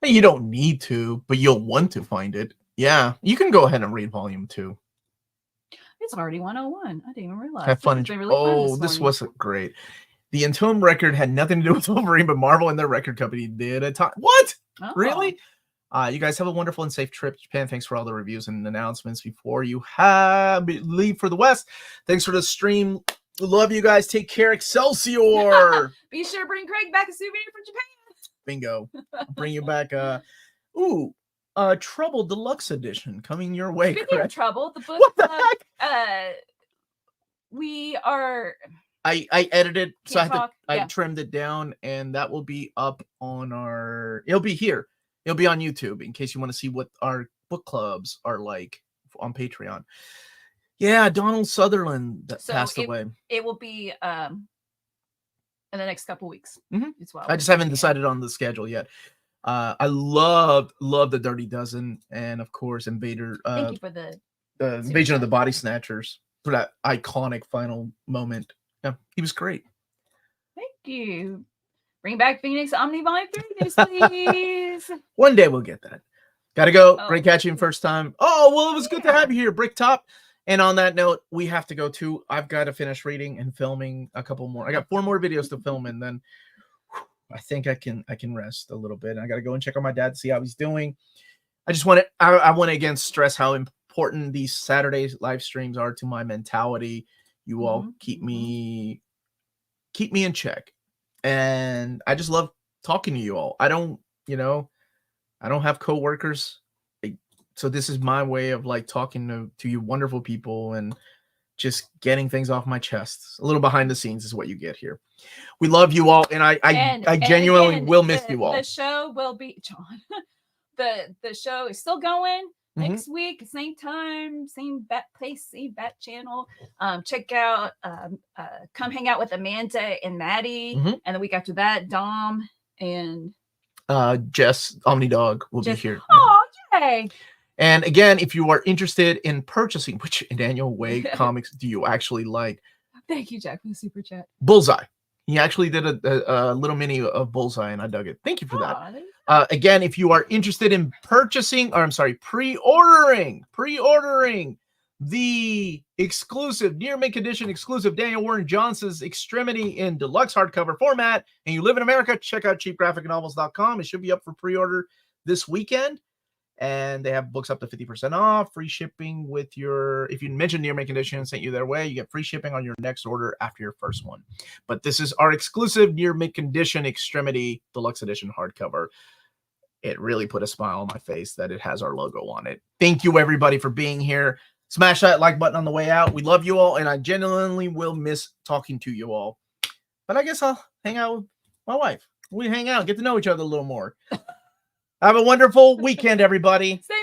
You don't need to, but you'll want to find it. Yeah, you can go ahead and read Volume 2. It's already 101. I didn't even realize. Have fun. This wasn't great. The Entomb record had nothing to do with Wolverine, but Marvel and their record company did a time. What? Oh. Really? You guys have a wonderful and safe trip to Japan. Thanks for all the reviews and announcements before you leave for the West. Thanks for the stream. Love you guys. Take care. Excelsior. Be sure to bring Craig back a souvenir from Japan. Bingo. I'll bring you back. Trouble Deluxe Edition coming your way. Speaking of Trouble, the book. What the heck? We are. I edited, so I Yeah. trimmed it down, and that will be up on our. It'll be here. It'll be on YouTube in case you want to see what our book clubs are like on Patreon. Yeah, Donald Sutherland passed away. It will be in the next couple weeks. Mm-hmm. As well. I just haven't decided on the schedule yet. I love the Dirty Dozen, and of course Invader. Thank you for the Invasion of the Body Snatchers for that iconic final moment. Yeah, he was great. Thank you. Bring back Phoenix Omni Volume 3, please. One day we'll get that. Gotta go. Oh. Great catching you first time. Oh, well, it was good to have you here, Bricktop. And on that note, we have to go too. I've got to finish reading and filming a couple more. I got 4 more videos to film, and then I think I can rest a little bit. I got to go and check on my dad to see how he's doing. I just want to I want to again stress how important these Saturday live streams are to my mentality. You all keep me in check. And I just love talking to you all. I don't have coworkers. So this is my way of like talking to you wonderful people and just getting things off my chest. A little behind the scenes is what you get here. We love you all, and I genuinely will miss you all. The show will be John. The show is still going next week, same time, same bat place, same bat channel. Check out come hang out with Amanda and Maddie, and the week after that, Dom and Jess Omnidog will be here. Oh, yay! And again, if you are interested in purchasing, which Daniel Way comics do you actually like? Thank you, Jack, for the super chat. Bullseye. He actually did a little mini of Bullseye, and I dug it. Thank you for that. Again, if you are interested in pre-ordering the exclusive Near Mint Condition exclusive Daniel Warren Johnson's Extremity in deluxe hardcover format, and you live in America, check out cheapgraphicnovels.com. It should be up for pre-order this weekend. And they have books up to 50% off, free shipping with if you mention Near Mint Condition and sent you their way, you get free shipping on your next order after your first one. But this is our exclusive Near Mint Condition Extremity Deluxe Edition hardcover. It really put a smile on my face that it has our logo on it. Thank you, everybody, for being here. Smash that like button on the way out. We love you all, and I genuinely will miss talking to you all. But I guess I'll hang out with my wife. We hang out, get to know each other a little more. Have a wonderful weekend, everybody. Stay